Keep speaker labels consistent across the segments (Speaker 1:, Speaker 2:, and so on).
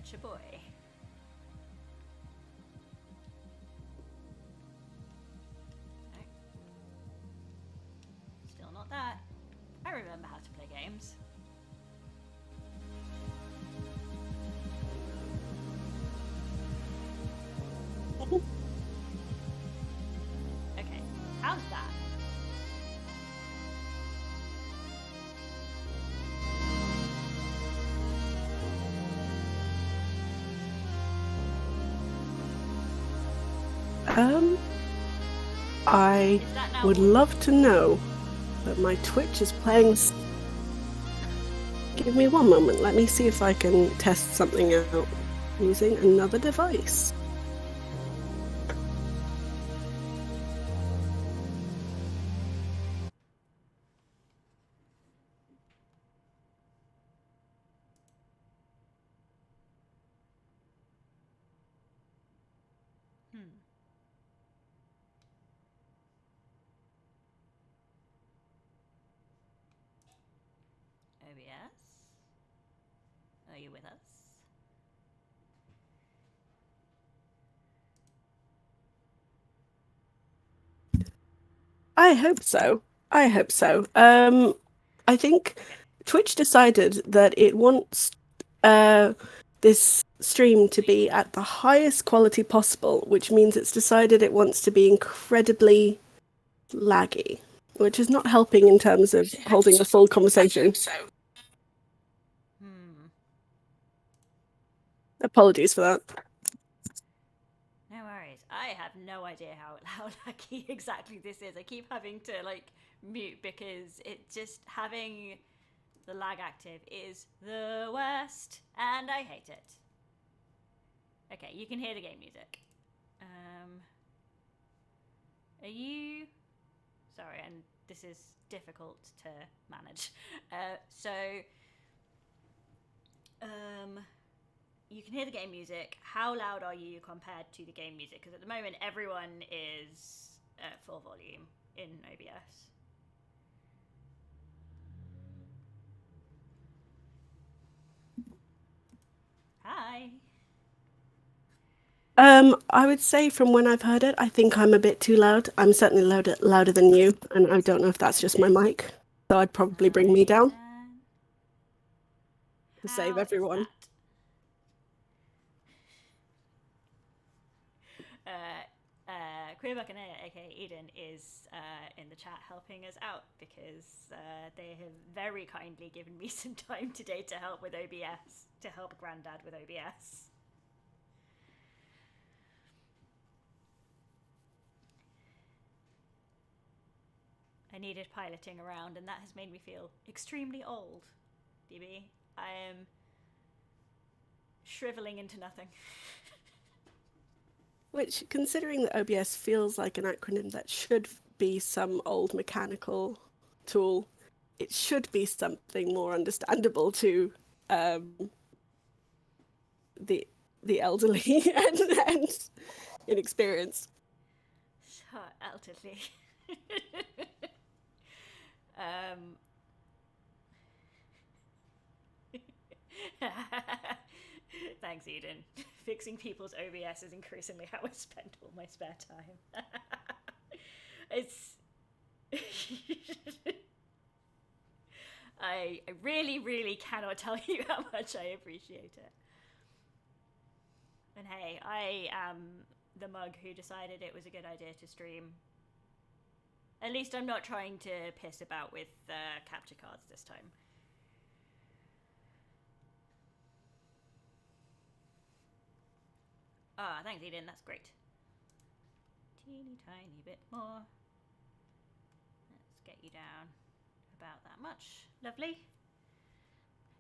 Speaker 1: getcha boy. No. Still not that. I remember how to play games. Okay, how's that?
Speaker 2: I
Speaker 1: Is that now
Speaker 2: would
Speaker 1: audible?
Speaker 2: love to know, but my Twitch is playing. Give me one moment. Let me see if I can test something out using another device.
Speaker 1: OBS? Are you with us?
Speaker 2: I hope so. I hope so. I think
Speaker 1: Okay.
Speaker 2: Twitch decided that it wants this stream to be at the highest quality possible, which means it's decided it wants to be incredibly laggy, which is not helping in terms of holding a full conversation. Apologies for that.
Speaker 1: No worries. I have no idea how lucky exactly this is. I keep having to like mute because it just having the lag active is the worst, and I hate it. Okay, you can hear the game music. Are you? Sorry, and this is difficult to manage. You can hear the game music. How loud are you compared to the game music? Because at the moment, everyone is at full volume in OBS. Hi.
Speaker 2: I would say from when I've heard it, I think I'm a bit too loud. I'm certainly louder than you, and I don't know if that's just my mic. So I'd probably bring me down to save
Speaker 1: How is
Speaker 2: everyone.
Speaker 1: that? Queer Buccaneer, aka Eden, is in the chat helping us out because they have very kindly given me some time today to help with OBS, to help Grandad with OBS. I needed piloting around, and that has made me feel extremely old, DB. I am shriveling into nothing.
Speaker 2: Which, considering that OBS feels like an acronym that should be some old mechanical tool, it should be something more understandable to the elderly and inexperienced.
Speaker 1: So elderly. um, Thanks, Eden. Fixing people's OBS is increasingly how I spend all my spare time. It's. I really, really cannot tell you how much I appreciate it. And hey, I am the mug who decided it was a good idea to stream. At least I'm not trying to piss about with capture cards this time. Ah, thanks, Eden. That's great. Teeny tiny bit more. Let's get you down about that much. Lovely.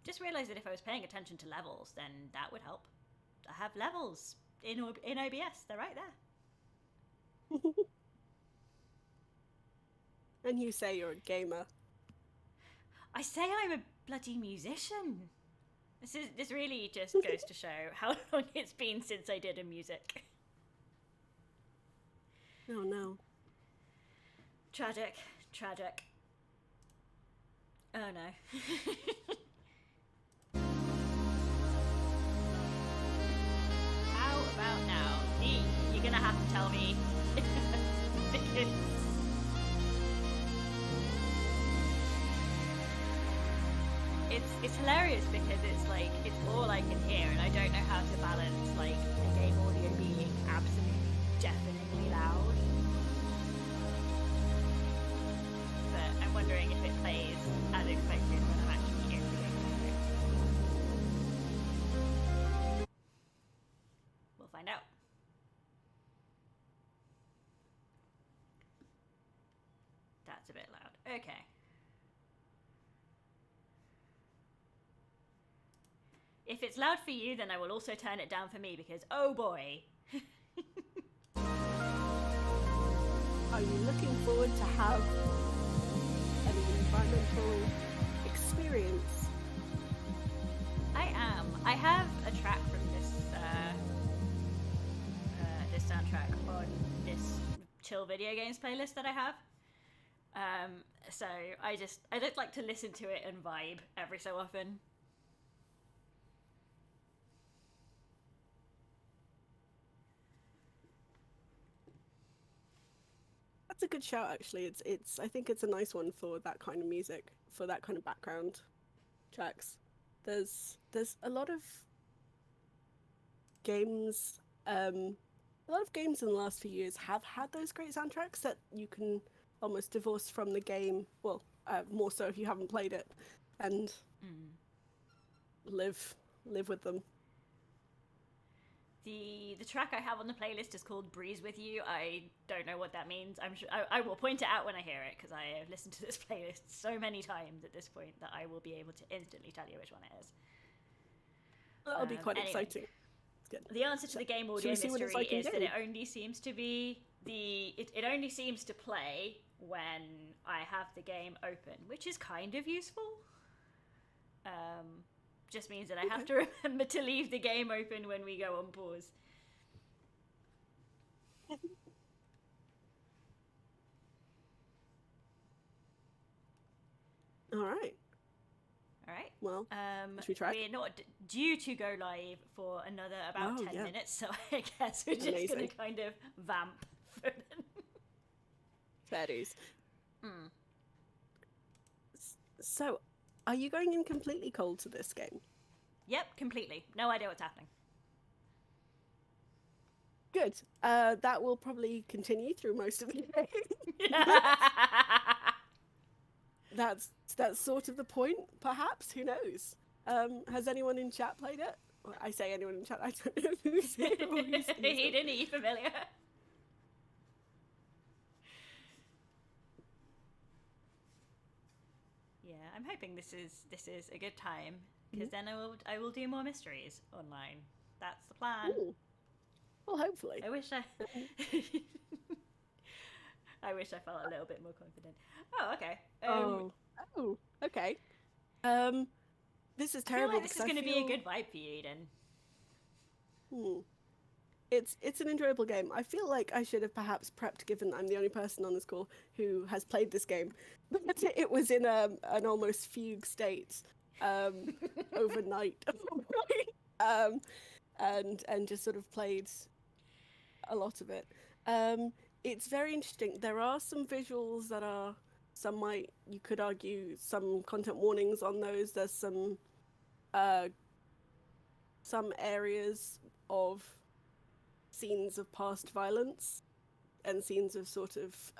Speaker 1: Just realised that if I was paying attention to levels, then that would help. I have levels in OBS. They're right there.
Speaker 2: And you say you're a gamer.
Speaker 1: I say I'm a bloody musician. This really just goes to show how long it's been since I did a music.
Speaker 2: Oh no.
Speaker 1: Tragic. Oh no. tell me. Because it's hilarious because it's like it's all I can hear, and I don't know how to balance like the game audio being absolutely deafeningly loud. But I'm wondering if it plays as expected when I'm actually in the game audio. We'll find out. That's a bit loud. Okay. If it's loud for you, then I will also turn it down for me because, oh boy.
Speaker 2: Are you looking forward to have an environmental experience?
Speaker 1: I am. I have a track from this this soundtrack on this chill video games playlist that I have. So I just like to listen to it and vibe every so often.
Speaker 2: That's a good shout, actually. It's. I think it's a nice one for that kind of music, for that kind of background tracks. There's a lot of games. A lot of games in the last few years have had those great soundtracks that you can almost divorce from the game. Well, more so if you haven't played it, and live with them.
Speaker 1: The track I have on the playlist is called Breeze With You. I don't know what that means. I'm sure I will point it out when I hear it because I have listened to this playlist so many times at this point that I will be able to instantly tell you which one it is.
Speaker 2: That'll be quite
Speaker 1: anyway,
Speaker 2: exciting.
Speaker 1: Good. The answer to the game audio mystery
Speaker 2: like
Speaker 1: is that it only seems to be it only seems to play when I have the game open, which is kind of useful. Just means that I have to remember to leave the game open when we go on pause.
Speaker 2: All right.
Speaker 1: All right.
Speaker 2: Well, should we try?
Speaker 1: We're not due to go live for another about 10 minutes, so I guess we're just going to kind of vamp for them.
Speaker 2: Fair dues. So, are you going in completely cold to this game?
Speaker 1: Yep, completely. No idea what's happening.
Speaker 2: Good. That will probably continue through most of the game. That's sort of the point, perhaps. Who knows? Has anyone in chat played it? Well, I say anyone in chat. I don't know who's here.
Speaker 1: Eden, are you familiar? Yeah, I'm hoping this is a good time because then I will do more mysteries online. That's the plan.
Speaker 2: Ooh. Well, hopefully.
Speaker 1: I wish I felt a little bit more confident. Oh, okay.
Speaker 2: Okay. This is terrible.
Speaker 1: I feel like this is going to be a good vibe for you, Eden.
Speaker 2: It's an enjoyable game. I feel like I should have perhaps prepped, given I'm the only person on this call who has played this game. But it was in an almost fugue state overnight, and just sort of played a lot of it. It's very interesting. There are some visuals that are you could argue some content warnings on those. There's some areas of scenes of past violence and scenes of sort of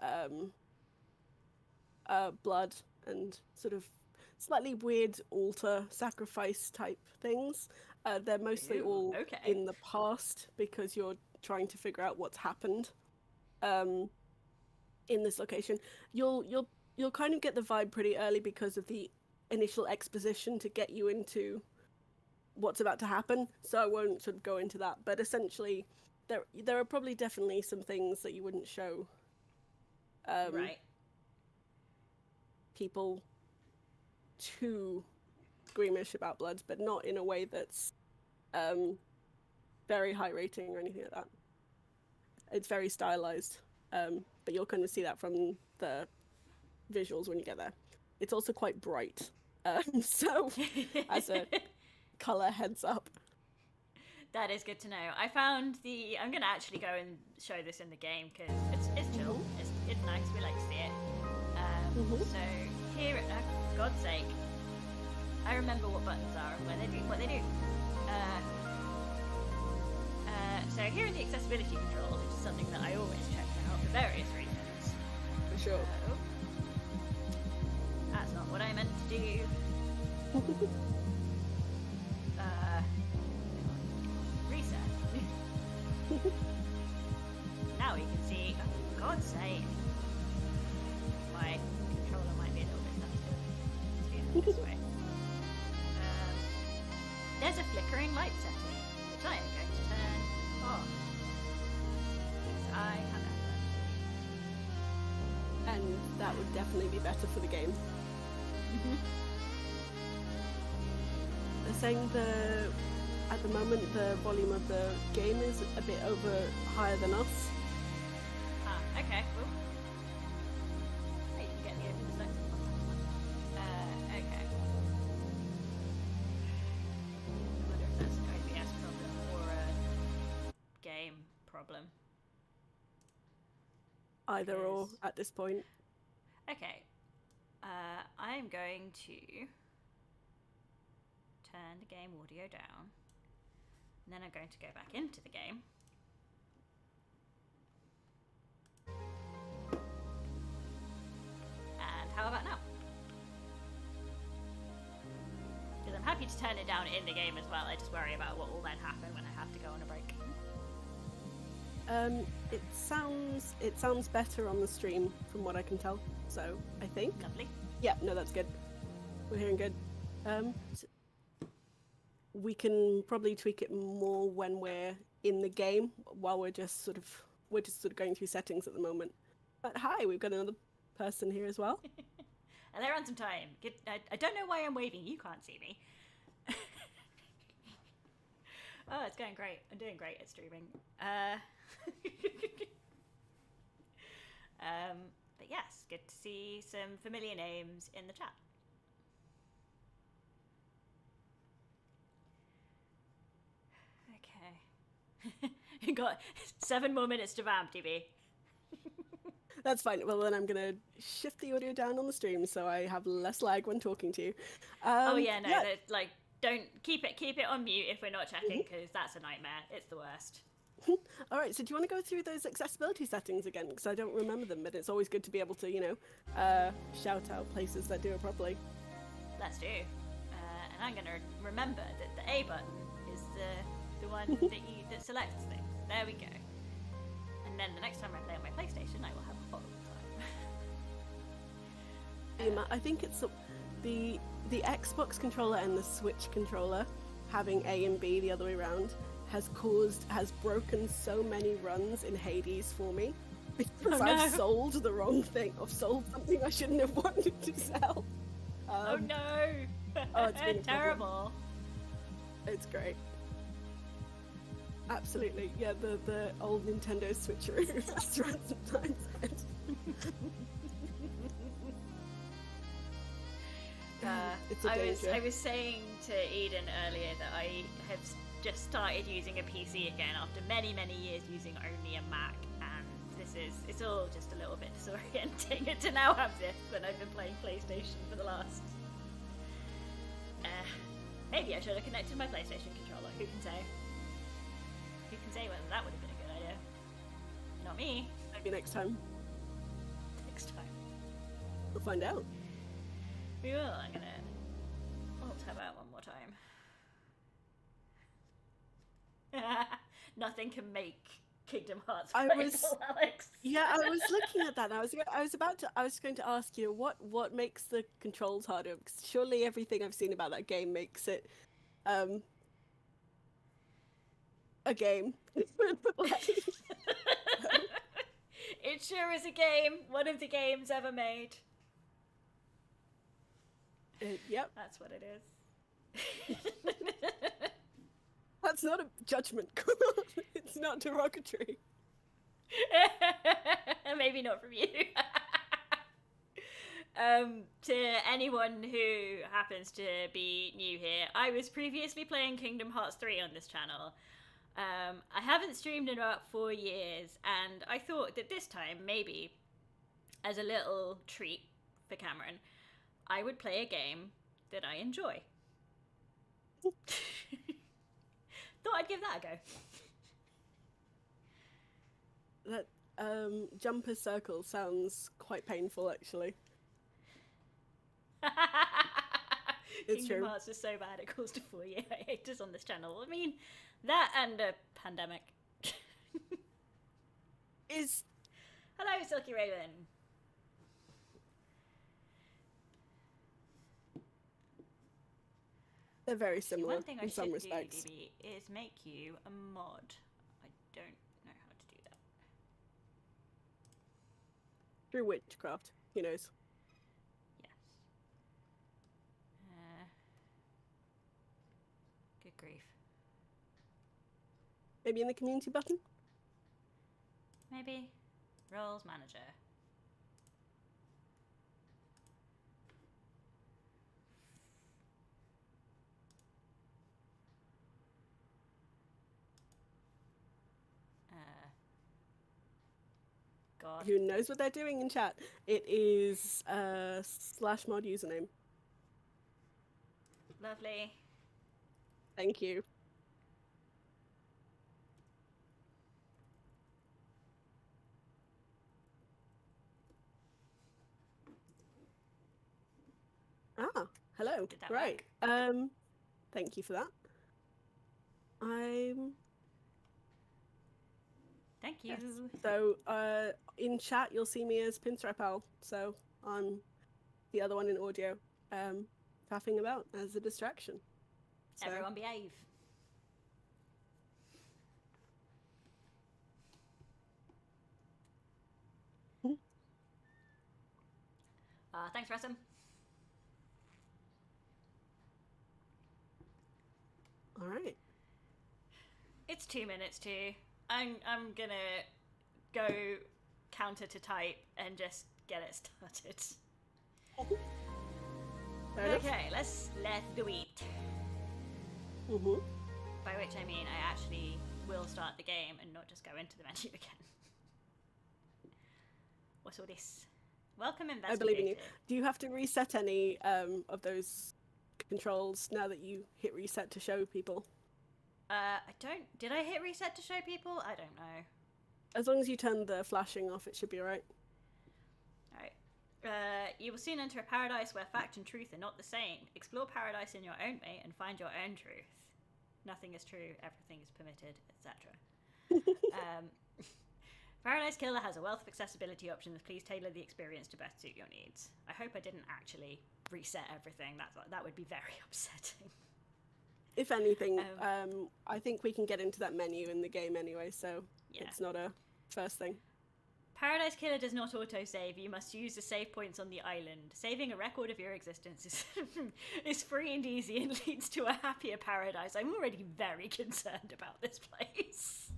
Speaker 2: blood and sort of slightly weird altar sacrifice type things. They're mostly all in the past because you're trying to figure out what's happened in this location. You'll kind of get the vibe pretty early because of the initial exposition to get you into what's about to happen. So I won't sort of go into that. But essentially, there are probably definitely some things that you wouldn't show
Speaker 1: right.
Speaker 2: people too squeamish about blood, but not in a way that's very high rating or anything like that. It's very stylized, but you'll kind of see that from the visuals when you get there. It's also quite bright, so as a color heads up.
Speaker 1: That is good to know. I found the. I'm gonna actually go and show this in the game because it's chill. It's nice. We like to see it. So here, for God's sake, I remember what buttons are and what they do. So here in the accessibility controls, which is something that I always check out for various reasons.
Speaker 2: For sure.
Speaker 1: So, that's not what I meant to do. Reset. Now we can see, oh, for God's sake, my controller might be a little bit sensitive. Let's do it this way. There's a flickering light setting, which I am going to turn off. Because I have effort.
Speaker 2: And that would definitely be better for the game. They're saying at the moment the volume of the game is a bit higher than us.
Speaker 1: Ah, okay, cool. I didn't get the open select. Okay. I wonder if that's an OBS problem or a game problem.
Speaker 2: Either or
Speaker 1: Because-
Speaker 2: at this point.
Speaker 1: Okay. I'm going to turn the game audio down. And then I'm going to go back into the game. And how about now? Because I'm happy to turn it down in the game as well. I just worry about what will then happen when I have to go on a break.
Speaker 2: It sounds better on the stream from what I can tell. So I think.
Speaker 1: Lovely.
Speaker 2: Yeah, no, that's good. We're hearing good. We can probably tweak it more when we're in the game, while we're just sort of going through settings at the moment. But hi, we've got another person here as well.
Speaker 1: And they're on some time. I don't know why I'm waving. You can't see me. Oh, it's going great. I'm doing great at streaming. But yes, good to see some familiar names in the chat. Okay. You got 7 more minutes to vamp, DB.
Speaker 2: That's fine. Well, then I'm gonna shift the audio down on the stream so I have less lag when talking to you.
Speaker 1: Oh yeah, no, like don't keep it on mute if we're not checking because that's a nightmare. It's the worst.
Speaker 2: All right. So do you want to go through those accessibility settings again? Because I don't remember them, but it's always good to be able to, shout out places that do it properly.
Speaker 1: Let's do. And I'm gonna remember that the A button is the one that selects things. There we go. And then the next time I play on my PlayStation, I will have a horrible time.
Speaker 2: I think it's the Xbox controller and the Switch controller having A and B the other way around has broken so many runs in Hades for me because I've sold the wrong thing. I've sold something I shouldn't have wanted to sell.
Speaker 1: Oh no!
Speaker 2: Oh, it's been a
Speaker 1: terrible.
Speaker 2: It's great. Absolutely, yeah. The old Nintendo switcheroo has run sometimes. It's a danger.
Speaker 1: I was saying to Eden earlier that I have just started using a PC again after many years using only a Mac, and it's all just a little bit disorienting to now have this when I've been playing PlayStation for the last. Maybe I should have connected my PlayStation controller. Who can say? Who can say whether that would have been a good idea? Not me.
Speaker 2: Maybe next time.
Speaker 1: Next time.
Speaker 2: We'll find out.
Speaker 1: We will. I'm gonna alt tab out one more time. Nothing can make Kingdom Hearts playable, Alex.
Speaker 2: Yeah, I was looking at that. And I was going to ask you what makes the controls harder? Because surely everything I've seen about that game makes it a game.
Speaker 1: It sure is a game. One of the games ever made.
Speaker 2: Yep.
Speaker 1: That's what it is.
Speaker 2: That's not a judgment. It's not derogatory.
Speaker 1: Maybe not from you. To anyone who happens to be new here, I was previously playing Kingdom Hearts 3 on this channel. I haven't streamed in about 4 years, and I thought that this time, maybe, as a little treat for Cameron, I would play a game that I enjoy. Thought I'd give that a go.
Speaker 2: That jumper circle sounds quite painful, actually. It's
Speaker 1: Kingdom
Speaker 2: true.
Speaker 1: Hearts is so bad it caused a 4-year hiatus on this channel. I mean, that and a pandemic.
Speaker 2: Is
Speaker 1: Hello, Silky Raven.
Speaker 2: they're very similar
Speaker 1: One thing I
Speaker 2: in some
Speaker 1: should
Speaker 2: respects.
Speaker 1: do, DB, is make you a mod. I don't know how to do that.
Speaker 2: Through witchcraft, who knows?
Speaker 1: Yes. Good grief.
Speaker 2: Maybe in the community button?
Speaker 1: Maybe. Roles manager. God.
Speaker 2: Who knows what they're doing in chat? It is /mod username.
Speaker 1: Lovely.
Speaker 2: Thank you. Ah, hello.
Speaker 1: Did that
Speaker 2: Right. Thank you for that.
Speaker 1: Thank you.
Speaker 2: Yes. So, in chat you'll see me as Pinstrapal. So I'm the other one in audio, tapping about as a distraction. So,
Speaker 1: Everyone behave. Thanks, Russum.
Speaker 2: all right.
Speaker 1: It's 2 minutes to. I'm gonna go counter to type and just get it started.
Speaker 2: Fair enough.
Speaker 1: Okay, let's do it.
Speaker 2: Mhm.
Speaker 1: By which I mean I actually will start the game and not just go into the menu again. What's all this? Welcome, investigator.
Speaker 2: I believe in you. Do you have to reset any of those controls now that you hit reset to show people?
Speaker 1: I don't. Did I hit reset to show people? I don't know.
Speaker 2: As long as you turn the flashing off, it should be alright.
Speaker 1: Alright. You will soon enter a paradise where fact and truth are not the same. Explore paradise in your own way and find your own truth. Nothing is true, everything is permitted, etc. Paradise Killer has a wealth of accessibility options. Please tailor the experience to best suit your needs. I hope I didn't actually reset everything. That would be very upsetting.
Speaker 2: If anything, I think we can get into that menu in the game anyway, so
Speaker 1: Yeah.
Speaker 2: it's not a first thing.
Speaker 1: Paradise Killer does not autosave. You must use the save points on the island. Saving a record of your existence is free and easy and leads to a happier paradise. I'm already very concerned about this place.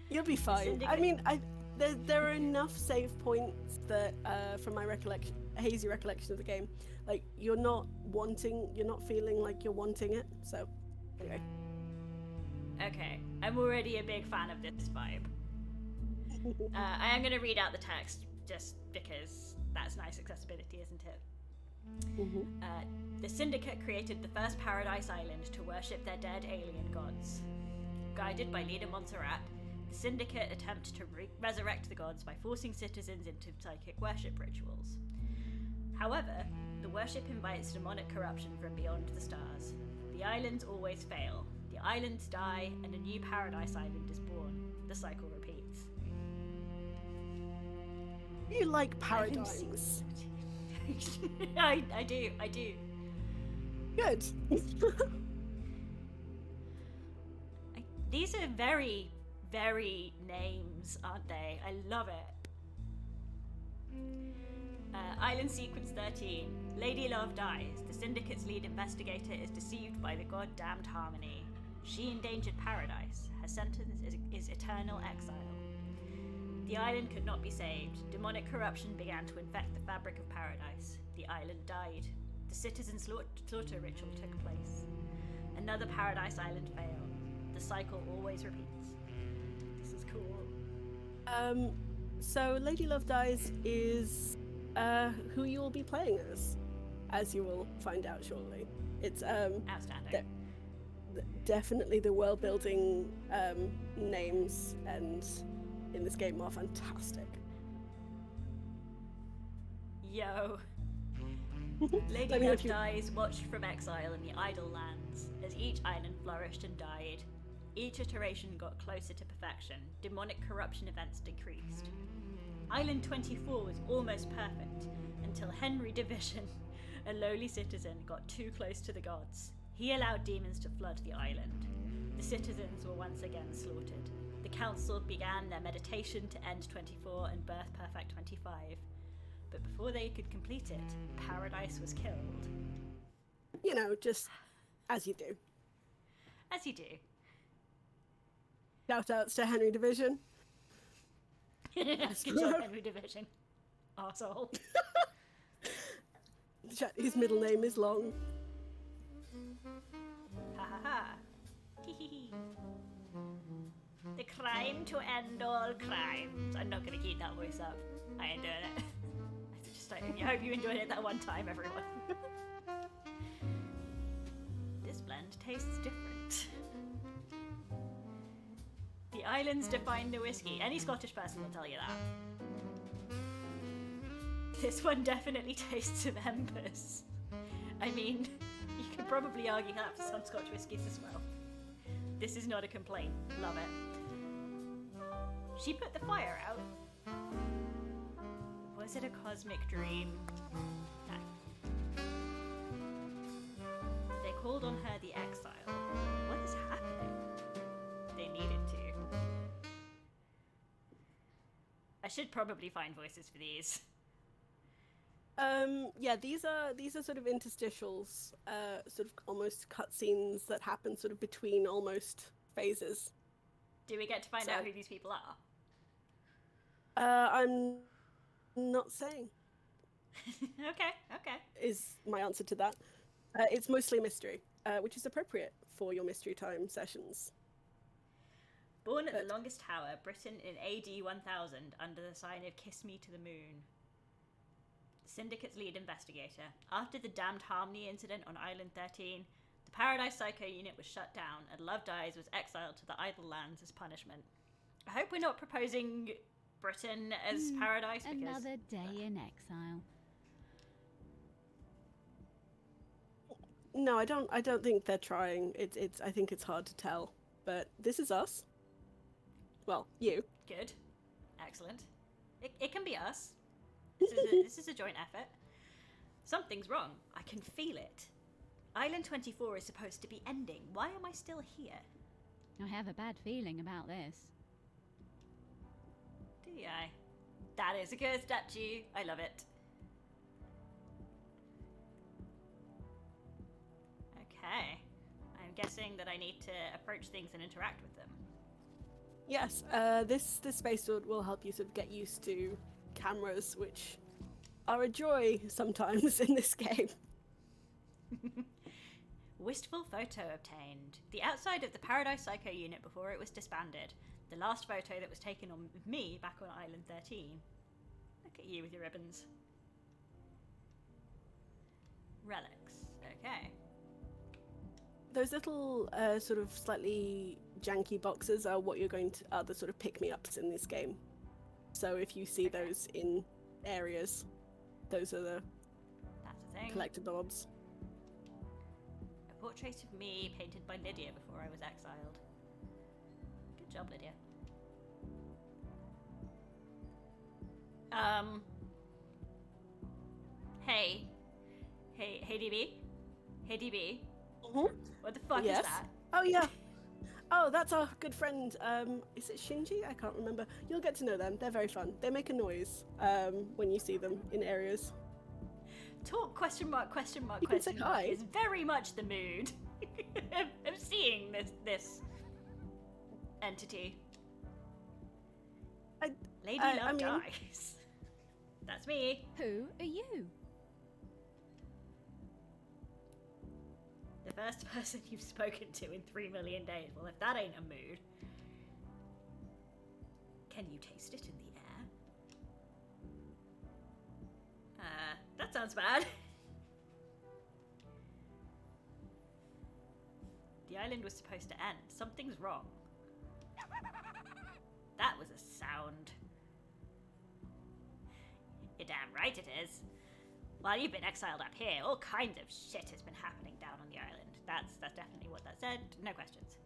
Speaker 2: You'll be fine. I
Speaker 1: Syndicate.
Speaker 2: mean, there are enough save points that, from my hazy recollection of the game, like you're not feeling like you're wanting it. So, anyway.
Speaker 1: Okay, I'm already a big fan of this vibe. I am going to read out the text just because that's nice accessibility, isn't it? The Syndicate created the first Paradise Island to worship their dead alien gods. Guided by leader Montserrat, the Syndicate attempt to resurrect the gods by forcing citizens into psychic worship rituals. However, the worship invites demonic corruption from beyond the stars. The islands always fail. The islands die, and a new Paradise Island is born. The cycle repeats.
Speaker 2: You like paradigms.
Speaker 1: I do.
Speaker 2: Good.
Speaker 1: These are very, very names, aren't they? I love it. Island Sequence 13. Lady Love dies. The Syndicate's lead investigator is deceived by the god-damned Harmony. She endangered paradise. Her sentence is eternal exile. The island could not be saved. Demonic corruption began to infect the fabric of paradise. The island died. The citizen slaughter ritual took place. Another Paradise Island failed. cycle always repeats. This is cool.
Speaker 2: So Lady Love Dies is who you will be playing as you will find out shortly. It's
Speaker 1: Outstanding.
Speaker 2: definitely the world building names and in this game are fantastic.
Speaker 1: Yo. Lady
Speaker 2: Let me
Speaker 1: Love
Speaker 2: have you-
Speaker 1: Dies watched from exile in the Idle Lands as each island flourished and died. Each iteration got closer to perfection. Demonic corruption events decreased. Island 24 was almost perfect until Henry Division, a lowly citizen, got too close to the gods. He allowed demons to flood the island. The citizens were once again slaughtered. The council began their meditation to end 24 and birth perfect 25. But before they could complete it, Paradise was killed.
Speaker 2: You know, just as you do.
Speaker 1: As you do.
Speaker 2: Shout outs to Henry Division.
Speaker 1: Good job, Henry Division. Arsehole.
Speaker 2: His middle name is long.
Speaker 1: Ha ha ha. Hee hee hee. The crime to end all crimes. I'm not gonna keep that voice up. I ain't doing it. I hope you enjoyed it that one time, everyone. This blend tastes different. The islands define the whiskey. Any Scottish person will tell you that. This one definitely tastes of embers. I mean, you could probably argue that for some Scotch whiskies as well. This is not a complaint. Love it. She put the fire out. Was it a cosmic dream? No. They called on her the exile. What is happening? They needed to. I should probably find voices for these.
Speaker 2: Yeah, these are sort of interstitials, sort of almost cutscenes that happen sort of between almost phases.
Speaker 1: Do we get to find out who these people are?
Speaker 2: I'm not saying.
Speaker 1: Okay.
Speaker 2: Is my answer to that. It's mostly mystery, which is appropriate for your mystery time sessions.
Speaker 1: Born at the longest tower, Britain in AD 1000, under the sign of Kiss Me to the Moon. Syndicate's lead investigator. After the Damned Harmony incident on Island 13, the Paradise Psycho unit was shut down, and Love Dies was exiled to the Idle Lands as punishment. I hope we're not proposing Britain as Paradise, because
Speaker 3: Another day in exile.
Speaker 2: No, I don't think they're trying. I think it's hard to tell. But this is us. Well, you.
Speaker 1: Good. Excellent. It can be us. This is a joint effort. Something's wrong. I can feel it. Island 24 is supposed to be ending. Why am I still here?
Speaker 3: I have a bad feeling about this.
Speaker 1: Do I? That is a good statue. I love it. Okay. I'm guessing that I need to approach things and interact with them.
Speaker 2: Yes, this space will help you sort of get used to cameras, which are a joy sometimes in this game.
Speaker 1: Wistful photo obtained. The outside of the Paradise Psycho unit before it was disbanded. The last photo that was taken of me back on Island 13. Look at you with your ribbons. Relics. Okay.
Speaker 2: Those little sort of slightly janky boxes are what are the sort of pick-me-ups in this game. So if you see those in areas, those are the
Speaker 1: That's a thing.
Speaker 2: collectibles.
Speaker 1: A portrait of me painted by Lydia before I was exiled. Good job, Lydia. Hey, DB? Hey, DB?
Speaker 2: Mm-hmm.
Speaker 1: What the fuck
Speaker 2: Yes.
Speaker 1: is that?
Speaker 2: Oh yeah. Oh, that's our good friend. Is it Shinji? I can't remember. You'll get to know them. They're very fun. They make a noise when you see them in areas.
Speaker 1: Talk question mark
Speaker 2: You can say hi.
Speaker 1: is very much the mood of seeing this entity. Lady Love
Speaker 2: I mean-
Speaker 1: Dies. That's me.
Speaker 3: Who are you?
Speaker 1: The the first person you've spoken to in 3 million days. Well, if that ain't a mood. Can you taste it in the air? That sounds bad. The island was supposed to end. Something's wrong. That was a sound. You're damn right it is. While you've been exiled up here, all kinds of shit has been happening down on the island. That's definitely what that said. No questions.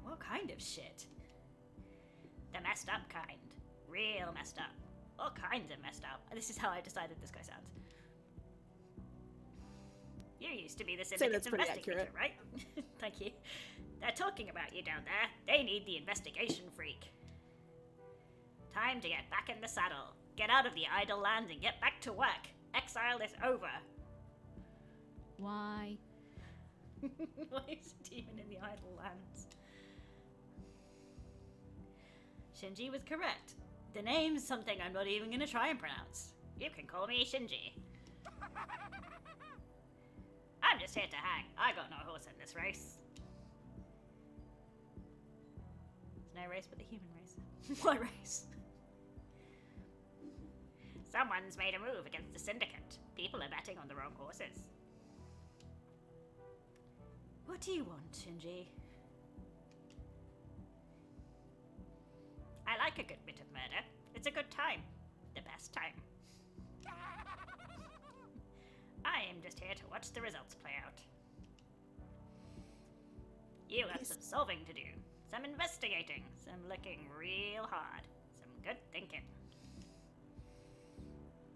Speaker 1: What kind of shit? The messed up kind. Real messed up. All kinds of messed up. This is how I decided this guy sounds. You used to be the syndicate's investigator,
Speaker 2: accurate.
Speaker 1: right? Thank you. They're talking about you down there. They need the investigation freak. Time to get back in the saddle. Get out of the idle lands and get back to work. Exile is over.
Speaker 3: Why?
Speaker 1: Why is a demon in the idle lands? Shinji was correct. The name's something I'm not even going to try and pronounce. You can call me Shinji. I'm just here to hang. I got no horse in this race. There's no race but the human race. What race? Someone's made a move against the syndicate. People are betting on the wrong horses. What do you want, Shinji? I like a good bit of murder. It's a good time. The best time. I am just here to watch the results play out. You have some solving to do, some investigating, some looking real hard, some good thinking.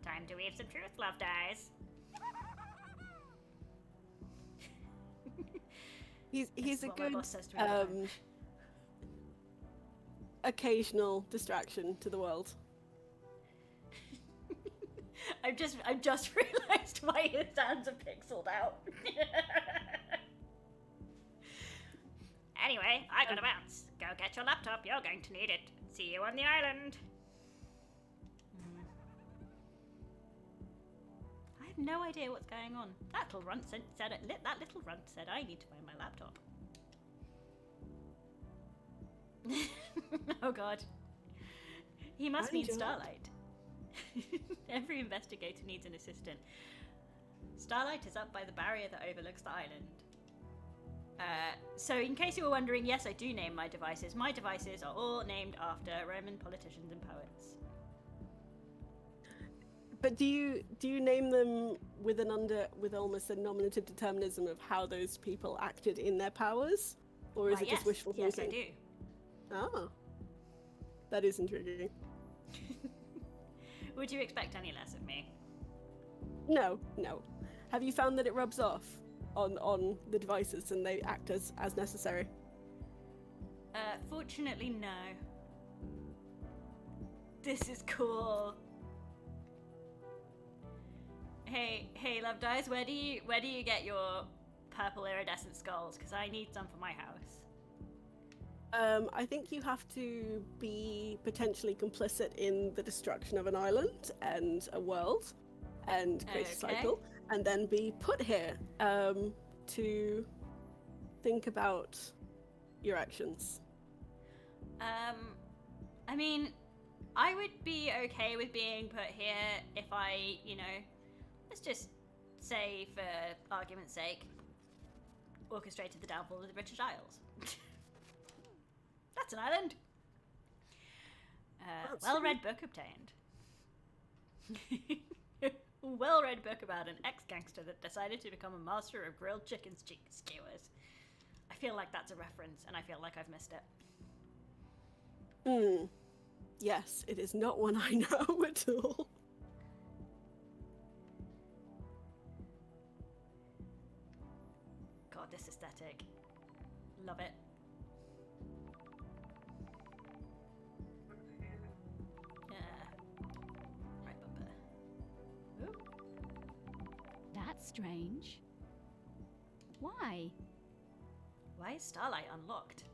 Speaker 1: Time to weave some truth, love dies.
Speaker 2: He's a
Speaker 1: what my
Speaker 2: good
Speaker 1: boss says to me all the time.
Speaker 2: occasional distraction to the world.
Speaker 1: I've just realised why his hands are pixeled out. Anyway, I gotta bounce. Go get your laptop, you're going to need it. See you on the island. I have no idea what's going on. That little runt said I need to find my laptop. Oh god. He must mean Starlight. Every investigator needs an assistant. Starlight is up by the barrier that overlooks the island. So in case you were wondering, yes, I do name my devices. My devices are all named after Roman politicians and poets.
Speaker 2: But do you name them with almost a nominative determinism of how those people acted in their powers, or is it just wishful thinking?
Speaker 1: Yes, I do.
Speaker 2: Ah, that is intriguing.
Speaker 1: Would you expect any less of me?
Speaker 2: No. Have you found that it rubs off on the devices and they act as necessary?
Speaker 1: Fortunately, no. This is cool. Hey, Love Dies, where do you get your purple iridescent skulls? Because I need some for my house.
Speaker 2: I think you have to be potentially complicit in the destruction of an island and a world, and create a cycle, and then be put here to think about your actions.
Speaker 1: I mean, I would be okay with being put here if I, let's just say, for argument's sake, orchestrated the downfall of the British Isles. That's an island. Well-read book obtained. Well-read book about an ex-gangster that decided to become a master of grilled chicken skewers. I feel like that's a reference, and I feel like I've missed it.
Speaker 2: Yes, it is not one I know at all.
Speaker 1: God, this aesthetic. Love it. Right bumper. Ooh.
Speaker 3: That's strange. Why?
Speaker 1: Why is Starlight unlocked?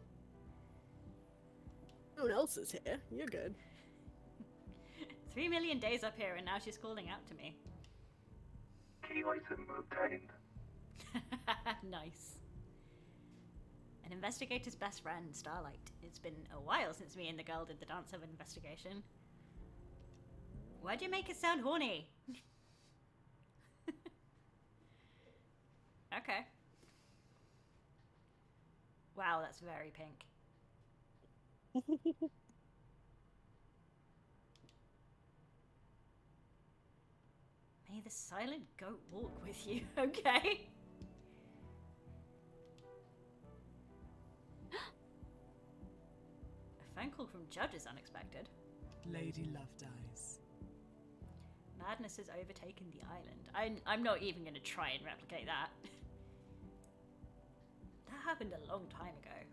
Speaker 2: No one else is here. You're good.
Speaker 1: 3 million days up here and now she's calling out to me.
Speaker 4: Key item obtained.
Speaker 1: Nice. An investigator's best friend, Starlight. It's been a while since me and the girl did the dance of investigation. Why'd you make it sound horny? Okay. Wow, that's very pink. May the silent goat walk with you, okay? A phone call from Judge is unexpected.
Speaker 4: Lady Lovedies.
Speaker 1: Madness has overtaken the island. I'm not even going to try and replicate that. That happened a long time ago.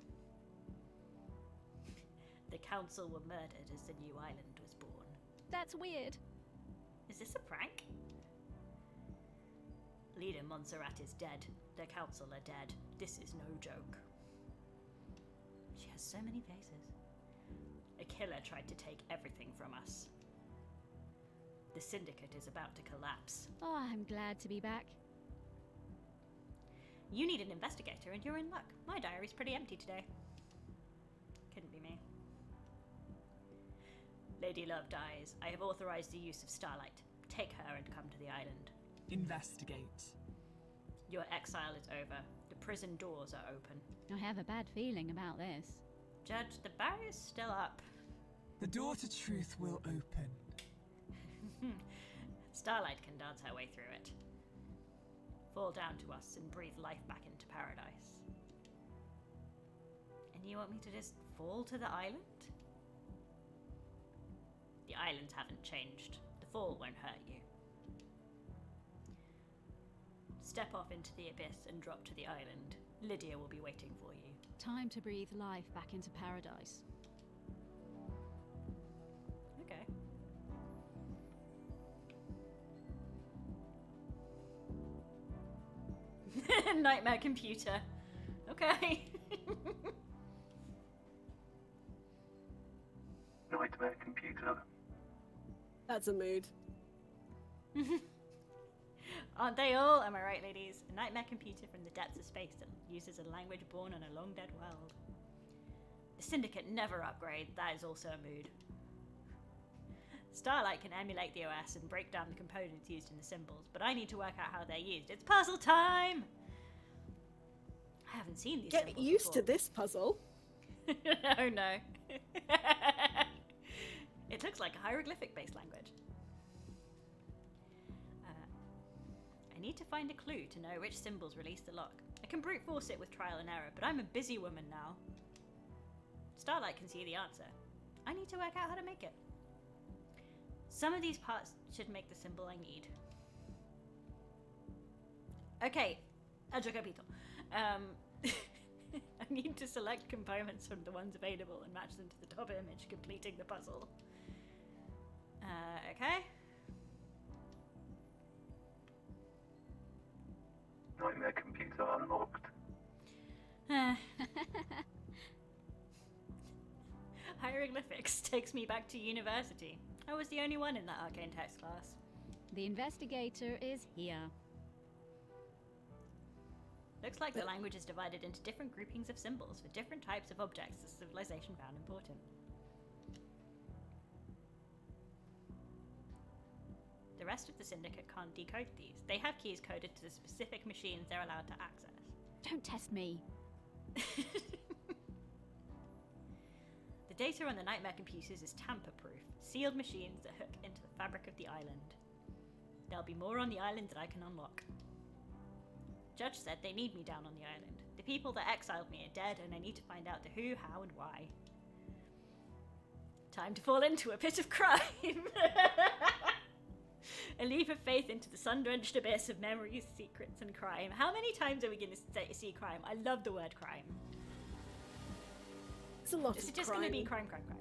Speaker 1: The council were murdered as the new island was born.
Speaker 3: That's weird.
Speaker 1: Is this a prank? Leader Montserrat is dead. The council are dead. This is no joke. She has so many faces. A killer tried to take everything from us. The syndicate is about to collapse.
Speaker 3: Oh, I'm glad to be back.
Speaker 1: You need an investigator and you're in luck. My diary's pretty empty today. Couldn't be me. Lady Love dies. I have authorized the use of Starlight. Take her and come to the island.
Speaker 4: Investigate.
Speaker 1: Your exile is over. The prison doors are open.
Speaker 3: I have a bad feeling about this.
Speaker 1: Judge, the barrier's still up.
Speaker 4: The door to truth will open.
Speaker 1: Starlight can dance her way through it. Fall down to us and breathe life back into paradise. And you want me to just fall to the island? The islands haven't changed. The fall won't hurt you. Step off into the abyss and drop to the island. Lydia will be waiting for you.
Speaker 3: Time to breathe life back into paradise.
Speaker 1: Okay. Nightmare computer. Okay.
Speaker 5: Nightmare computer.
Speaker 2: That's a mood.
Speaker 1: Aren't they all? Am I right, ladies? A nightmare computer from the depths of space that uses a language born on a long dead world. The Syndicate never upgrade. That is also a mood. Starlight can emulate the OS and break down the components used in the symbols, but I need to work out how they're used. It's puzzle time! I haven't seen these
Speaker 2: Get
Speaker 1: symbols
Speaker 2: used to
Speaker 1: before.
Speaker 2: this puzzle.
Speaker 1: Oh no. It looks like a hieroglyphic-based language. I need to find a clue to know which symbols release the lock. I can brute force it with trial and error, but I'm a busy woman now. Starlight can see the answer. I need to work out how to make it. Some of these parts should make the symbol I need. Okay, Agio capito. I need to select components from the ones available and match them to the top image, completing the puzzle. Okay.
Speaker 5: Nightmare computer unlocked.
Speaker 1: Hieroglyphics takes me back to university. I was the only one in that arcane text class.
Speaker 3: The investigator is here.
Speaker 1: Looks like the language is divided into different groupings of symbols for different types of objects the civilization found important. The rest of the Syndicate can't decode these. They have keys coded to the specific machines they're allowed to access.
Speaker 3: Don't test me.
Speaker 1: The data on the Nightmare computers is tamper-proof, sealed machines that hook into the fabric of the island. There'll be more on the island that I can unlock. Judge said they need me down on the island. The people that exiled me are dead, and I need to find out the who, how, and why. Time to fall into a pit of crime! A leap of faith into the sun-drenched abyss of memories, secrets, and crime. How many times are we going to see crime? I love the word crime.
Speaker 2: It's a lot
Speaker 1: Is
Speaker 2: of
Speaker 1: it just
Speaker 2: crime.
Speaker 1: going to be crime, crime, crime?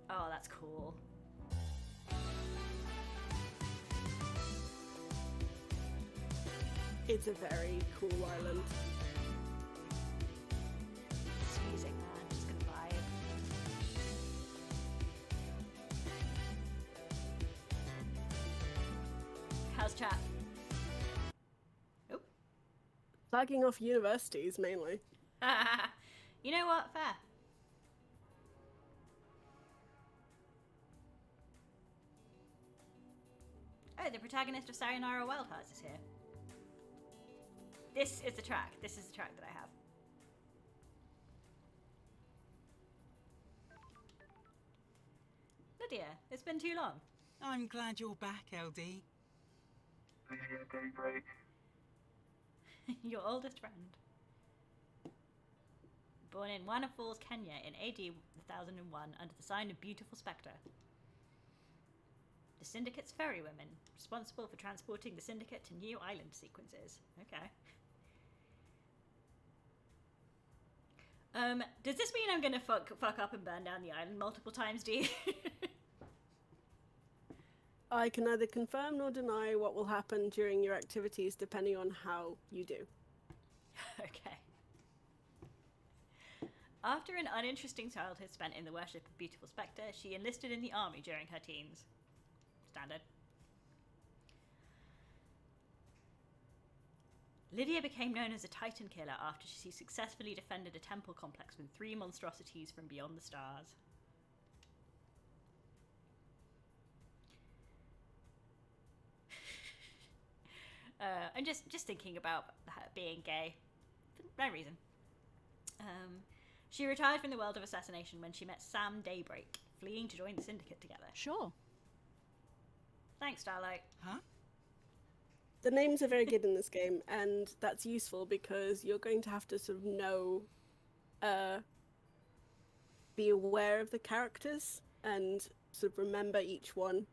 Speaker 1: Oh, that's cool.
Speaker 2: It's a very cool island.
Speaker 1: Just music, man. Just gonna vibe.
Speaker 2: Flagging off universities, mainly.
Speaker 1: You know what? Fair. Oh, the protagonist of Sayonara Wild Hearts is here. This is the track. This is the track that I have. Lydia, it's been too long.
Speaker 6: I'm glad you're back, LD.
Speaker 5: Lydia Daybreak.
Speaker 1: Your oldest friend. Born in Wana Falls, Kenya in AD 1001 under the sign of Beautiful Spectre. The Syndicate's ferrywomen, responsible for transporting the Syndicate to new island sequences. Okay. Does this mean I'm gonna fuck up and burn down the island multiple times, Dee?
Speaker 2: I can neither confirm nor deny what will happen during your activities depending on how you do.
Speaker 1: Okay. After an uninteresting childhood spent in the worship of Beautiful Spectre, she enlisted in the army during her teens. Standard. Lydia became known as a Titan killer after she successfully defended a temple complex from 3 monstrosities from beyond the stars. I'm just thinking about her being gay. For no reason. She retired from the world of assassination when she met Sam Daybreak, fleeing to join the Syndicate together.
Speaker 3: Sure.
Speaker 1: Thanks, Starlight.
Speaker 6: Huh?
Speaker 2: The names are very good in this game, and that's useful because you're going to have to sort of know, be aware of the characters and sort of remember each one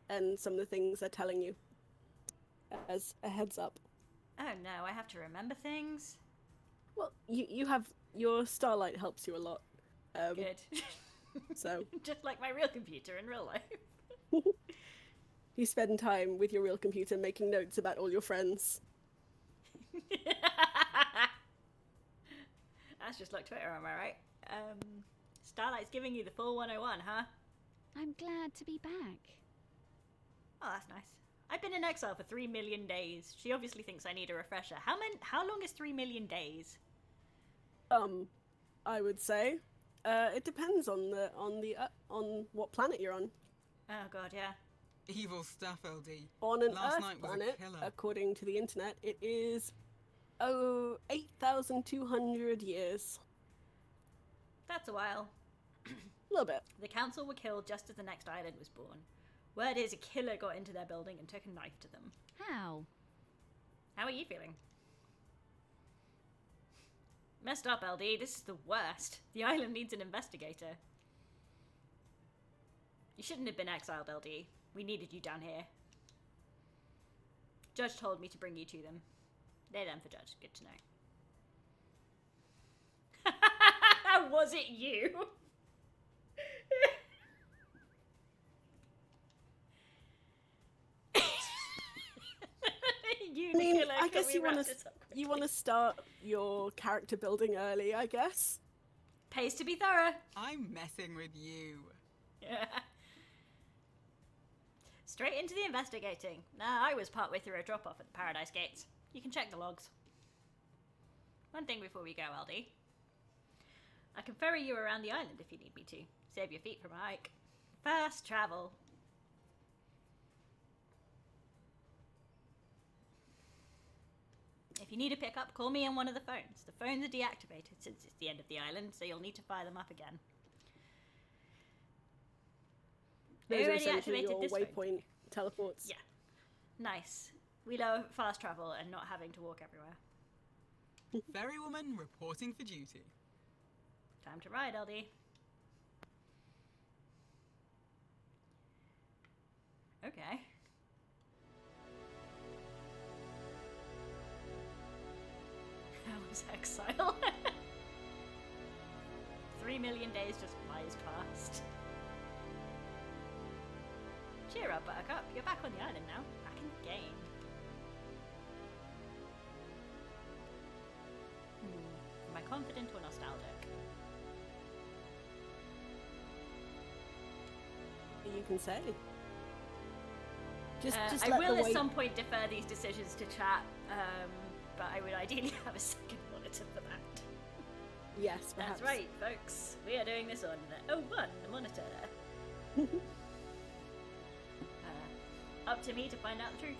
Speaker 2: and some of the things they're telling you as a heads up.
Speaker 1: Oh no, I have to remember things?
Speaker 2: Well, you have, your Starlight helps you a lot.
Speaker 1: Good.
Speaker 2: So
Speaker 1: Just like my real computer in real life.
Speaker 2: you spend time with your real computer making notes about all your friends.
Speaker 1: That's just like Twitter, am I right? Starlight's giving you the full 101, huh?
Speaker 3: I'm glad to be back.
Speaker 1: Oh, that's nice. I've been in exile for 3 million days. She obviously thinks I need a refresher. How long is 3 million days?
Speaker 2: I would say, it depends on on what planet you're on.
Speaker 1: Oh god, yeah.
Speaker 6: Evil stuff, LD.
Speaker 2: On an
Speaker 6: Last
Speaker 2: Earth
Speaker 6: night was a
Speaker 2: planet,
Speaker 6: killer.
Speaker 2: according to the internet, it is 8,200 years.
Speaker 1: That's a while.
Speaker 2: A little bit.
Speaker 1: The council were killed just as the next island was born. Word is a killer got into their building and took a knife to them.
Speaker 3: How?
Speaker 1: How are you feeling? Messed up, LD. This is the worst. The island needs an investigator. You shouldn't have been exiled, LD. We needed you down here. Judge told me to bring you to them. They're them for Judge. Good to know. Was it you?
Speaker 2: I mean, I guess you want to start your character building early, I guess.
Speaker 1: Pays to be thorough.
Speaker 6: I'm messing with you.
Speaker 1: Yeah. Straight into the investigating. Nah, I was partway through a drop-off at the Paradise Gates. You can check the logs. One thing before we go, LD. I can ferry you around the island if you need me to. Save your feet from a hike. Fast travel. If you need a pickup, call me on one of the phones. The phones are deactivated since it's the end of the island, so you'll need to fire them up again.
Speaker 2: Those are
Speaker 1: Already
Speaker 2: essentially
Speaker 1: activated
Speaker 2: your
Speaker 1: this phone.
Speaker 2: waypoint teleports.
Speaker 1: Yeah. Nice. We love fast travel and not having to walk everywhere.
Speaker 6: Ferrywoman reporting for duty.
Speaker 1: Time to ride, LD. Okay. How was exile? 3 million days just flies past. Cheer up, Buttercup. You're back on the island now. Back in the game. Am I confident or nostalgic?
Speaker 2: You can say. Just
Speaker 1: I
Speaker 2: let
Speaker 1: will
Speaker 2: the
Speaker 1: at
Speaker 2: wait.
Speaker 1: some point defer these decisions to chat, but I would ideally have a second monitor for that.
Speaker 2: Yes, perhaps.
Speaker 1: That's right, folks. We are doing this on one monitor. Up to me to find out the truth.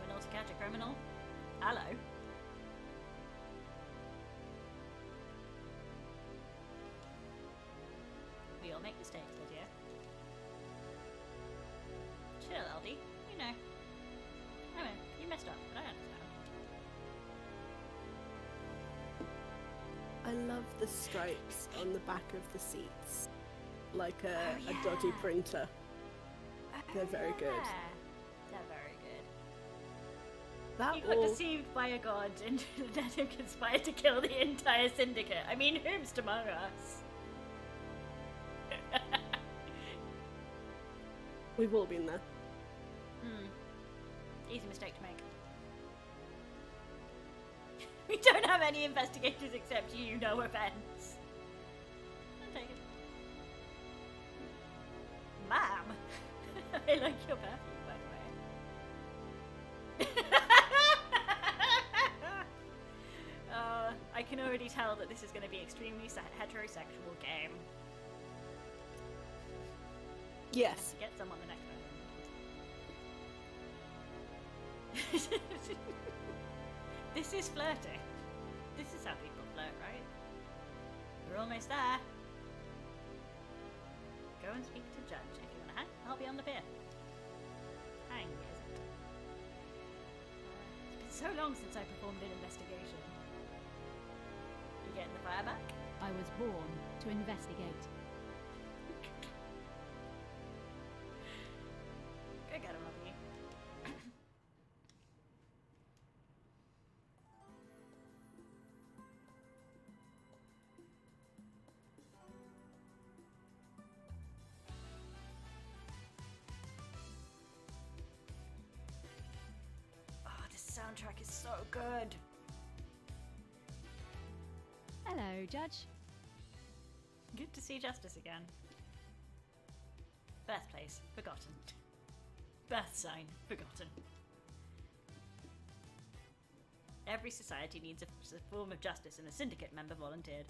Speaker 1: Criminal to catch a criminal. Hello. We all make mistakes, Lydia. Chill, LD. You know. I mean, you messed up, but I understand.
Speaker 2: I love the stripes on the back of the seats, like a dodgy
Speaker 1: yeah.
Speaker 2: printer. They're very good.
Speaker 1: They're very good.
Speaker 2: That
Speaker 1: You got
Speaker 2: or
Speaker 1: deceived by a god and let him conspire to kill the entire syndicate. I mean, whomst among us?
Speaker 2: we've all been there.
Speaker 1: Easy mistake to make. We don't have any investigators except you, no offense. I'll take it. Ma'am! I like your perfume, by the way. I can already tell that this is going to be extremely heterosexual game.
Speaker 2: Yes.
Speaker 1: Get some on the next one. This is flirting. This is how people flirt, right? We're almost there. Go and speak to Judge if you want to hang. I'll be on the pier. Hang, is it? It's been so long since I performed an investigation. You getting the fire back?
Speaker 3: I was born to investigate.
Speaker 1: Go get him, Robbie. Oh, this soundtrack is so good.
Speaker 3: Hello, Judge.
Speaker 1: Good to see Justice again. Birthplace, forgotten. Birth sign, forgotten. Every society needs a form of justice, and a syndicate member volunteered.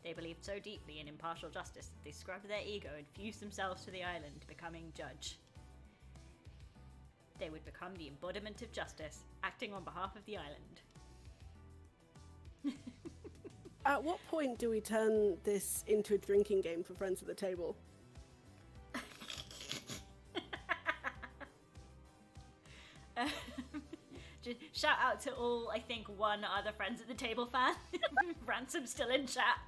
Speaker 1: They believed so deeply in impartial justice that they scrubbed their ego and fused themselves to the island, becoming judge. They would become the embodiment of justice, acting on behalf of the island.
Speaker 2: At what point do we turn this into a drinking game for friends at the table?
Speaker 1: Just shout out to all, I think, one other Friends at the Table fan. Ransom's still in chat.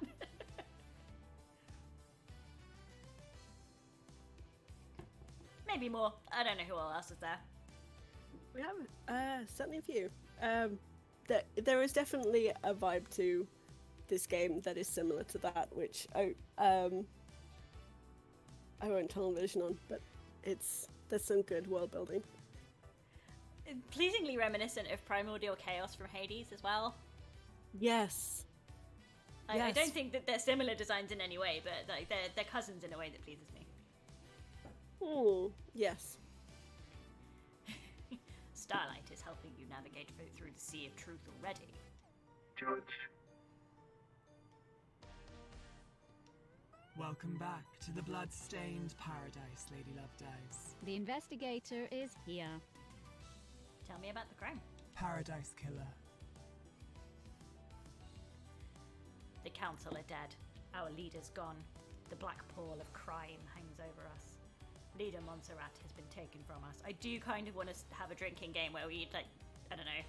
Speaker 1: Maybe more. I don't know who else is there.
Speaker 2: We have certainly a few. There is definitely a vibe to this game that is similar to that, which I won't television on, but there's some good world building.
Speaker 1: Pleasingly reminiscent of Primordial Chaos from Hades as well.
Speaker 2: Yes.
Speaker 1: I
Speaker 2: Yes.
Speaker 1: don't think that they're similar designs in any way, but like they're cousins in a way that pleases me.
Speaker 2: Yes.
Speaker 1: Starlight is helping you navigate through the sea of truth already.
Speaker 5: Judge.
Speaker 4: Welcome back to the blood-stained paradise, Lady Lovedeyes.
Speaker 3: The investigator is here.
Speaker 1: Tell me about the crime.
Speaker 4: Paradise Killer.
Speaker 1: The council are dead. Our leader's gone. The black pall of crime hangs over us. Leader Montserrat has been taken from us. I do kind of want to have a drinking game where we, like, I don't know,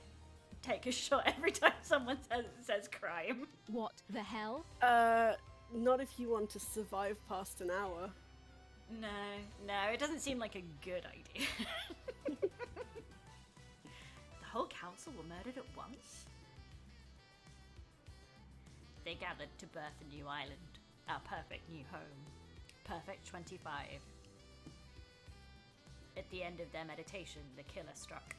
Speaker 1: take a shot every time someone says crime.
Speaker 3: What the hell?
Speaker 2: Not if you want to survive past an hour.
Speaker 1: No, it doesn't seem like a good idea. The whole council were murdered at once? They gathered to birth a new island, our perfect new home. Perfect 25. At the end of their meditation, the killer struck.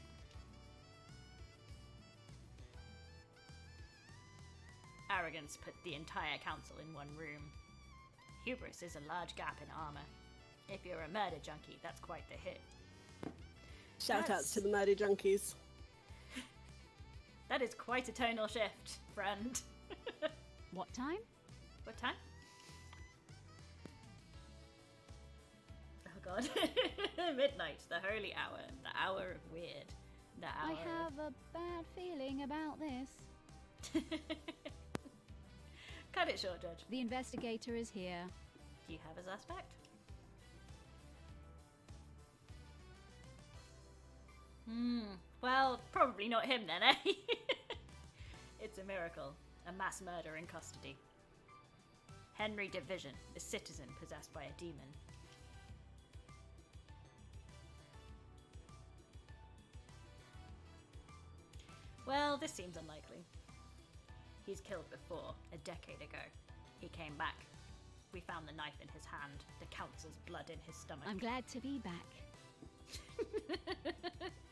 Speaker 1: Arrogance put the entire council in one room. Hubris is a large gap in armor. If you're a murder junkie, that's quite the hit.
Speaker 2: Shout outs to
Speaker 1: That's-
Speaker 2: the murder junkies.
Speaker 1: That is quite a tonal shift, friend.
Speaker 3: What time?
Speaker 1: What time? Oh god. Midnight, the holy hour, the hour of weird, the
Speaker 3: I
Speaker 1: hour.
Speaker 3: have a bad feeling about this.
Speaker 1: Cut it short, Judge.
Speaker 3: The investigator is here.
Speaker 1: Do you have a suspect? Well, probably not him then, eh? It's a miracle. A mass murder in custody. Henry Division, a citizen possessed by a demon. Well, this seems unlikely. He's killed before, a decade ago. He came back. We found the knife in his hand, the council's blood in his stomach.
Speaker 3: I'm glad to be back.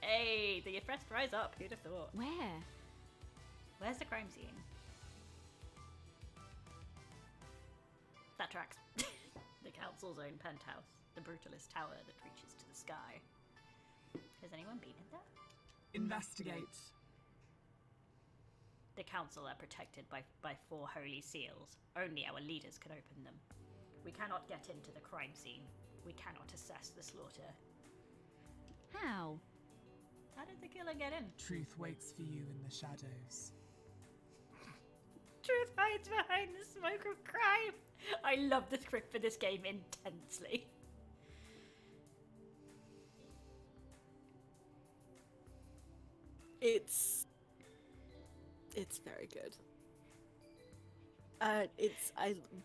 Speaker 1: Hey, the oppressed rise up, who'd have thought?
Speaker 3: Where?
Speaker 1: Where's the crime scene? That tracks. The council's own penthouse, the brutalist tower that reaches to the sky. Has anyone been in there?
Speaker 4: Investigate.
Speaker 1: The council are protected by 4 holy seals. Only our leaders can open them. We cannot get into the crime scene. We cannot assess the slaughter.
Speaker 3: How?
Speaker 1: How did the killer get in?
Speaker 4: Truth waits for you in the shadows.
Speaker 1: Truth hides behind the smoke of crime. I love the script for this game intensely.
Speaker 2: It's very good.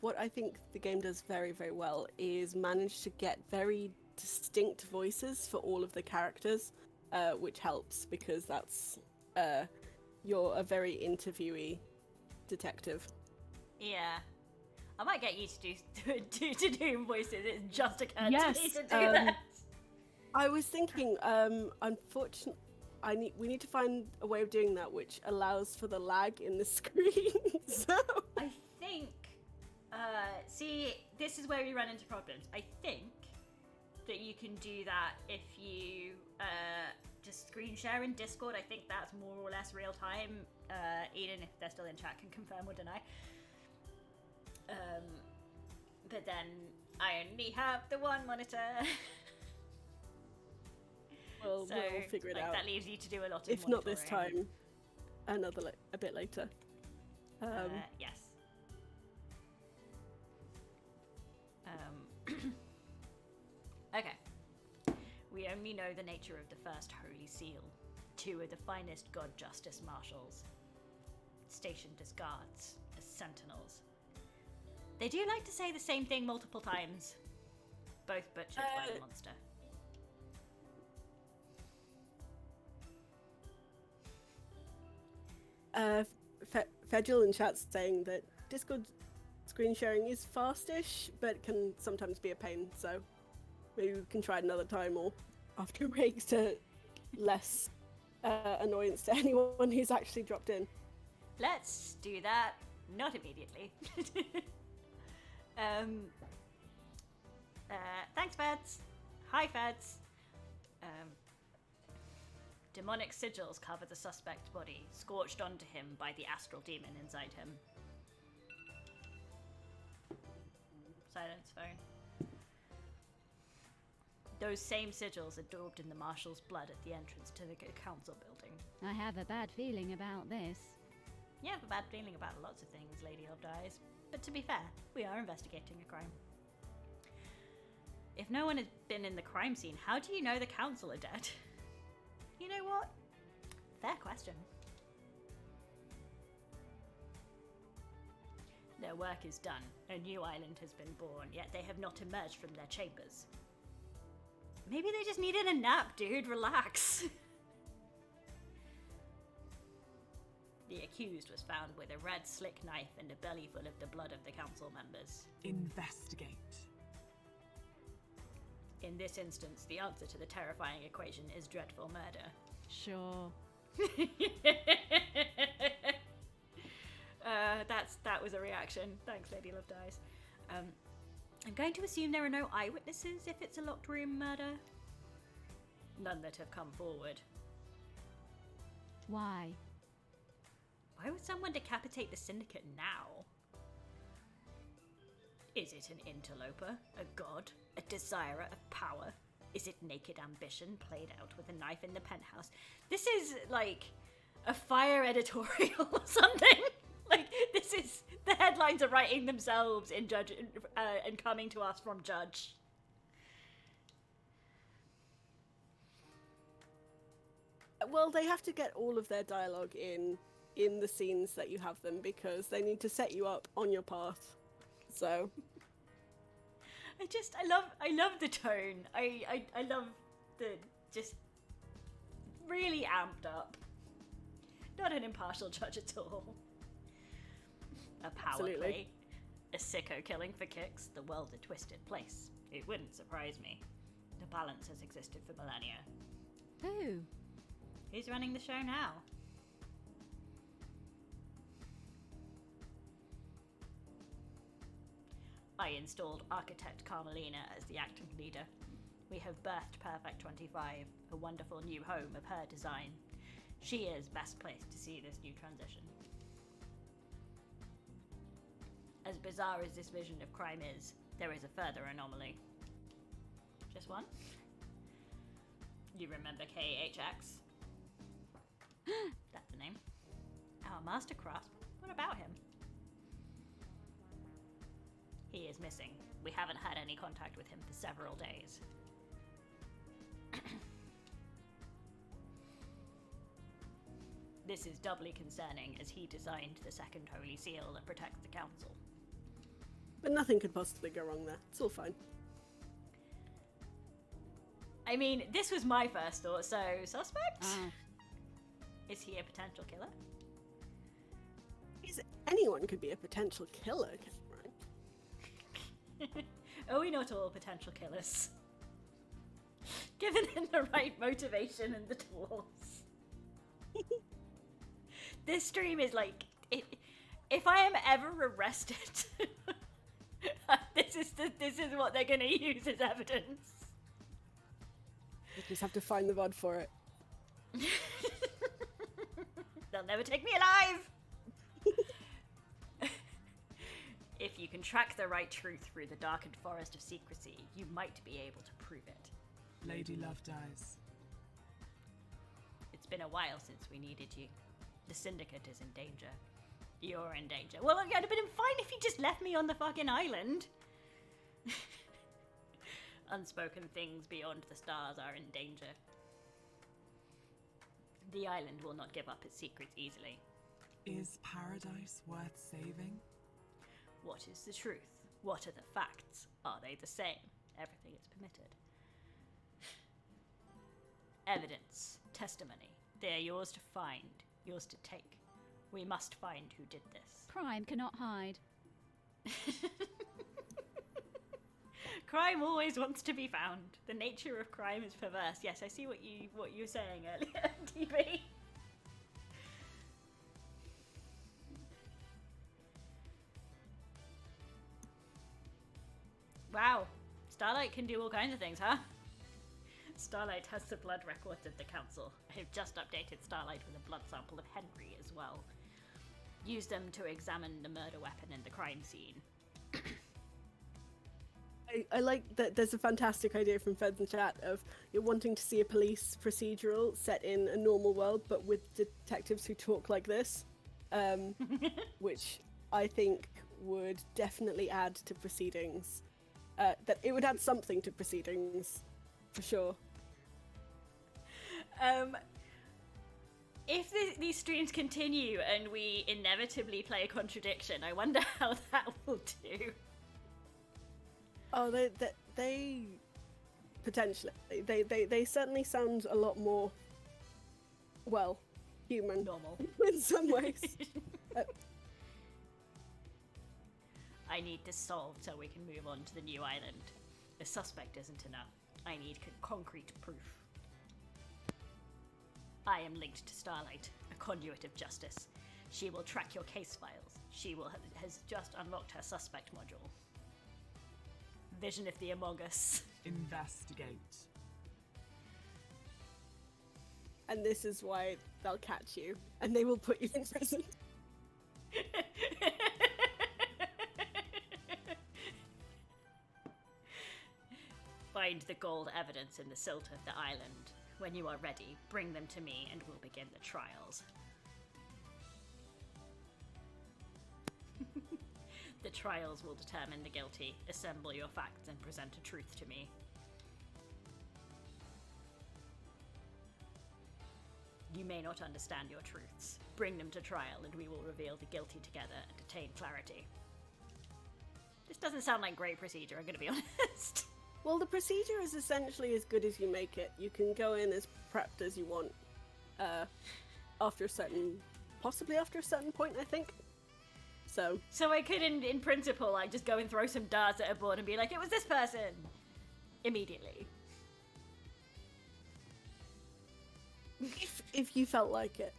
Speaker 2: What I think the game does very, very well is manage to get very distinct voices for all of the characters, which helps because that's you're a very interviewee detective.
Speaker 1: Yeah. I might get you to do voices. It's just occurred to me
Speaker 2: Yes,
Speaker 1: to do that.
Speaker 2: I was thinking, unfortunately, we need to find a way of doing that which allows for the lag in the screen. So
Speaker 1: I think, see, this is where we run into problems. I think that you can do that if you just screen share in Discord. I think that's more or less real time. Eden, if they're still in chat, can confirm or deny. But then I only have the one monitor.
Speaker 2: we'll
Speaker 1: So,
Speaker 2: figure it
Speaker 1: like,
Speaker 2: out.
Speaker 1: that leaves you to do a lot of
Speaker 2: If not this
Speaker 1: monitoring.
Speaker 2: time, a bit later.
Speaker 1: Yes. Okay. We only know the nature of the first Holy Seal. 2 of the finest God Justice Marshals. Stationed as guards, as sentinels. They do like to say the same thing multiple times. Both butchered by the monster.
Speaker 2: Fedgel in chat's saying that Discord screen sharing is fastish, but can sometimes be a pain. So maybe we can try it another time or after breaks to less annoyance to anyone who's actually dropped in.
Speaker 1: Let's do that. Not immediately. Thanks, Feds. Hi, Feds. Demonic sigils cover the suspect's body, scorched onto him by the astral demon inside him. Silence phone. Those same sigils are daubed in the marshal's blood at the entrance to the council building.
Speaker 3: I have a bad feeling about this.
Speaker 1: You have a bad feeling about lots of things, Lady Loved Eyes. But to be fair, we are investigating a crime. If no one has been in the crime scene, how do you know the council are dead? You know what? Fair question. Their work is done. A new island has been born, yet they have not emerged from their chambers. Maybe they just needed a nap, dude. Relax. The accused was found with a red slick knife and a belly full of the blood of the council members.
Speaker 4: Investigate.
Speaker 1: In this instance, the answer to the terrifying equation is dreadful murder.
Speaker 3: Sure.
Speaker 1: That was a reaction. Thanks, Lady Loved Eyes. I'm going to assume there are no eyewitnesses if it's a locked room murder. None that have come forward.
Speaker 3: Why?
Speaker 1: Why would someone decapitate the Syndicate now? Is it an interloper? A god? A desirer of power? Is it naked ambition played out with a knife in the penthouse? This is like a Fire editorial or something. Like, this is... The headlines are writing themselves in Judge and coming to us from Judge.
Speaker 2: Well, they have to get all of their dialogue in the scenes that you have them because they need to set you up on your path. So
Speaker 1: I love the tone. I love the just really amped up. Not an impartial judge at all. A power
Speaker 2: Absolutely.
Speaker 1: play. A sicko killing for kicks. The world's a twisted place. It wouldn't surprise me. The balance has existed for millennia.
Speaker 3: Who?
Speaker 1: Who's running the show now? I installed architect Carmelina as the acting leader. We have birthed Perfect 25, a wonderful new home of her design. She is best placed to see this new transition. As bizarre as this vision of crime is, there is a further anomaly. Just one? You remember KHX? That's the name. Our master craftsman. What about him? He is missing. We haven't had any contact with him for several days. This is doubly concerning as he designed the second holy seal that protects the council.
Speaker 2: but nothing could possibly go wrong there. It's all fine.
Speaker 1: I mean, this was my first thought, so suspect?
Speaker 3: Ah,
Speaker 1: Is he a potential killer?
Speaker 2: Anyone could be a potential killer, right?
Speaker 1: Are we not all potential killers? Given him the right motivation and the tools. This stream is like, if I am ever arrested, this is what they're gonna use as evidence.
Speaker 2: You just have to find the VOD for it.
Speaker 1: They'll never take me alive! If you can track the right truth through the darkened forest of secrecy, you might be able to prove it.
Speaker 4: Lady Love dies.
Speaker 1: It's been a while since we needed you. The Syndicate is in danger. You're in danger. Well, it'd have been fine if you just left me on the fucking island. Unspoken things beyond the stars are in danger. The island will not give up its secrets easily.
Speaker 4: Is paradise worth saving?
Speaker 1: What is the truth? What are the facts? Are they the same? Everything is permitted. Evidence, testimony. They are yours to find, yours to take. We must find who did this.
Speaker 3: crime cannot hide.
Speaker 1: Crime always wants to be found. The nature of crime is perverse. Yes, I see what you were saying earlier, TV. Wow, Starlight can do all kinds of things, huh? Starlight has the blood records of the council. I've just updated Starlight with a blood sample of Henry as well. Use them to examine the murder weapon and the crime scene.
Speaker 2: I like that there's a fantastic idea from Feds in Chat of you're wanting to see a police procedural set in a normal world, but with detectives who talk like this, which I think would definitely add to proceedings. That it would add something to proceedings, for sure.
Speaker 1: If these streams continue and we inevitably play a contradiction, I wonder how that will do.
Speaker 2: Oh, they potentially they certainly sound a lot more, well, human
Speaker 1: Normal.
Speaker 2: in some ways.
Speaker 1: I need this solved so we can move on to the new island. The suspect isn't enough. I need concrete proof. I am linked to Starlight, a conduit of justice. She will track your case files. She has just unlocked her suspect module. Vision of the Among Us.
Speaker 4: Investigate.
Speaker 2: and this is why they'll catch you, and they will put you in prison.
Speaker 1: Find the gold evidence in the silt of the island. When you are ready, bring them to me and we'll begin the trials. The trials will determine the guilty. Assemble your facts and present a truth to me. You may not understand your truths. Bring them to trial and we will reveal the guilty together and attain clarity. This doesn't sound like great procedure, I'm gonna be honest.
Speaker 2: Well, the procedure is essentially as good as you make it. You can go in as prepped as you want, possibly after a certain point, I think. So
Speaker 1: I could, in principle, like, just go and throw some darts at a board and be like, it was this person! Immediately.
Speaker 2: if you felt like it.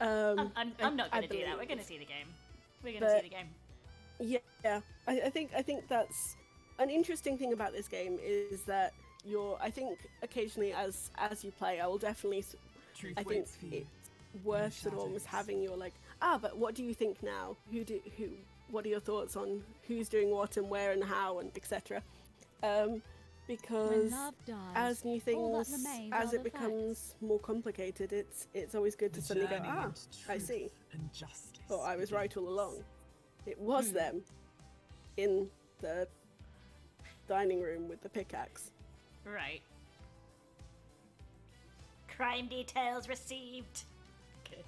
Speaker 1: I'm not
Speaker 2: I
Speaker 1: gonna do that, we're
Speaker 2: believe.
Speaker 1: gonna see the game. We're gonna see the game.
Speaker 2: Yeah, I think that's an interesting thing about this game is that I think occasionally as you play, I will definitely,
Speaker 4: Truth
Speaker 2: I think
Speaker 4: waits for you.
Speaker 2: it's worth sort of almost having your like, but what do you think now? What are your thoughts on who's doing what and where and how and etc.
Speaker 3: When
Speaker 2: Because
Speaker 3: love dies,
Speaker 2: as new
Speaker 3: all that
Speaker 2: things,
Speaker 3: remains
Speaker 2: as
Speaker 3: are
Speaker 2: it
Speaker 3: the
Speaker 2: becomes more complicated, it's always good to
Speaker 4: The
Speaker 2: suddenly go,
Speaker 4: journey into
Speaker 2: I
Speaker 4: truth
Speaker 2: see.
Speaker 4: And justice.
Speaker 2: Oh, I was right all
Speaker 4: begins.
Speaker 2: along. It was them in the dining room with the pickaxe.
Speaker 1: Right. Crime details received. Good.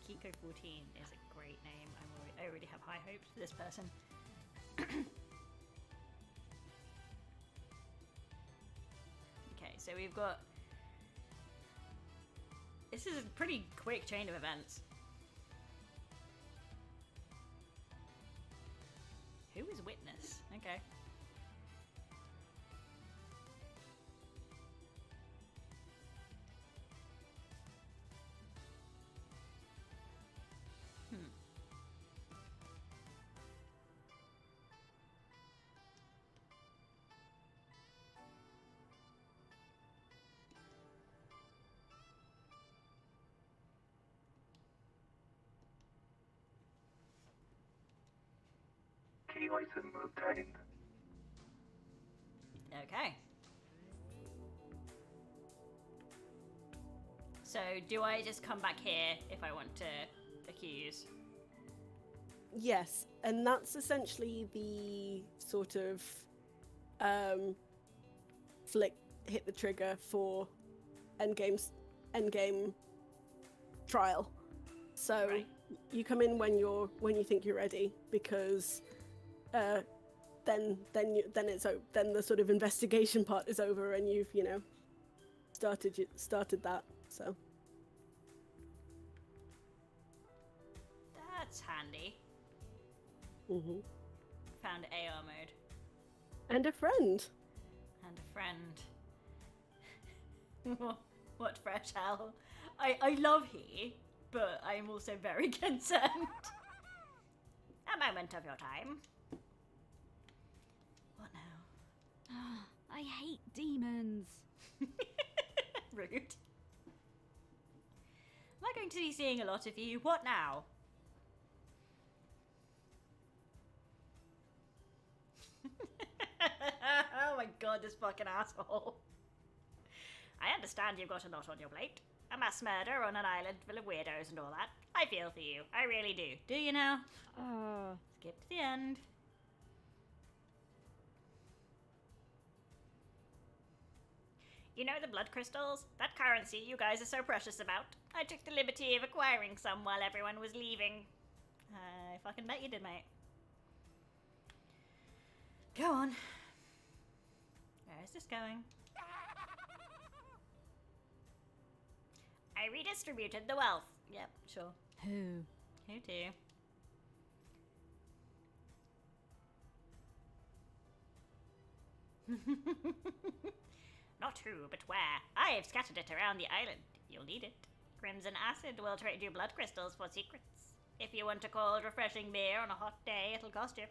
Speaker 1: Kiko 14 is a great name. I already have high hopes for this person. Okay, so we've got... This is a pretty quick chain of events. Who is witness? Okay.
Speaker 5: Key item obtained.
Speaker 1: Okay. So, do I just come back here if I want to accuse?
Speaker 2: Yes, and that's essentially the sort of hit the trigger for endgame trial. So
Speaker 1: Right.
Speaker 2: you come in when you think you're ready, because then the sort of investigation part is over and you've started that. So
Speaker 1: That's handy.
Speaker 2: mhm.
Speaker 1: Found AR mode.
Speaker 2: And a friend.
Speaker 1: And a friend. What fresh hell. I love he, but I'm also very concerned. A moment of your time. What now?
Speaker 3: I hate demons.
Speaker 1: Rude. Am I going to be seeing a lot of you? What now? Oh my god, this fucking asshole. I understand you've got a lot on your plate. A mass murder on an island full of weirdos and all that. I feel for you. I really do. Do you now? Skip to the end. You know the blood crystals? That currency you guys are so precious about? I took the liberty of acquiring some while everyone was leaving. I fucking bet you did, mate. Go on. Where is this going? I redistributed the wealth. Yep, sure.
Speaker 3: Who?
Speaker 1: Who do? Not who, but where. I have scattered it around the island. You'll need it. Crimson acid will trade you blood crystals for secrets. If you want a cold, refreshing beer on a hot day, it'll cost you.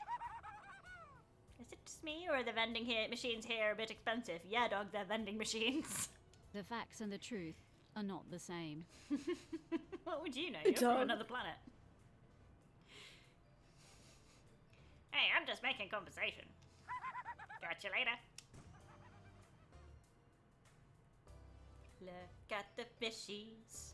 Speaker 1: Is it just me, or are the vending machines here a bit expensive? Yeah, dog, they're vending machines.
Speaker 3: The facts and the truth are not the same.
Speaker 1: What would you know? You're from
Speaker 2: Dog.
Speaker 1: another planet. Hey, I'm just making conversation. Catch you later. Look at the fishies.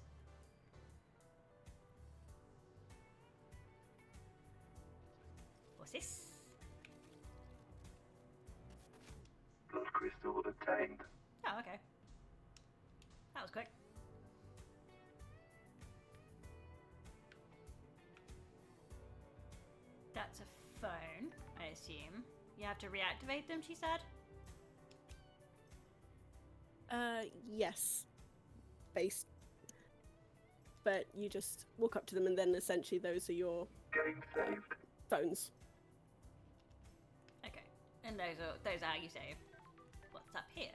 Speaker 1: What's this?
Speaker 5: Blood crystal obtained.
Speaker 1: Oh, okay. That was quick. That's a phone, I assume. You have to reactivate them, she said?
Speaker 2: Yes. Based. But you just walk up to them and then essentially those are your
Speaker 5: Game saved.
Speaker 2: phones.
Speaker 1: Okay. And those are how you save. What's up here?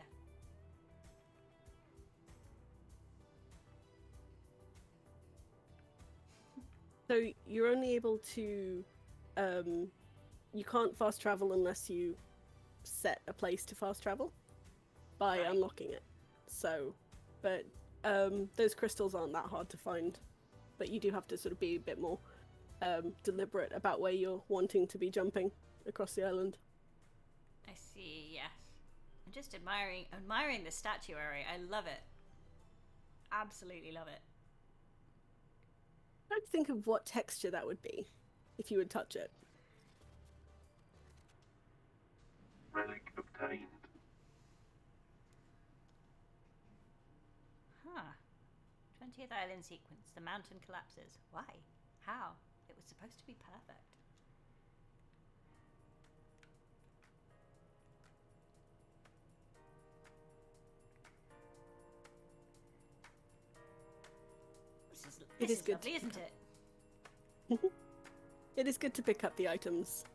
Speaker 2: So you're only able to, you can't fast travel unless you set a place to fast travel by
Speaker 1: Right.
Speaker 2: unlocking it. So, but those crystals aren't that hard to find, but you do have to sort of be a bit more deliberate about where you're wanting to be jumping across the island.
Speaker 1: I see, yes. I'm just admiring the statuary. I love it. Absolutely love it.
Speaker 2: Try to think of what texture that would be if you would touch it.
Speaker 5: Relic obtained.
Speaker 1: Huh. 20th island sequence. The mountain collapses. Why? How? It was supposed to be perfect. This
Speaker 2: is
Speaker 1: is
Speaker 2: good
Speaker 1: lovely,
Speaker 2: to
Speaker 1: isn't it?
Speaker 2: It is good to pick up the items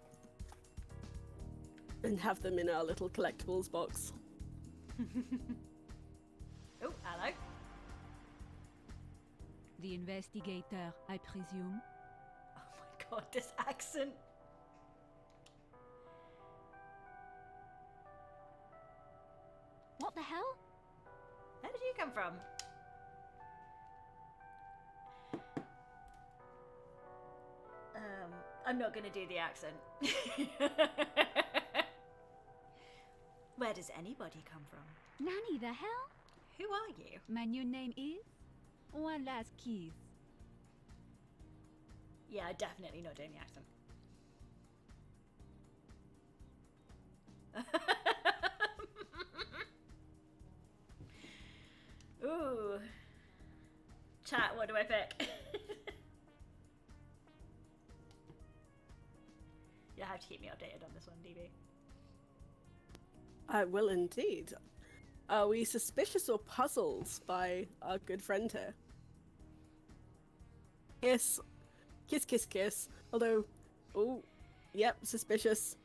Speaker 2: and have them in our little collectibles box.
Speaker 1: Oh, hello.
Speaker 3: The investigator, I presume.
Speaker 1: Oh my god, this accent.
Speaker 3: What the hell?
Speaker 1: Where did you come from? I'm not gonna do the accent. Where does anybody come from?
Speaker 3: Nanny, the hell?
Speaker 1: Who are you?
Speaker 3: My new name is One Last Kiss.
Speaker 1: Yeah, definitely not doing the accent. Ooh. Chat, what do I pick? You'll have to keep me updated on this one, DB.
Speaker 2: I will indeed. Are we suspicious or puzzled by our good friend here? Kiss. Kiss, kiss, kiss. Although, oh, yep, suspicious.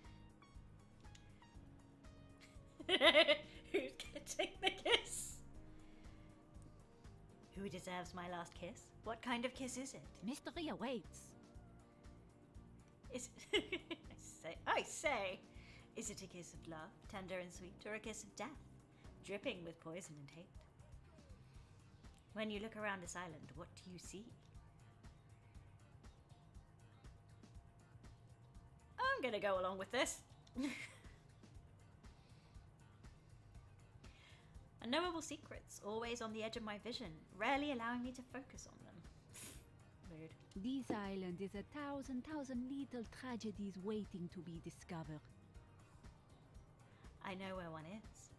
Speaker 1: Who's getting the kiss? Who deserves my last kiss? What kind of kiss is it?
Speaker 3: Mystery awaits.
Speaker 1: Is I say, is it a kiss of love, tender and sweet, or a kiss of death, dripping with poison and hate? When you look around this island, what do you see? I'm gonna go along with this. Unknowable secrets, always on the edge of my vision, rarely allowing me to focus on them. Rude.
Speaker 3: This island is a thousand little tragedies waiting to be discovered.
Speaker 1: I know where one is.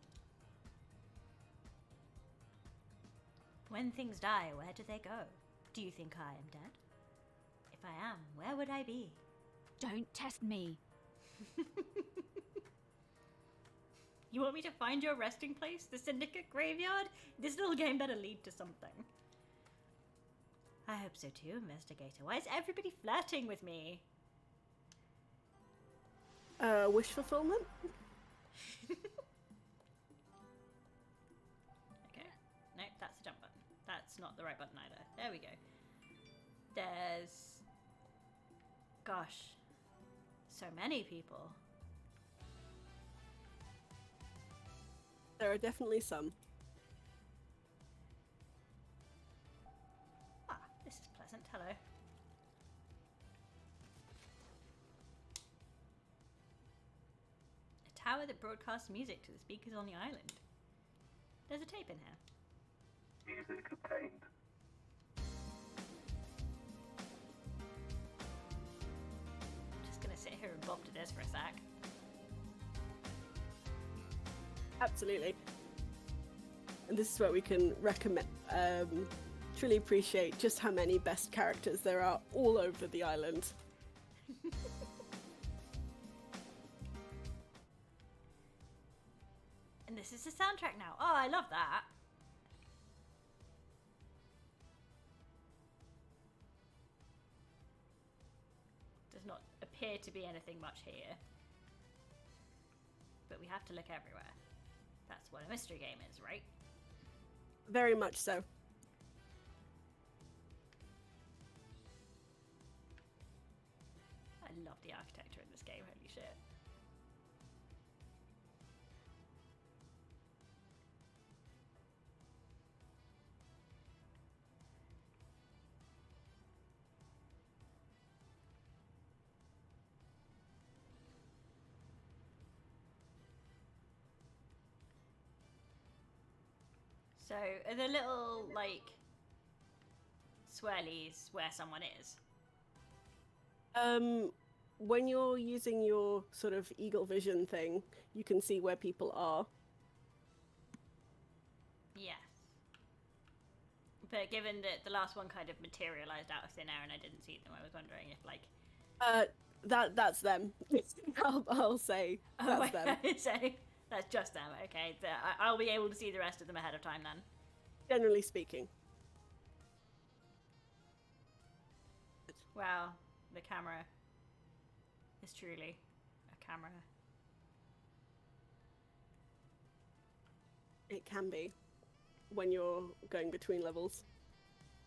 Speaker 1: When things die, where do they go? Do you think I am dead? If I am, where would I be?
Speaker 3: Don't test me.
Speaker 1: You want me to find your resting place? The Syndicate graveyard? This little game better lead to something. I hope so too, investigator. Why is everybody flirting with me?
Speaker 2: Wish fulfillment?
Speaker 1: Okay. Nope, that's a jump button. That's not the right button either. There we go. There's... Gosh. So many people.
Speaker 2: There are definitely some.
Speaker 1: Ah, this is pleasant. Hello. A tower that broadcasts music to the speakers on the island. There's a tape in here.
Speaker 5: Music obtained.
Speaker 1: Just gonna sit here and bop to this for a sec.
Speaker 2: Absolutely. And this is where we can recommend, truly appreciate just how many best characters there are all over the island.
Speaker 1: And this is the soundtrack now. Oh, I love that. Does not appear to be anything much here. But we have to look everywhere. That's what a mystery game is, right?
Speaker 2: Very much so.
Speaker 1: I love the architecture in this game, holy shit. So, are the little, like, swirlies where someone is?
Speaker 2: When you're using your sort of eagle vision thing, you can see where people are.
Speaker 1: Yes. But given that the last one kind of materialized out of thin air and I didn't see them, I was wondering if, like...
Speaker 2: That's them. I'll say that's them.
Speaker 1: So, that's just them, okay. I'll be able to see the rest of them ahead of time then.
Speaker 2: Generally speaking.
Speaker 1: Wow, the camera is truly a camera.
Speaker 2: It can be when you're going between levels.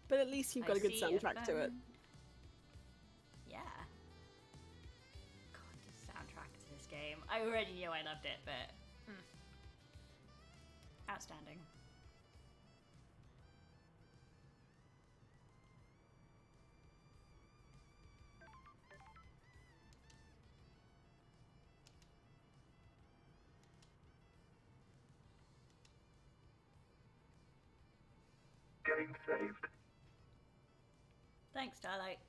Speaker 2: But at least you've got a good
Speaker 1: see
Speaker 2: soundtrack to it.
Speaker 1: phone. Yeah. God, the soundtrack to this game. I already knew I loved it, but... Outstanding.
Speaker 5: Game saved.
Speaker 1: Thanks, Starlight.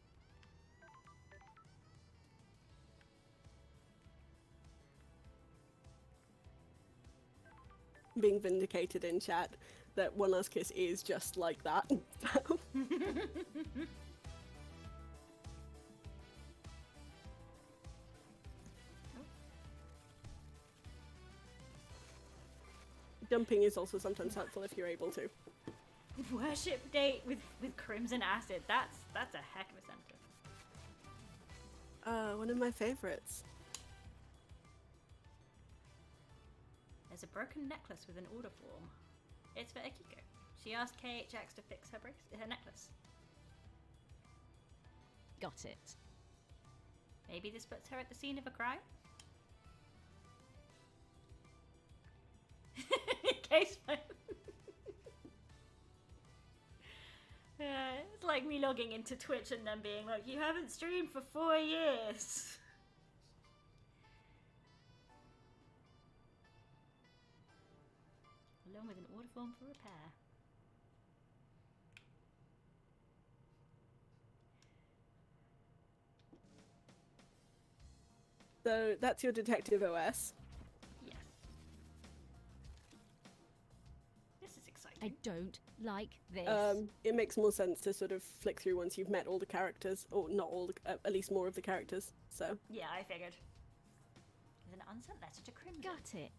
Speaker 2: Being vindicated in chat that One Last Kiss is just like that. Jumping is also sometimes helpful if you're able to.
Speaker 1: Worship date with Crimson Acid. That's a heck of a sentence.
Speaker 2: One of my favorites.
Speaker 1: There's a broken necklace with an order form. It's for Akiko. She asked KHX to fix her necklace.
Speaker 3: Got it.
Speaker 1: Maybe this puts her at the scene of a crime? Case it's like me logging into Twitch and then being like, you haven't streamed for 4 years. Along with an order form for repair.
Speaker 2: So that's your Detective OS.
Speaker 1: Yes. This is exciting.
Speaker 3: I don't like this.
Speaker 2: It makes more sense to sort of flick through once you've met all the characters, or not all, at least more of the characters. So
Speaker 1: Yeah, I figured. There's an unsent letter to Crimson.
Speaker 3: Got it.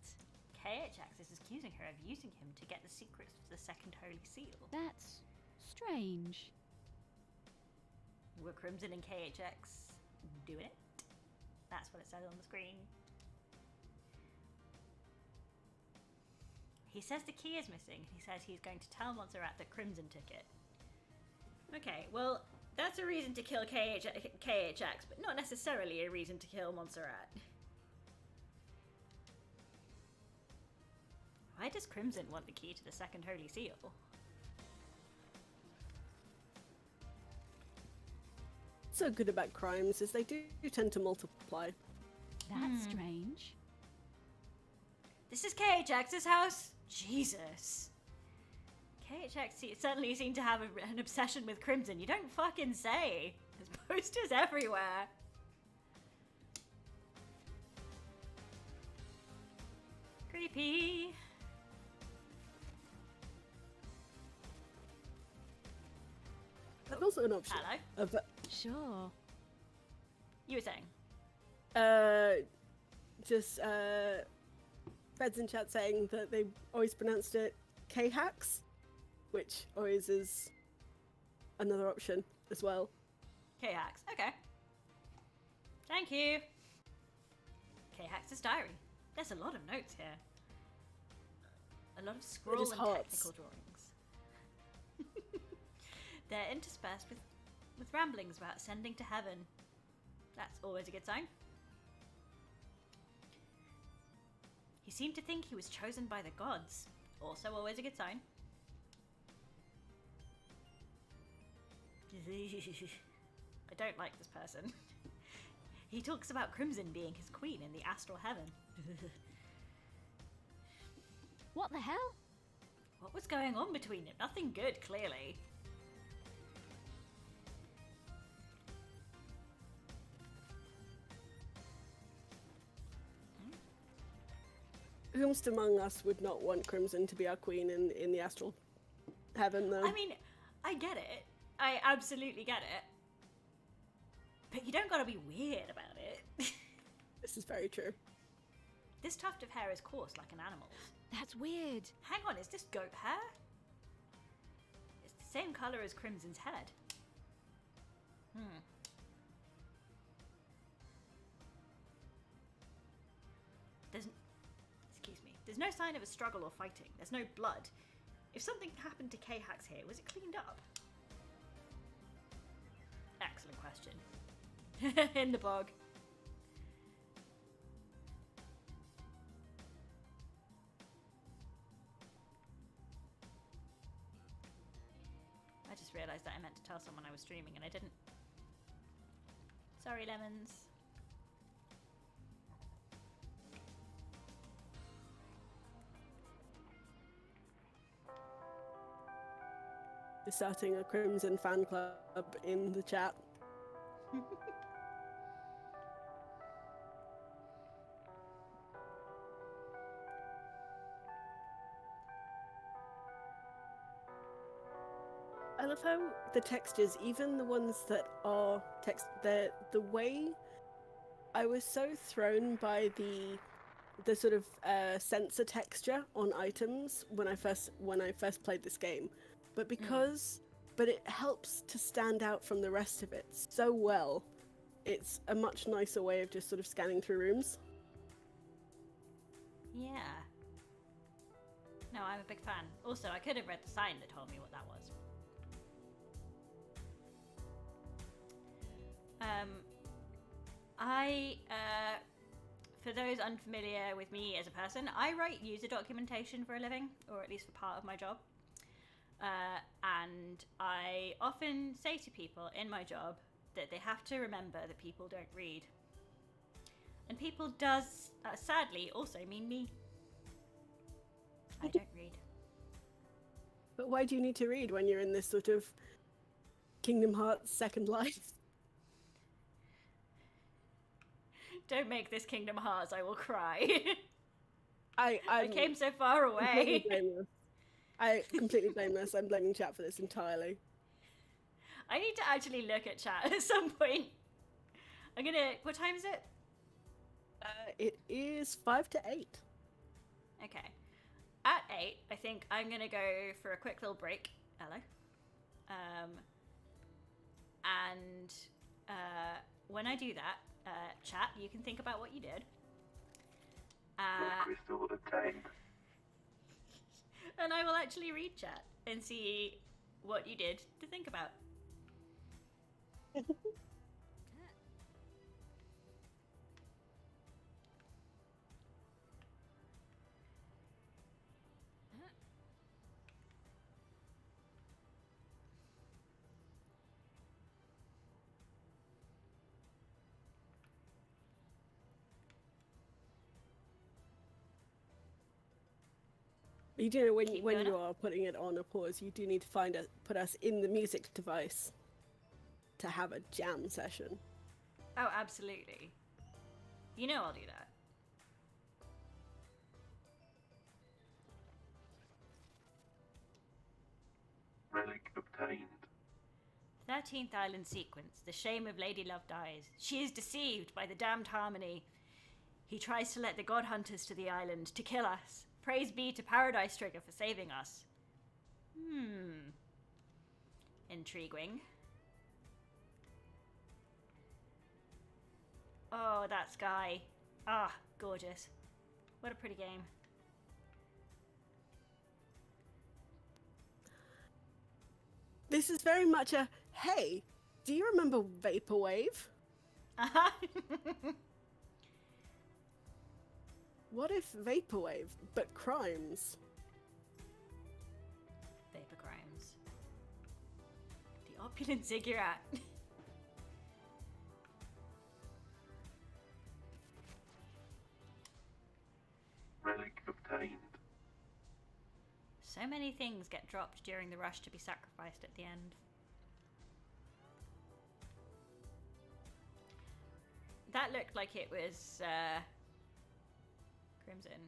Speaker 1: KHX is accusing her of using him to get the secrets to the Second Holy Seal.
Speaker 3: That's strange.
Speaker 1: Were Crimson and KHX doing it? That's what it says on the screen. He says the key is missing. He says he's going to tell Montserrat that Crimson took it. Okay, well, that's a reason to kill KHX, but not necessarily a reason to kill Montserrat. Why does Crimson want the key to the second Holy Seal?
Speaker 2: So good about crimes is they do tend to multiply.
Speaker 3: That's strange.
Speaker 1: This is KHX's house? Jesus. KHX certainly seem to have an obsession with Crimson. You don't fucking say. There's posters everywhere. Creepy.
Speaker 2: That's also an option.
Speaker 1: Hello.
Speaker 3: Sure.
Speaker 1: You were saying?
Speaker 2: Just Feds in chat saying that they always pronounced it K-Hacks, which always is another option as well.
Speaker 1: K-Hacks. Okay. Thank you. K-Hacks' diary. There's a lot of notes here. A lot of scroll
Speaker 2: is
Speaker 1: and
Speaker 2: hearts.
Speaker 1: technical drawings. They're interspersed with ramblings about ascending to heaven. That's always a good sign. He seemed to think he was chosen by the gods. Also always a good sign. I don't like this person. He talks about Crimson being his queen in the astral heaven.
Speaker 3: What the hell?
Speaker 1: What was going on between them? Nothing good, clearly.
Speaker 2: Whomst among us would not want Crimson to be our queen in the astral heaven, though?
Speaker 1: I mean, I get it. I absolutely get it. But you don't gotta be weird about it.
Speaker 2: This is very true.
Speaker 1: This tuft of hair is coarse like an animal's.
Speaker 3: That's weird.
Speaker 1: Hang on, is this goat hair? It's the same colour as Crimson's head. There's no sign of a struggle or fighting. There's no blood. If something happened to K-Hacks here, was it cleaned up? Excellent question. In the bog. I just realised that I meant to tell someone I was streaming and I didn't. Sorry, lemons.
Speaker 2: Starting a Crimson fan club in the chat. I love how the textures, even the ones that are text, the way I was so thrown by the sort of sensor texture on items when I first played this game, but but it helps to stand out from the rest of it so well. It's a much nicer way of just sort of scanning through rooms.
Speaker 1: Yeah. No, I'm a big fan. Also, I could have read the sign that told me what that was. For those unfamiliar with me as a person, I write user documentation for a living, or at least for part of my job. And I often say to people in my job that they have to remember that people don't read. And people does, sadly, also mean me. I don't read.
Speaker 2: But why do you need to read when you're in this sort of Kingdom Hearts Second Life?
Speaker 1: Don't make this Kingdom Hearts, I will cry.
Speaker 2: I
Speaker 1: came so far away.
Speaker 2: I completely blame this. I'm blaming chat for this entirely.
Speaker 1: I need to actually look at chat at some point. I'm gonna... What time is it?
Speaker 2: It is 5 to 8.
Speaker 1: Okay. At 8, I think I'm gonna go for a quick little break. Hello. And when I do that, chat, you can think about what you did.
Speaker 5: Crystal obtained.
Speaker 1: And I will actually read chat and see what you did to think about.
Speaker 2: You do know when
Speaker 1: Keep
Speaker 2: when
Speaker 1: going
Speaker 2: you
Speaker 1: up.
Speaker 2: are putting it on a pause, you do need to put us in the music device to have a jam session.
Speaker 1: Oh, absolutely. You know I'll do that.
Speaker 5: Relic obtained.
Speaker 1: 13th Island sequence. The shame of Lady Love dies. She is deceived by the damned Harmony. He tries to let the god hunters to the island to kill us. Praise be to Paradise Trigger for saving us. Intriguing. Oh, that sky. Ah, gorgeous. What a pretty game.
Speaker 2: This is very much a hey. Do you remember Vaporwave? What if Vaporwave, but crimes?
Speaker 1: Vapor crimes. The opulent ziggurat.
Speaker 5: Relic obtained.
Speaker 1: So many things get dropped during the rush to be sacrificed at the end. That looked like it was Crimson.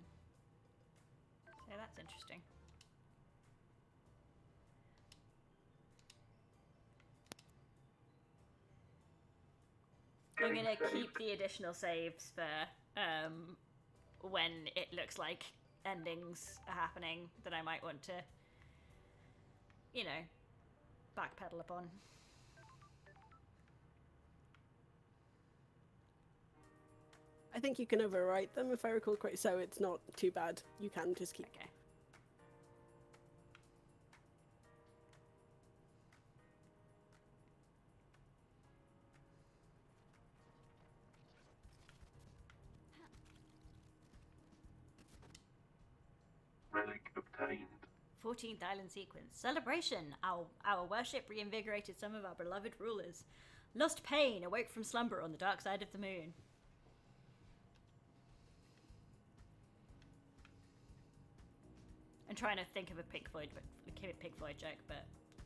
Speaker 1: So that's interesting. I'm
Speaker 5: Getting
Speaker 1: gonna
Speaker 5: saved.
Speaker 1: keep the additional saves for when it looks like endings are happening that I might want to, you know, backpedal upon.
Speaker 2: I think you can overwrite them if I recall correctly, so it's not too bad. You can just keep.
Speaker 1: Okay.
Speaker 5: Relic obtained.
Speaker 1: 14th Island sequence. Celebration! Our worship reinvigorated some of our beloved rulers. Lost pain, awoke from slumber on the dark side of the moon. I'm trying to think of a Pink Floyd joke, but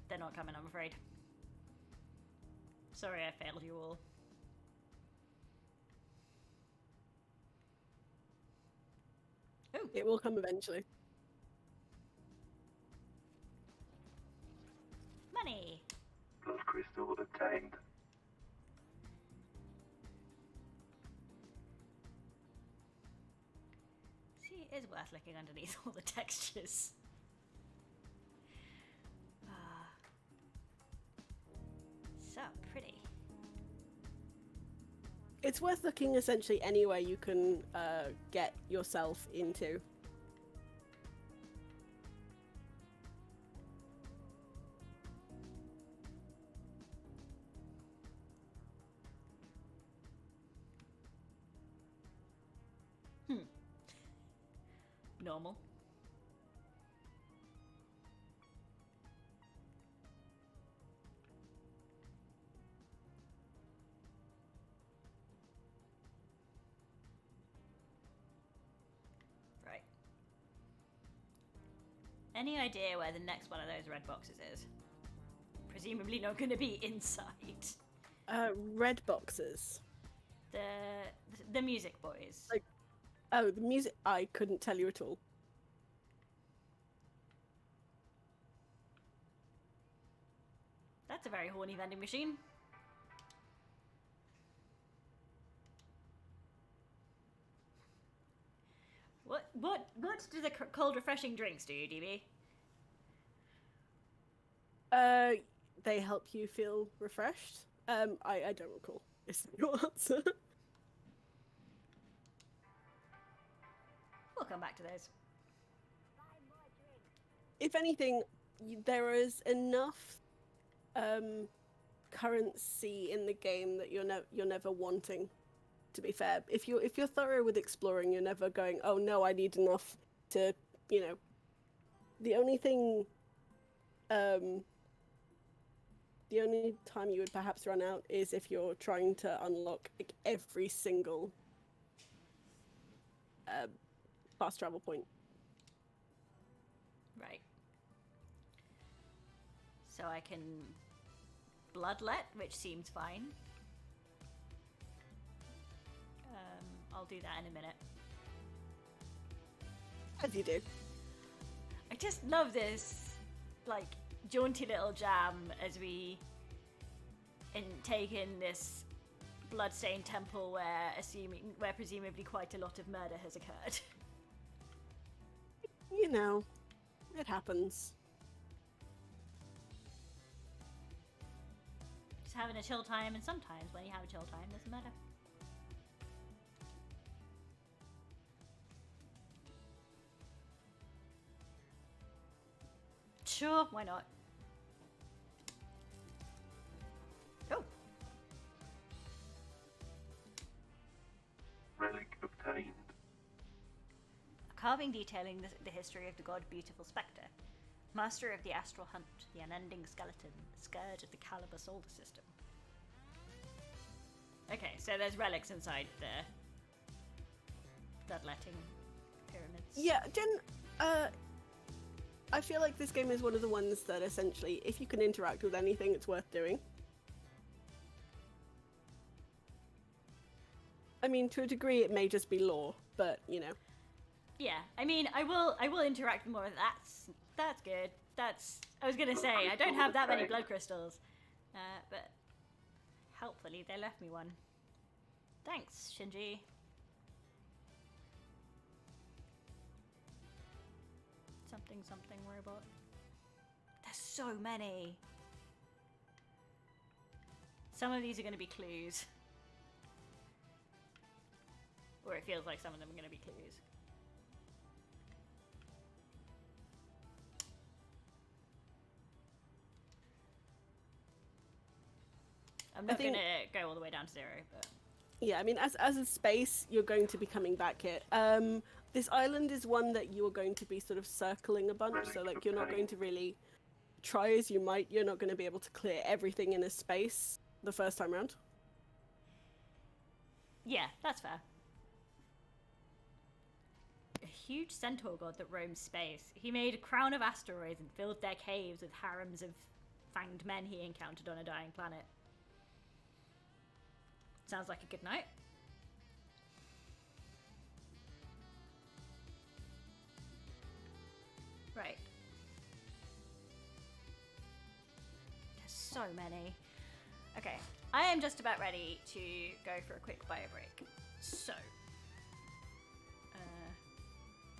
Speaker 1: they're not coming, I'm afraid. Sorry I failed you all. Ooh,
Speaker 2: It will come eventually.
Speaker 1: money!
Speaker 5: Blood crystal obtained.
Speaker 1: See, it is worth looking underneath all the textures. Ah, so pretty.
Speaker 2: It's worth looking essentially anywhere you can get yourself into.
Speaker 1: Normal. Right. Any idea where the next one of those red boxes is? Presumably not going to be inside.
Speaker 2: Red boxes.
Speaker 1: The music boys.
Speaker 2: Like- Oh, the music. I couldn't tell you at all.
Speaker 1: That's a very horny vending machine. What do the cold refreshing drinks do, DB?
Speaker 2: They help you feel refreshed. I don't recall. Is your answer?
Speaker 1: We'll come back to those.
Speaker 2: If anything, there is enough currency in the game that you're never wanting. To be fair, if you're thorough with exploring, you're never going, oh no, I need enough to, you know. The only thing, the only time you would perhaps run out is if you're trying to unlock like, every single fast travel point.
Speaker 1: so I can bloodlet, which seems fine. I'll do that in a minute.
Speaker 2: As you do.
Speaker 1: I just love this, like, jaunty little jam as we take in this bloodstained temple where presumably quite a lot of murder has occurred.
Speaker 2: You know, it happens.
Speaker 1: Just having a chill time, and sometimes when you have a chill time, there's murder. Sure, why not? Oh,
Speaker 5: Relic obtained.
Speaker 1: a carving detailing the history of the god Beautiful Spectre, master of the astral hunt, the unending skeleton, the scourge of the Caliber solar system. Okay, so there's relics inside the bloodletting pyramids.
Speaker 2: Yeah, Jen, I feel like this game is one of the ones that essentially, if you can interact with anything, it's worth doing. I mean, to a degree, it may just be lore, but you know.
Speaker 1: Yeah, I mean, I will interact with more. That's good. I was gonna say I don't have that many blood crystals, but helpfully they left me one. Thanks, Shinji. Something robot. There's so many. Some of these are going to be clues. Or it feels like some of them are going to be clues. I'm not going to go all the way down to 0, but...
Speaker 2: Yeah, I mean, as a space, you're going to be coming back here. This island is one that you're going to be sort of circling a bunch, so like you're not going to really try as you might. You're not going to be able to clear everything in a space the first time round.
Speaker 1: Yeah, that's fair. A huge centaur god that roams space. He made a crown of asteroids and filled their caves with harems of fanged men he encountered on a dying planet. Sounds like a good night. Right. There's so many. Okay, I am just about ready to go for a quick bio break. So.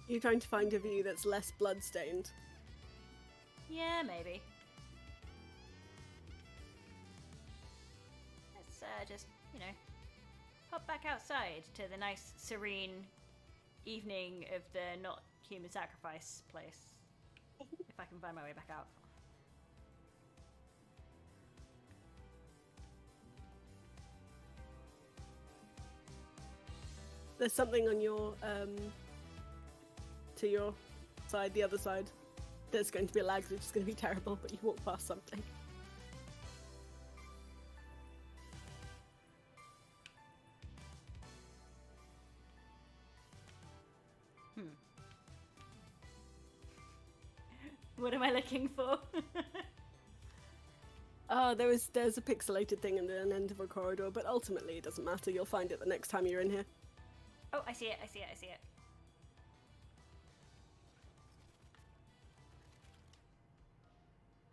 Speaker 2: You're trying to find a view that's less bloodstained.
Speaker 1: Yeah, maybe. Let's just, you know, hop back outside to the nice, serene evening of the not human sacrifice place. If I can find my way back out.
Speaker 2: There's something on your, to your side, the other side. There's going to be a lag, which is going to be terrible, but you walk past something.
Speaker 1: What am I looking for?
Speaker 2: There's a pixelated thing in the end of a corridor, but ultimately it doesn't matter. You'll find it the next time you're in here.
Speaker 1: Oh, I see it, I see it, I see it.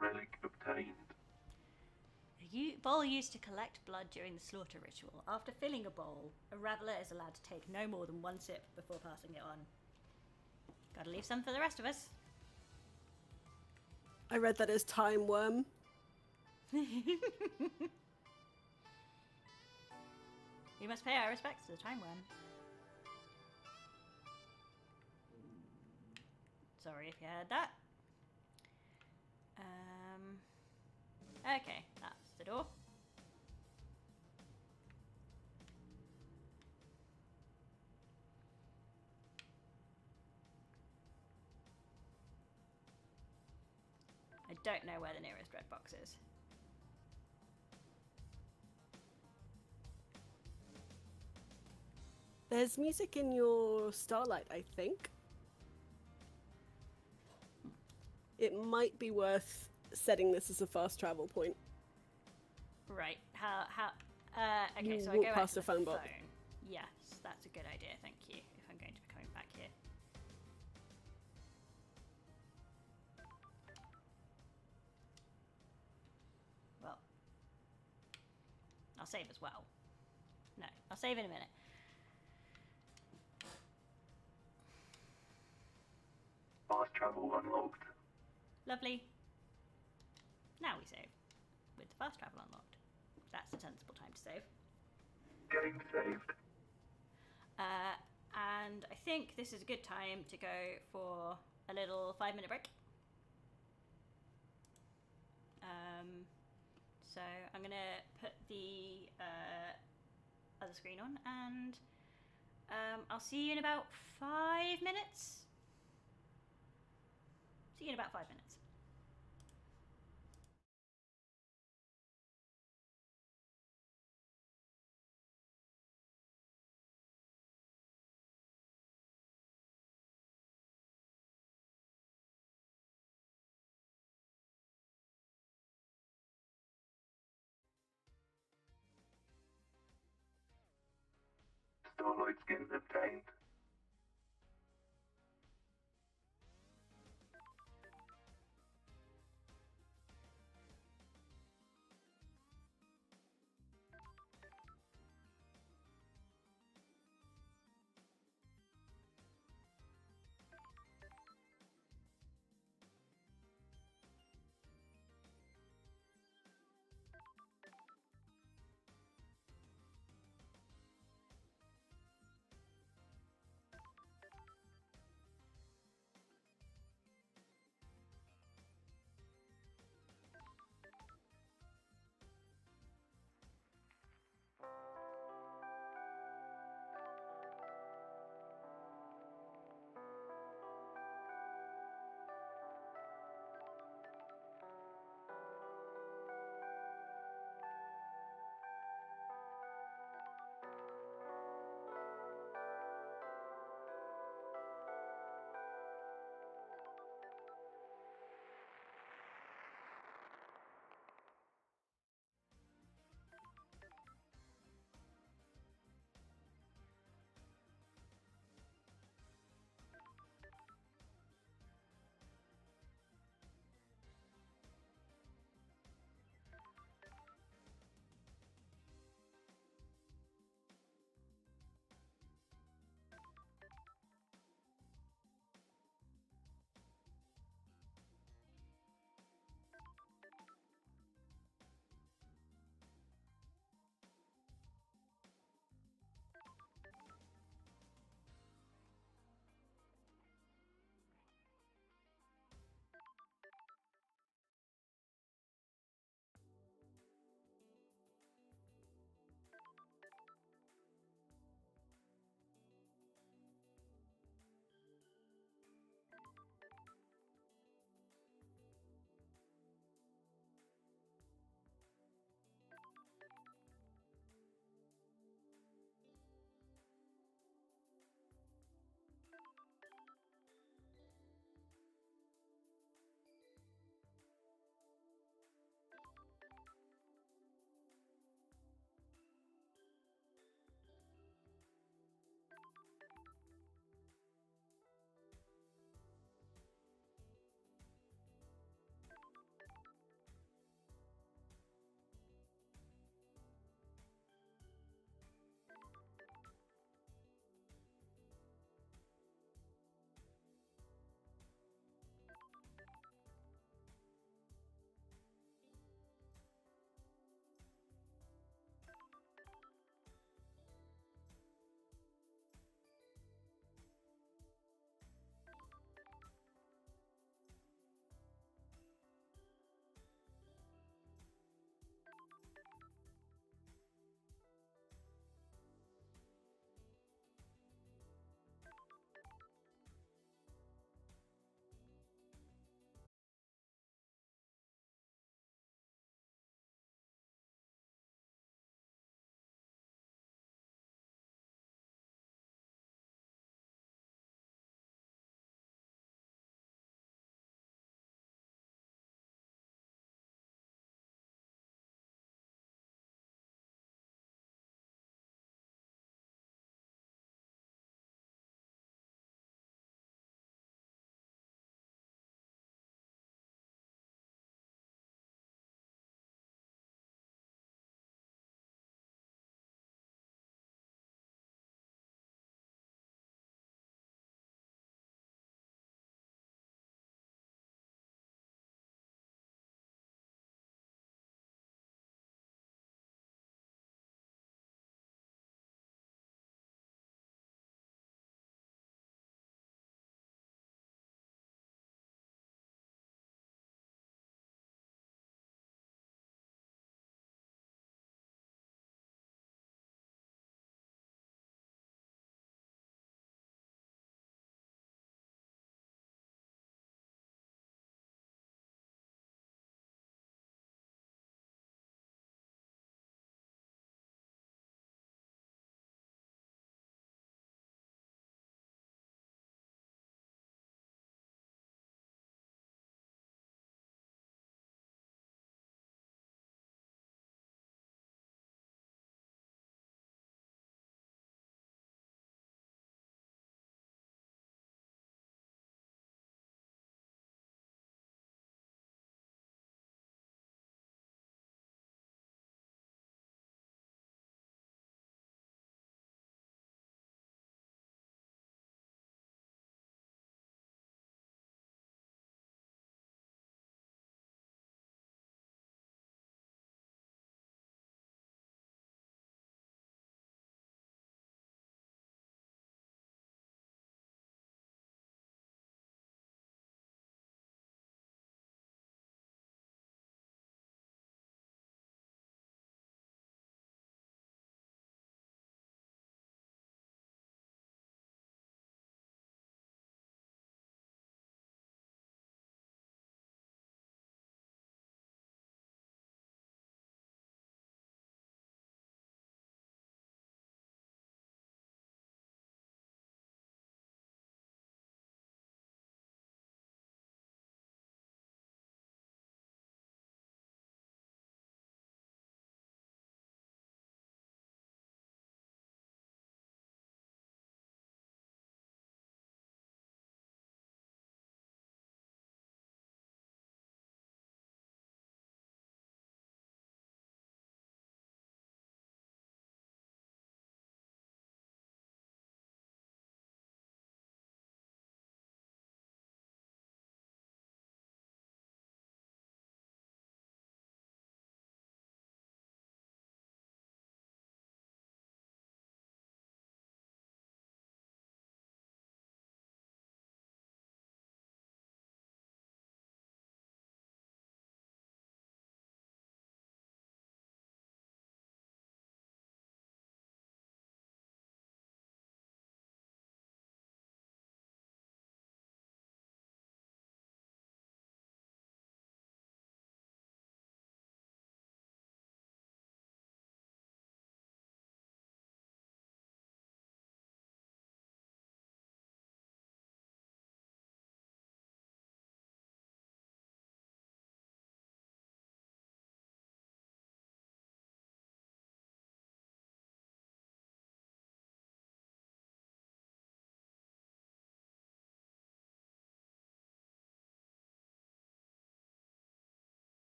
Speaker 5: Relic obtained.
Speaker 1: A bowl used to collect blood during the slaughter ritual. After filling a bowl, a reveler is allowed to take no more than one sip before passing it on. Gotta leave some for the rest of us.
Speaker 2: I read that as time worm.
Speaker 1: We must pay our respects to the time worm. Sorry if you heard that. Okay, that's the door. I don't know where the nearest red box is.
Speaker 2: There's music in your starlight, I think. It might be worth setting this as a fast travel point.
Speaker 1: Right. Okay,
Speaker 2: You
Speaker 1: so I
Speaker 2: walk
Speaker 1: go back
Speaker 2: past
Speaker 1: to
Speaker 2: the phone box.
Speaker 1: Yes, that's a good idea, thank you, if I'm going to be coming back here. Well, I'll save as well. No, I'll save in a minute.
Speaker 5: Fast travel unlocked.
Speaker 1: Lovely. Now we save. With the fast travel unlocked. That's a sensible time to save.
Speaker 5: Game saved.
Speaker 1: And I think this is a good time to go for a little 5-minute break. So I'm going to put the other screen on, and I'll see you in about 5 minutes. See you in about 5 minutes.
Speaker 5: Starlight skin obtained.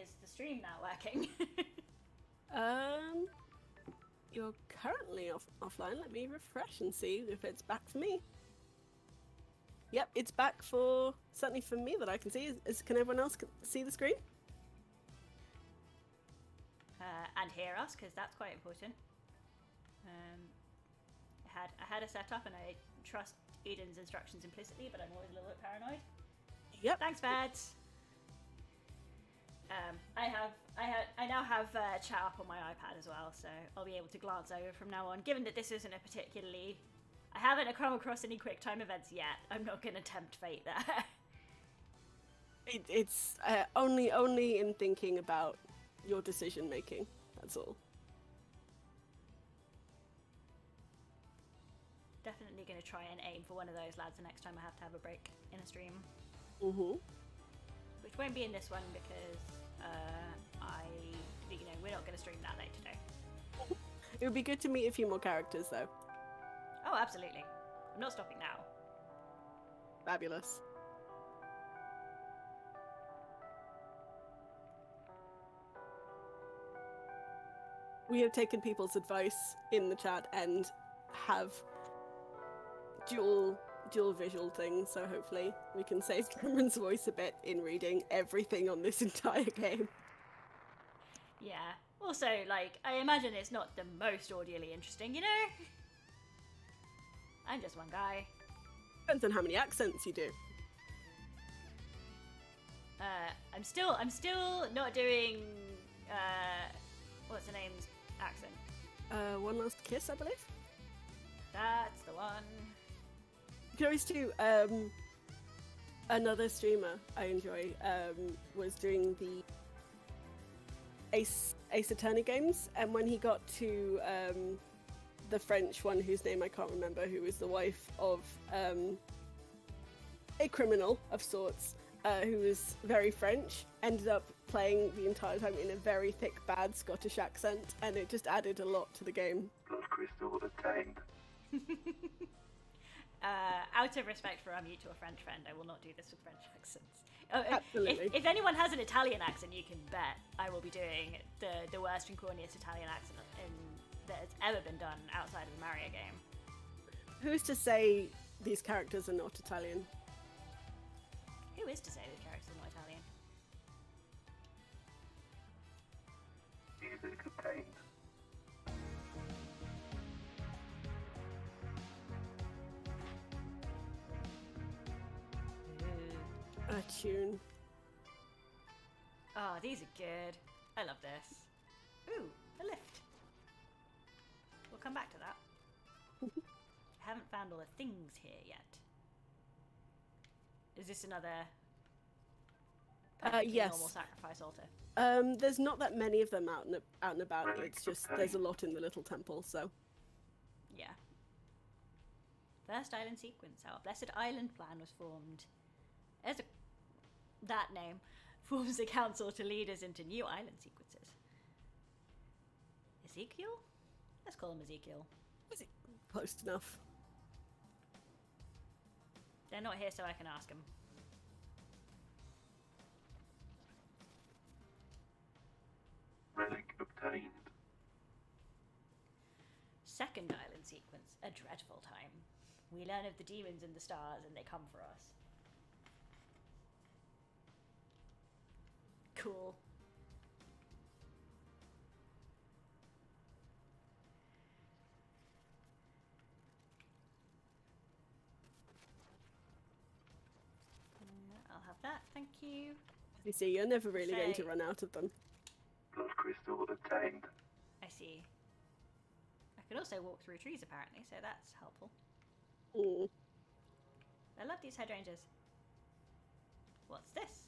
Speaker 1: is the stream now working?
Speaker 2: You're currently offline. Let me refresh and see if it's back for me. Yep, it's back for certainly for me that I can see. Can everyone else see the screen?
Speaker 1: And hear us, because that's quite important. I had a setup, and I trust Eden's instructions implicitly, but I'm always a little bit paranoid.
Speaker 2: Yep.
Speaker 1: Thanks, Vads. I now have chat up on my iPad as well, so I'll be able to glance over from now on. Given that this isn't a particularly, I haven't come across any quick time events yet. I'm not going to tempt fate there.
Speaker 2: It's only in thinking about your decision making. That's all.
Speaker 1: Definitely going to try and aim for one of those lads the next time I have to have a break in a stream.
Speaker 2: Mhm.
Speaker 1: Which won't be in this one because we're not going to stream that late today.
Speaker 2: It would be good to meet a few more characters, though.
Speaker 1: Oh, absolutely. I'm not stopping now.
Speaker 2: Fabulous. We have taken people's advice in the chat and have dual visual things, so hopefully we can save Cameron's voice a bit in reading everything on this entire game.
Speaker 1: Yeah. Also, I imagine it's not the most audially interesting, you know? I'm just one guy.
Speaker 2: Depends on how many accents you do.
Speaker 1: I'm still not doing what's the name's accent?
Speaker 2: One Last Kiss, I believe.
Speaker 1: That's the one.
Speaker 2: You can always do another streamer I enjoy was doing the Ace Attorney games, and when he got to the French one whose name I can't remember, who was the wife of a criminal of sorts, who was very French, ended up playing the entire time in a very thick, bad Scottish accent, and it just added a lot to the game.
Speaker 5: Blood crystal obtained.
Speaker 1: Out of respect for our mutual French friend, I will not do this with French accents.
Speaker 2: Absolutely.
Speaker 1: If anyone has an Italian accent, you can bet I will be doing the worst and corniest Italian accent that has ever been done outside of the Mario game.
Speaker 2: Who's to say these characters are not Italian?
Speaker 1: Who is to say the characters are not Italian?
Speaker 5: Music obtained.
Speaker 2: A tune.
Speaker 1: Oh, these are good. I love this. Ooh, a lift. We'll come back to that. I haven't found all the things here yet. Is this another
Speaker 2: yes.
Speaker 1: normal sacrifice altar?
Speaker 2: There's not that many of them out and about. It's just there's a lot in the little temple, so.
Speaker 1: Yeah. First island sequence. Our blessed island plan was formed. That name forms a council to lead us into new island sequences. Ezekiel? Let's call him Ezekiel.
Speaker 2: Is it close enough?
Speaker 1: They're not here, so I can ask them.
Speaker 5: Relic obtained.
Speaker 1: Second island sequence, a dreadful time. We learn of the demons in the stars and they come for us. Cool. I'll have that, thank you.
Speaker 2: You see, you're never really going to
Speaker 1: Say-
Speaker 2: run out of them.
Speaker 5: Blood crystal obtained.
Speaker 1: I see. I can also walk through trees apparently, so that's helpful.
Speaker 2: Mm.
Speaker 1: I love these hydrangeas. What's this?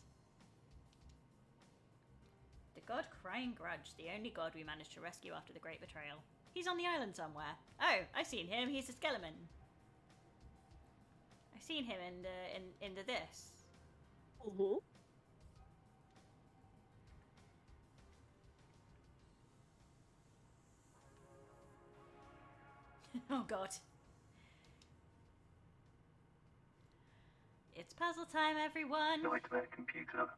Speaker 1: The god Crying Grudge, the only god we managed to rescue after the Great Betrayal. He's on the island somewhere. Oh, I've seen him. He's a skeleton. I've seen him in the this.
Speaker 2: Mm-hmm.
Speaker 1: Oh god. It's puzzle time, everyone.
Speaker 5: Nightmare computer.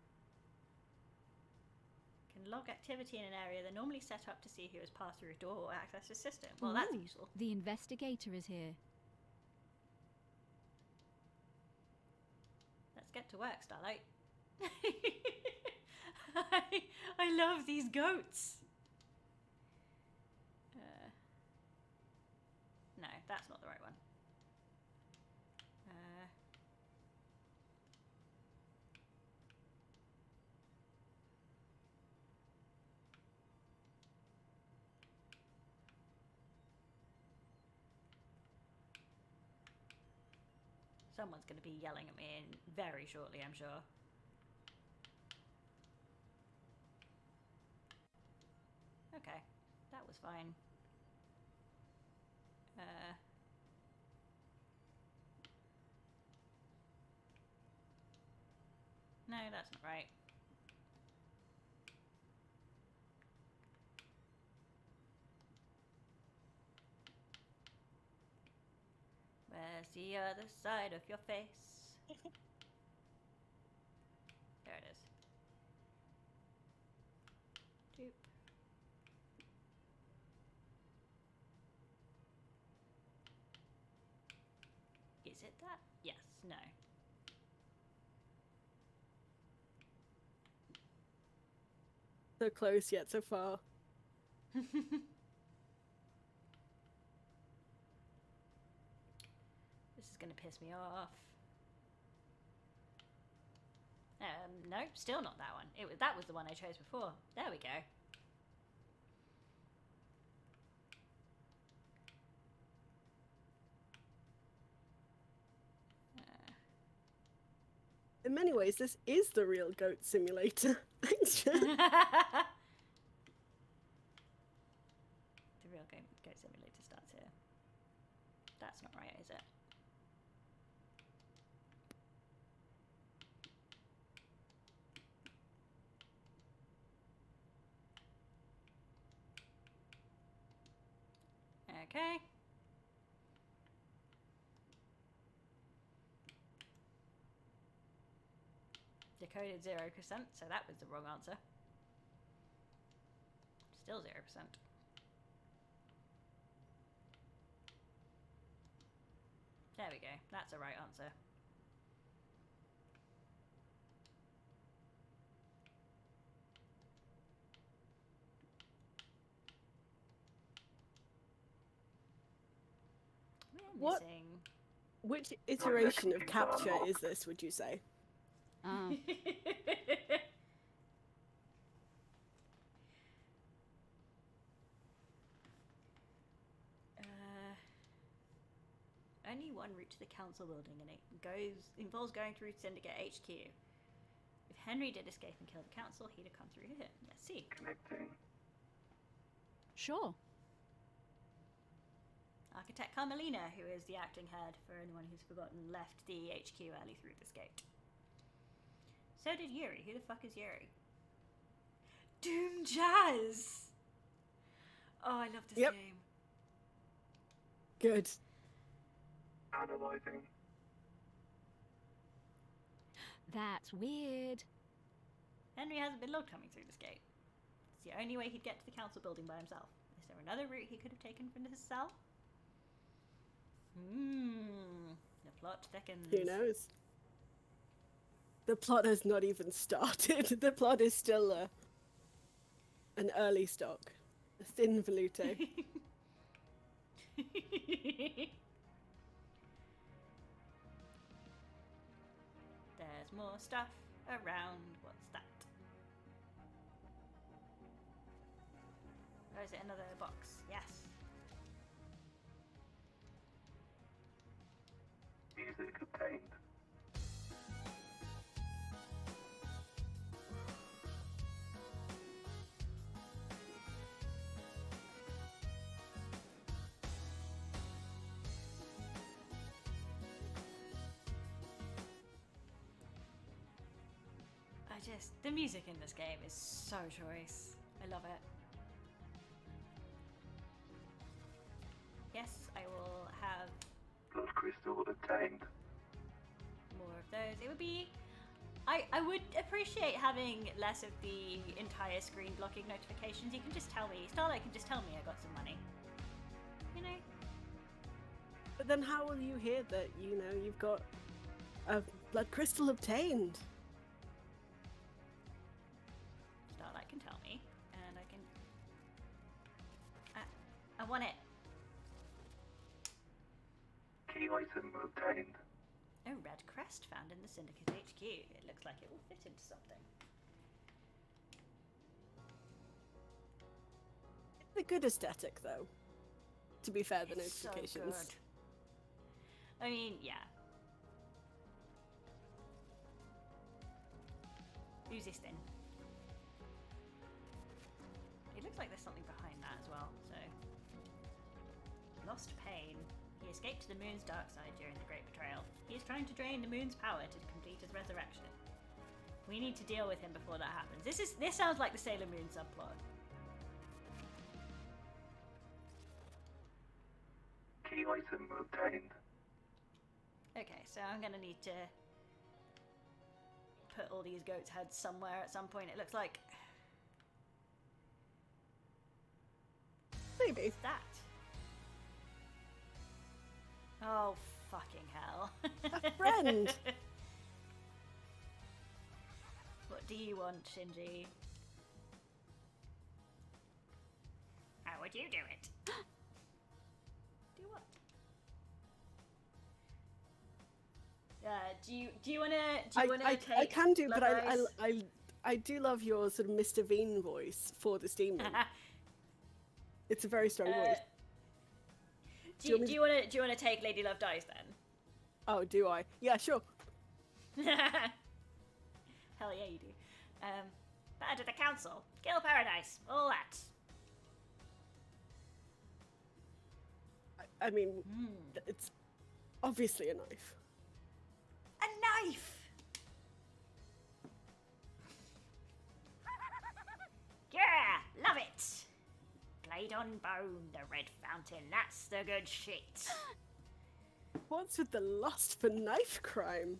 Speaker 1: can log activity in an area they're normally set up to see who has passed through a door or accessed a system. Well, that's
Speaker 3: Ooh,
Speaker 1: useful.
Speaker 3: The investigator is here.
Speaker 1: Let's get to work, Starlight. I love these goats. No, that's not the right one. Someone's going to be yelling at me very shortly, I'm sure. Okay, that was fine. No, that's not right. Where's the other side of your face? There it is. Doop. Is it that? Yes, no.
Speaker 2: So close yet so far.
Speaker 1: This is going to piss me off. No, still not that one. That was the one I chose before. There we go.
Speaker 2: In many ways, this is the real goat simulator.
Speaker 1: The real goat simulator starts here. That's not right, is it? Okay. Decoded 0%, so that was the wrong answer. Still 0%. There we go, that's the right answer. We're
Speaker 2: What?
Speaker 1: missing.
Speaker 2: Which iteration of capture is this, would you say?
Speaker 3: Ah,
Speaker 1: Only one route to the council building, and it involves going through Syndicate HQ. If Henry did escape and kill the council, he'd have come through here. Let's see.
Speaker 5: Connecting.
Speaker 3: sure.
Speaker 1: Architect Carmelina, who is the acting head, for anyone who's forgotten, left the HQ early through this gate. So did Yuri. Who the fuck is Yuri? Doom Jazz! Oh, I love this
Speaker 2: Yep.
Speaker 1: game.
Speaker 2: Good.
Speaker 5: Analyzing.
Speaker 3: That's weird.
Speaker 1: Henry hasn't been logged coming through this gate. It's the only way he'd get to the council building by himself. Is there another route he could have taken from his cell? The plot thickens.
Speaker 2: Who knows? The plot has not even started. The plot is still an early stock. A thin velouté.
Speaker 1: There's more stuff around. What's that? Oh, is it another box? Yes.
Speaker 5: Music obtained.
Speaker 1: The music in this game is so choice. I love it. Yes, I will have
Speaker 5: Blood crystal obtained.
Speaker 1: more of those. It would be I would appreciate having less of the entire screen blocking notifications. You can just tell me. Starlight can just tell me I got some money. You know?
Speaker 2: But then how will you hear that, you've got a blood crystal obtained?
Speaker 1: Starlight can tell me, and I can... I want it.
Speaker 5: Key item obtained.
Speaker 1: A red crest found in the Syndicate HQ. It looks like it will fit into something.
Speaker 2: It's a good aesthetic, though. To be fair, the
Speaker 1: It's so
Speaker 2: notifications.
Speaker 1: good. I mean, yeah. Who's this then? It looks like there's something behind that as well, so... Lost Pain. He escaped to the moon's dark side during the Great Betrayal. He is trying to drain the moon's power to complete his resurrection. We need to deal with him before that happens. This sounds like the Sailor Moon subplot.
Speaker 5: Key item obtained.
Speaker 1: Okay, so I'm gonna need to put all these goats' heads somewhere at some point, it looks like.
Speaker 2: Maybe.
Speaker 1: What's that? Oh, fucking hell.
Speaker 2: A friend.
Speaker 1: What do you want, Shinji? How would you do it? Do what? Do you wanna take
Speaker 2: I can do, but
Speaker 1: Blood Rise?
Speaker 2: I do love your sort of Mr. Bean voice for this demon. It's a very strong voice.
Speaker 1: Do you wanna take Lady Love Dies then?
Speaker 2: Oh, do I? Yeah, sure.
Speaker 1: Hell yeah, you do. Bad to the council, kill paradise, all that.
Speaker 2: I mean, it's obviously a knife.
Speaker 1: A knife. Yeah, love it. Blade on bone, the red fountain. That's the good shit.
Speaker 2: What's with the lust for knife crime?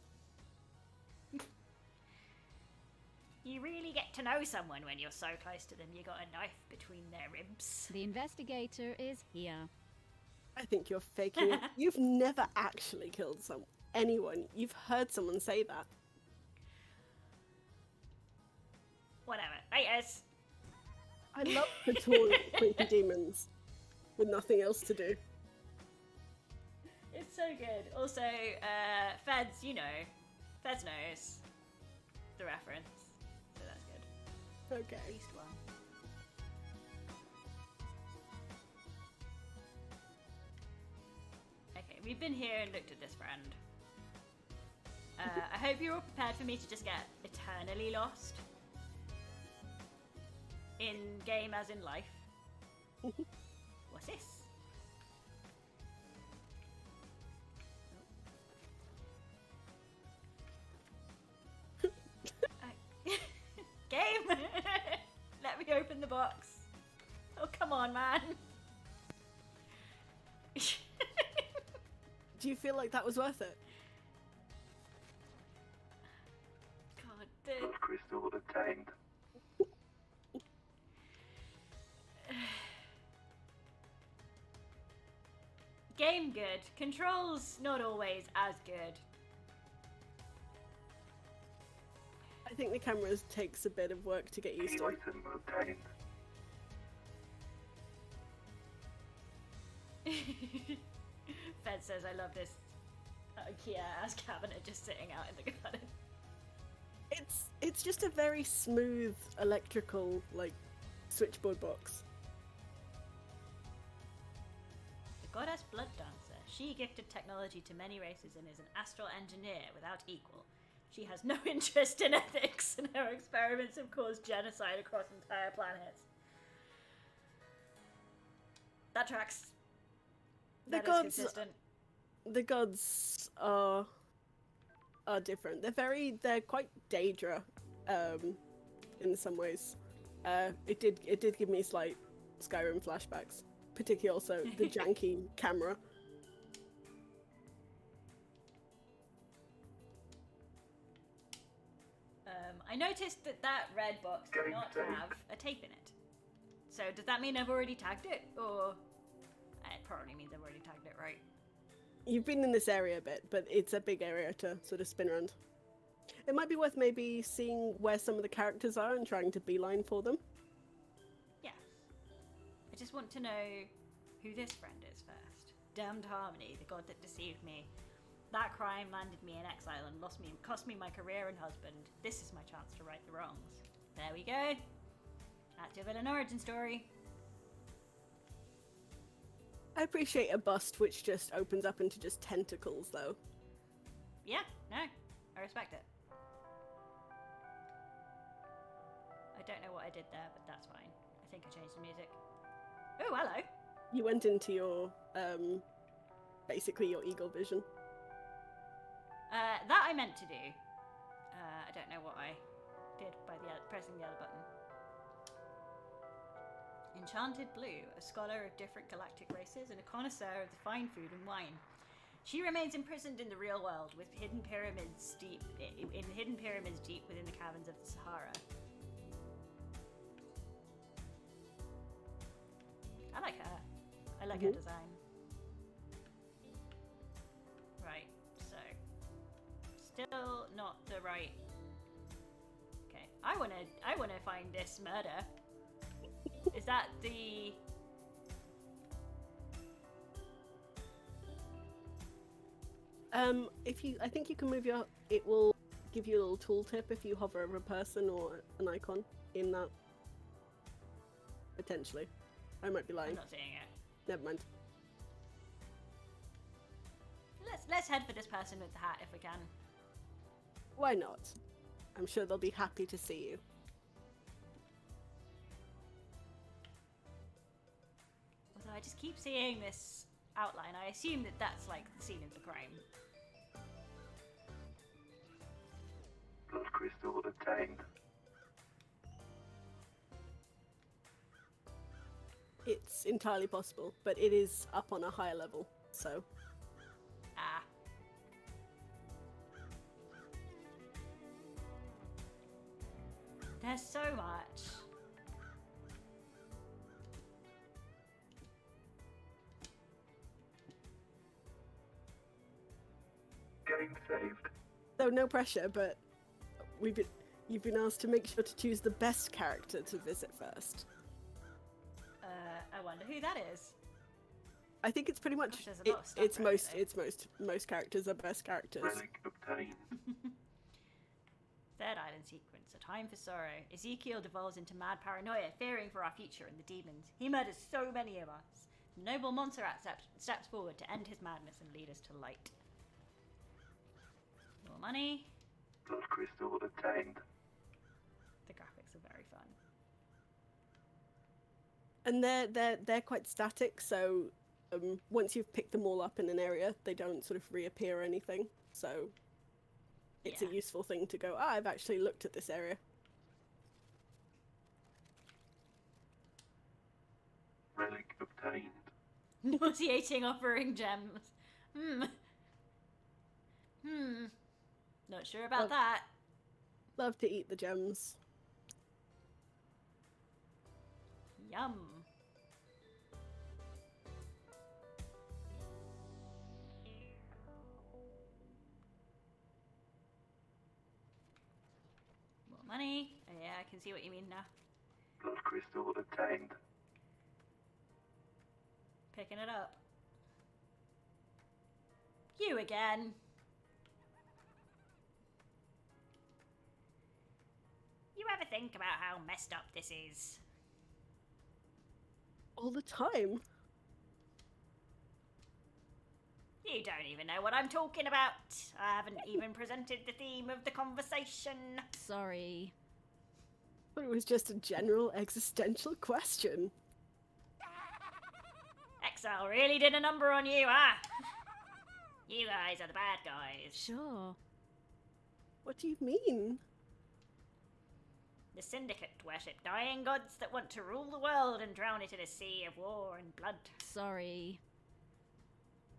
Speaker 1: You really get to know someone when you're so close to them. You got a knife between their ribs.
Speaker 3: The investigator is here.
Speaker 2: I think you're faking it. You've never actually killed anyone. You've heard someone say that.
Speaker 1: Whatever. Haters.
Speaker 2: I love the tall, creepy demons with nothing else to do.
Speaker 1: It's so good. Also, Feds, Feds knows the reference. So that's good. At
Speaker 2: Okay.
Speaker 1: least one. Okay, we've been here and looked at this friend. I hope you're all prepared for me to just get eternally lost. In game as in life. What's this? Game! Let me open the box. Oh, come on, man.
Speaker 2: Do you feel like that was worth it?
Speaker 1: God,
Speaker 5: Blood crystal obtained.
Speaker 1: game good. Controls not always as good.
Speaker 2: I think the camera takes a bit of work to get used
Speaker 5: Key
Speaker 2: to.
Speaker 5: item obtained.
Speaker 1: Fed says I love this IKEA ass cabinet just sitting out in the garden.
Speaker 2: It's just a very smooth electrical switchboard box.
Speaker 1: The goddess Blood Dancer. She gifted technology to many races and is an astral engineer without equal. She has no interest in ethics, and her experiments have caused genocide across entire planets. That tracks. That is consistent.
Speaker 2: The gods are different. They're quite Daedra, in some ways. It did give me slight Skyrim flashbacks, particularly also the janky camera.
Speaker 1: I noticed that that red box did not have a tape in it. So does that mean I've already tagged it? Or... It probably means I've already tagged it, right?
Speaker 2: You've been in this area a bit, but it's a big area to sort of spin around. It might be worth maybe seeing where some of the characters are and trying to beeline for them.
Speaker 1: Yeah. I just want to know who this friend is first. Damned Harmony, the god that deceived me. That crime landed me in exile and cost me my career and husband. This is my chance to right the wrongs. There we go. That's your villain origin story.
Speaker 2: I appreciate a bust which just opens up into just tentacles, though.
Speaker 1: Yeah, no, I respect it. I don't know what I did there, but that's fine. I think I changed the music. Oh, hello.
Speaker 2: You went into your, basically your eagle vision.
Speaker 1: That I meant to do. I don't know what I did by pressing the other button. Enchanted Blue, a scholar of different galactic races and a connoisseur of the fine food and wine. She remains imprisoned in the real world with hidden pyramids deep within the caverns of the Sahara. I like her. I like her design. Right, so still not the right. Okay, I wanna find this murder. Is that the?
Speaker 2: I think you can move your. It will give you a little tooltip if you hover over a person or an icon in that. Potentially, I might be lying.
Speaker 1: I'm not seeing it.
Speaker 2: Never mind.
Speaker 1: Let's head for this person with the hat if we can.
Speaker 2: Why not? I'm sure they'll be happy to see you.
Speaker 1: Although I just keep seeing this outline, I assume that that's like the scene of the crime.
Speaker 5: Blood crystal obtained.
Speaker 2: It's entirely possible, but it is up on a higher level, so.
Speaker 1: Ah. There's so much.
Speaker 5: Game saved.
Speaker 2: So no pressure, but you've been asked to make sure to choose the best character to visit first.
Speaker 1: I wonder who that is.
Speaker 2: I think it's pretty much
Speaker 1: Gosh, there's a lot of stuff
Speaker 2: it's
Speaker 1: right
Speaker 2: most characters are best characters.
Speaker 5: Relic obtained.
Speaker 1: Third island sequence, A Time for Sorrow. Ezekiel devolves into mad paranoia, fearing for our future and the demons. He murders so many of us. Noble Montserrat steps forward to end his madness and lead us to light. More money.
Speaker 5: Blood crystal obtained.
Speaker 1: The graphics are very fun.
Speaker 2: And they're quite static, so once you've picked them all up in an area, they don't sort of reappear or anything. So it's a
Speaker 1: Yeah.
Speaker 2: useful thing to go, I've actually looked at this area.
Speaker 5: Relic obtained.
Speaker 1: Nauseating offering gems. Not sure about
Speaker 2: Well-
Speaker 1: that.
Speaker 2: Love to eat the gems.
Speaker 1: Yum. More money. Oh, yeah, I can see what you mean now.
Speaker 5: Blood crystal obtained.
Speaker 1: Picking it up. You again. You ever think about how messed up this is?
Speaker 2: All the time.
Speaker 1: You don't even know what I'm talking about. I haven't even presented the theme of the conversation.
Speaker 3: Sorry.
Speaker 2: But it was just a general existential question.
Speaker 1: Exile really did a number on you, huh? You guys are the bad guys.
Speaker 3: Sure.
Speaker 2: What do you mean?
Speaker 1: The Syndicate worship dying gods that want to rule the world and drown it in a sea of war and blood.
Speaker 3: Sorry.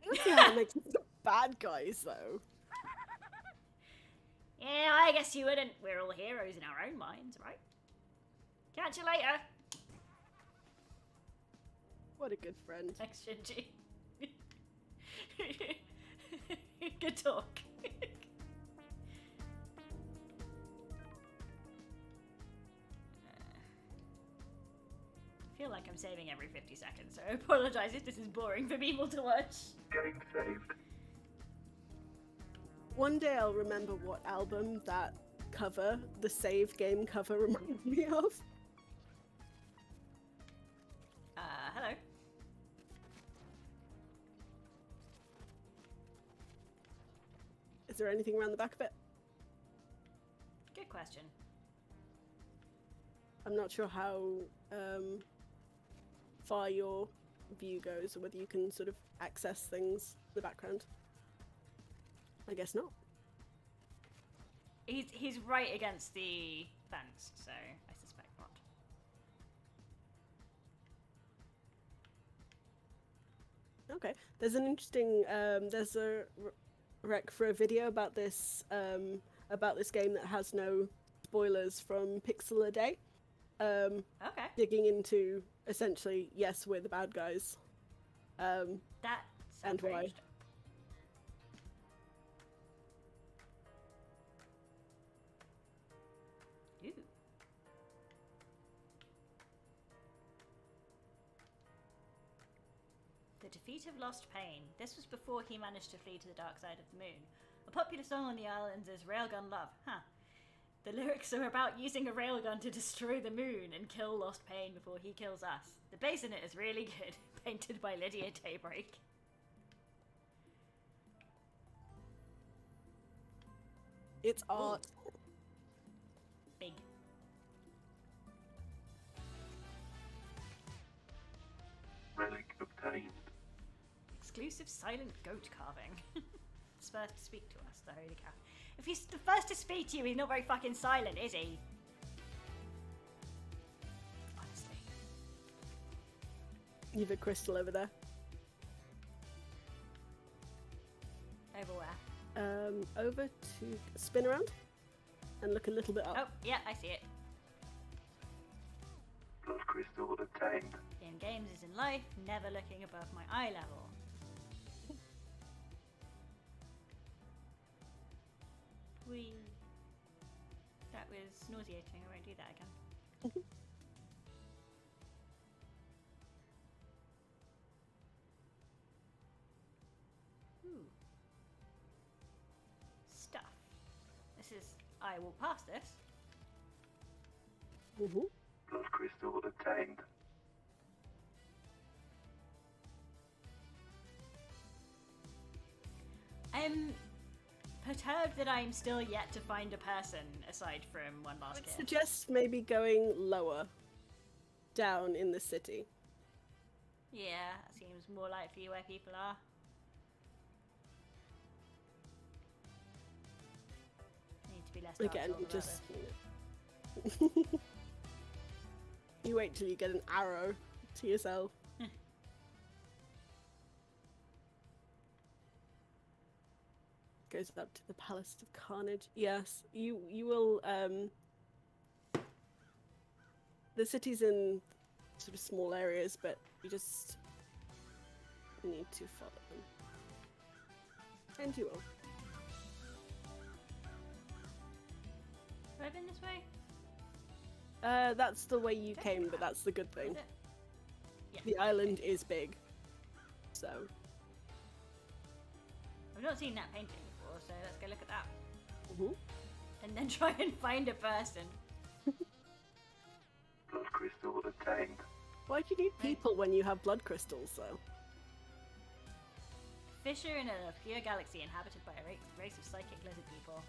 Speaker 2: I don't see how it makes them bad guys, though.
Speaker 1: Yeah, I guess you wouldn't. We're all heroes in our own minds, right? Catch you later.
Speaker 2: What a good friend.
Speaker 1: Thanks, Shinji. Good talk. I feel like I'm saving every 50 seconds, so I apologize if this is boring for people to watch.
Speaker 5: Game saved.
Speaker 2: One day I'll remember what album that cover, the save game cover, reminded me of.
Speaker 1: Hello.
Speaker 2: Is there anything around the back of it?
Speaker 1: Good question.
Speaker 2: I'm not sure how far your view goes, or whether you can sort of access things in the background. I guess not.
Speaker 1: He's right against the fence, so I suspect not.
Speaker 2: Okay. There's an interesting there's a rec for a video about this game that has no spoilers from Pixel a Day.
Speaker 1: Okay.
Speaker 2: Digging into essentially, yes, we're the bad guys.
Speaker 1: That
Speaker 2: And
Speaker 1: sounds very
Speaker 2: why?
Speaker 1: interesting. Ooh. The defeat of Lost Pain. This was before he managed to flee to the dark side of the moon. A popular song on the islands is Railgun Love. Huh. The lyrics are about using a railgun to destroy the moon and kill Lost Pain before he kills us. The bass in it is really good. Painted by Lydia Daybreak.
Speaker 2: It's art.
Speaker 1: Big.
Speaker 5: Relic obtained.
Speaker 1: Exclusive silent goat carving. It's first to speak to us, the holy cow. If he's the first to speak to you, he's not very fucking silent, is he? Honestly.
Speaker 2: You've a crystal over there.
Speaker 1: Over where?
Speaker 2: Over to spin around and look a little bit up.
Speaker 1: Oh, yeah, I see it.
Speaker 5: Blood crystal obtained.
Speaker 1: In games is in life, never looking above my eye level. Whee. That was nauseating, I won't do that again. Ooh. Stuff. This is... I will pass this.
Speaker 2: Mm-hmm.
Speaker 5: Blood crystal obtained.
Speaker 1: I'm perturbed that I'm still yet to find a person aside from one
Speaker 2: I
Speaker 1: last
Speaker 2: would
Speaker 1: kid.
Speaker 2: suggest maybe going lower down in the city.
Speaker 1: Yeah, that seems more likely where people are. Need to be less Dark
Speaker 2: Again,
Speaker 1: Souls about
Speaker 2: just
Speaker 1: this.
Speaker 2: you know. You wait till you get an arrow to yourself. Goes up to the Palace of Carnage. Yes, you will. The city's in sort of small areas, but you just need to follow them, and you will.
Speaker 1: Have I been this way?
Speaker 2: That's the way you
Speaker 1: Okay.
Speaker 2: came, but that's the good thing.
Speaker 1: Is it? Yeah.
Speaker 2: The island is big, so.
Speaker 1: I've not seen that painting before, so let's go look at that.
Speaker 2: Mhm.
Speaker 1: And then try and find a person.
Speaker 5: Blood crystal obtained.
Speaker 2: Why do you need people when you have blood crystals, though?
Speaker 1: Fissure in a pure galaxy inhabited by a race of psychic lizard people.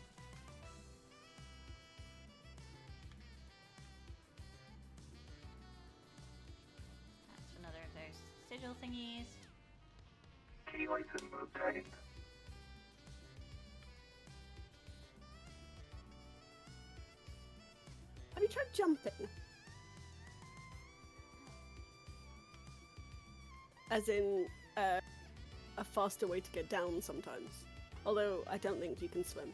Speaker 1: That's another of those sigil thingies.
Speaker 5: Key item obtained.
Speaker 2: Have you tried jumping? As in, a faster way to get down sometimes. Although, I don't think you can swim.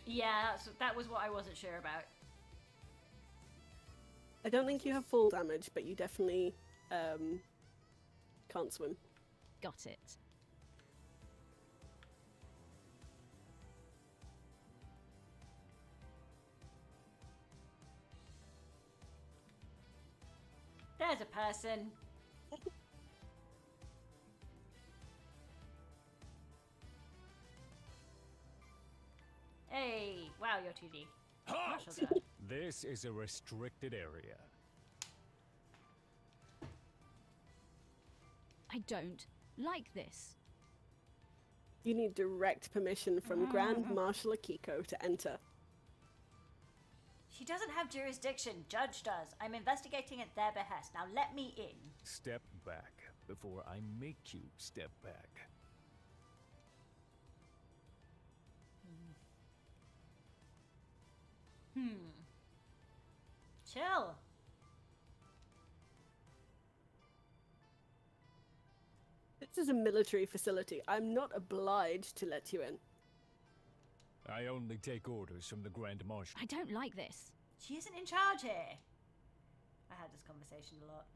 Speaker 1: Yeah, that was what I wasn't sure about.
Speaker 2: I don't think you have full damage, but you definitely can't swim.
Speaker 3: Got it.
Speaker 1: There's a person. Hey, wow, you're 2D. Marshall guard.
Speaker 7: This is a restricted area.
Speaker 3: I don't like this.
Speaker 2: You need direct permission from Grand Marshal Akiko to enter.
Speaker 1: She doesn't have jurisdiction. Judge does. I'm investigating at their behest. Now let me in.
Speaker 7: Step back before I make you step back.
Speaker 1: Chill.
Speaker 2: This is a military facility. I'm not obliged to let you in.
Speaker 7: I only take orders from the Grand Marshal.
Speaker 3: I don't like this.
Speaker 1: She isn't in charge here. I had this conversation a lot.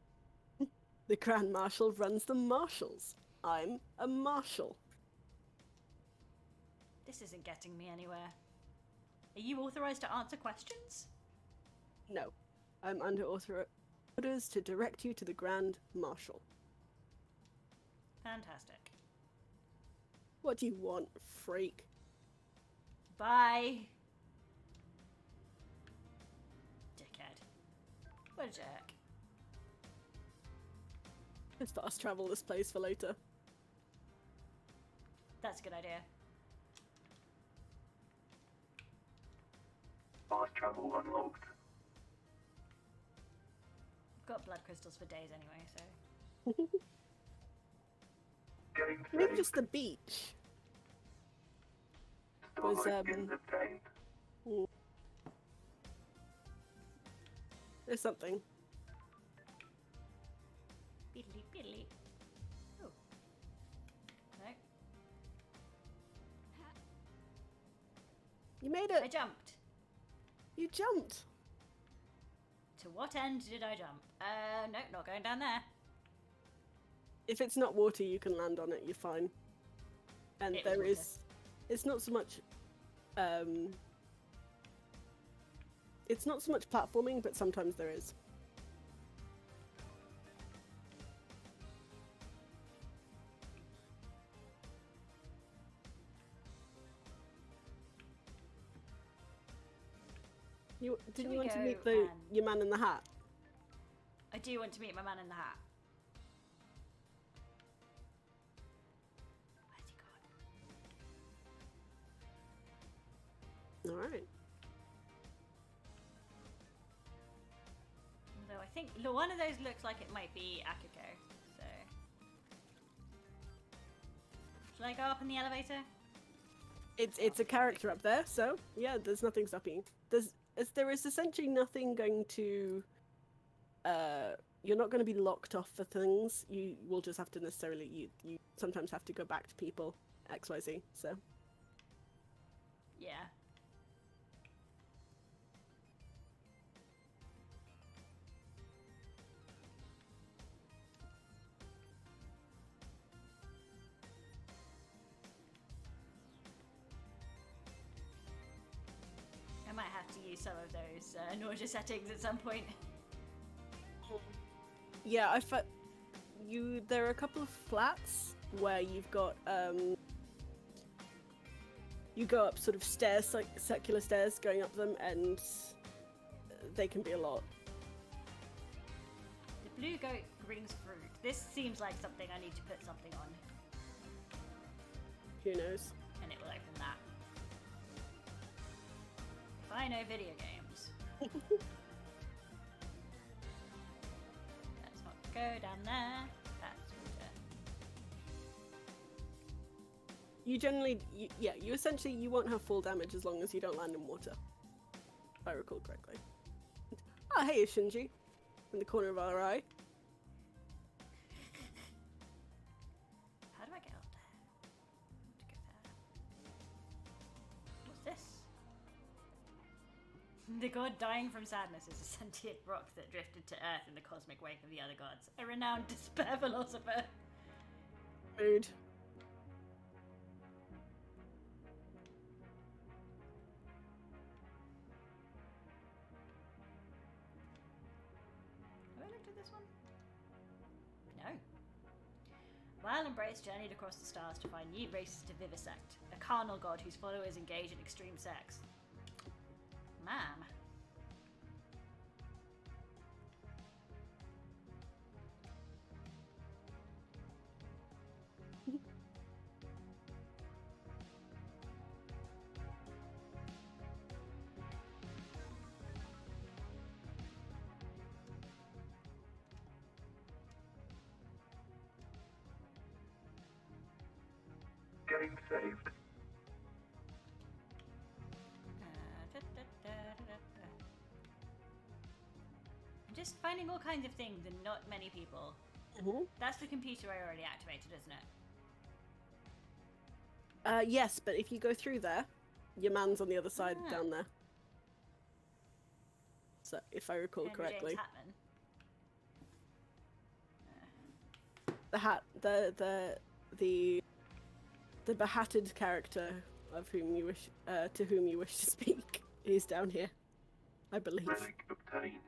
Speaker 2: The Grand Marshal runs the marshals. I'm a marshal.
Speaker 1: This isn't getting me anywhere. Are you authorized to answer questions?
Speaker 2: No, I'm under orders to direct you to the Grand Marshal.
Speaker 1: Fantastic.
Speaker 2: What do you want, freak?
Speaker 1: Bye. Dickhead. What a jerk.
Speaker 2: Let's fast travel this place for later.
Speaker 1: That's a good idea.
Speaker 5: Fast travel unlocked.
Speaker 1: I've got blood crystals for days anyway, so.
Speaker 5: Game
Speaker 2: Maybe
Speaker 5: saved.
Speaker 2: just the beach. was,
Speaker 5: Starlight skins obtained.
Speaker 2: There's something.
Speaker 1: Biddly biddly. Oh. No.
Speaker 2: You made
Speaker 1: I
Speaker 2: it.
Speaker 1: jumped.
Speaker 2: You jumped.
Speaker 1: To what end did I jump? No, not going down there.
Speaker 2: If it's not water, you can land on it. You're fine. And
Speaker 1: It was
Speaker 2: there
Speaker 1: water.
Speaker 2: is. It's not so much. It's not so much platforming, but sometimes there is. Didn't
Speaker 1: we
Speaker 2: you want to
Speaker 1: go
Speaker 2: meet
Speaker 1: and-
Speaker 2: your man in the hat?
Speaker 1: I do want to meet my man in the hat. Where's he gone?
Speaker 2: All right.
Speaker 1: Although I think one of those looks like it might be Akiko, so. Shall I go up in the elevator?
Speaker 2: It's a character up there, so yeah, there's nothing stopping you. There is essentially nothing going to. You're not going to be locked off for things. You will just have to necessarily you sometimes have to go back to people XYZ. So
Speaker 1: Yeah. I might have to use some of those nausea settings at some point.
Speaker 2: yeah, there are a couple of flats where you've got you go up sort of stairs, like circular stairs, going up them, and they can be a lot.
Speaker 1: The blue goat brings fruit. This seems like something I need to put something on,
Speaker 2: Who knows?
Speaker 1: and it will open that. If I know video games. Let's not go down there. That's water.
Speaker 2: You generally, you essentially you won't have full damage as long as you don't land in water. If I recall correctly. Oh, hey, Shinji, in the corner of our eye.
Speaker 1: How do I get up there? I want to go there. What's this? The god dying from sadness is a sentient rock that drifted to Earth in the cosmic wake of the other gods. A renowned despair philosopher.
Speaker 2: Rude.
Speaker 1: Have I looked at this one? No. While Embrace journeyed across the stars to find new races to vivisect, a carnal god whose followers engage in extreme sex. Ma'am.
Speaker 5: Getting saved.
Speaker 1: I'm just finding all kinds of things and not many people.
Speaker 2: Mhm.
Speaker 1: That's the computer I already activated, isn't it?
Speaker 2: Yes, but if you go through there, your man's on the other side
Speaker 1: Ah.
Speaker 2: down there. So, if I recall
Speaker 1: Henry
Speaker 2: correctly,
Speaker 1: James Hatman.
Speaker 2: the behatted character of whom you wish to whom you wish to speak is down here, I believe.
Speaker 5: Relic obtained.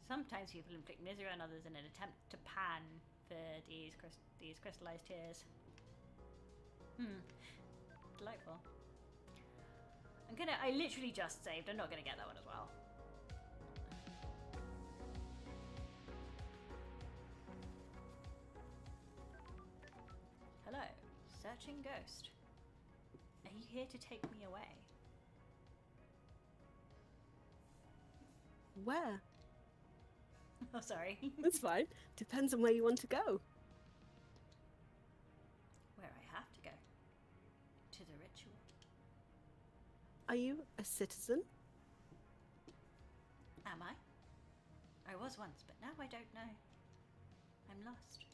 Speaker 1: Sometimes people inflict misery on others in an attempt to pan for these crystallized tears. Delightful. I literally just saved. I'm not gonna get that one as well. Hello, searching ghost. Are you here to take me away?
Speaker 2: Where?
Speaker 1: Oh, sorry.
Speaker 2: That's fine. Depends on where you want to go.
Speaker 1: Where I have to go. To the ritual.
Speaker 2: Are you a citizen?
Speaker 1: Am I? I was once, but now I don't know. I'm lost.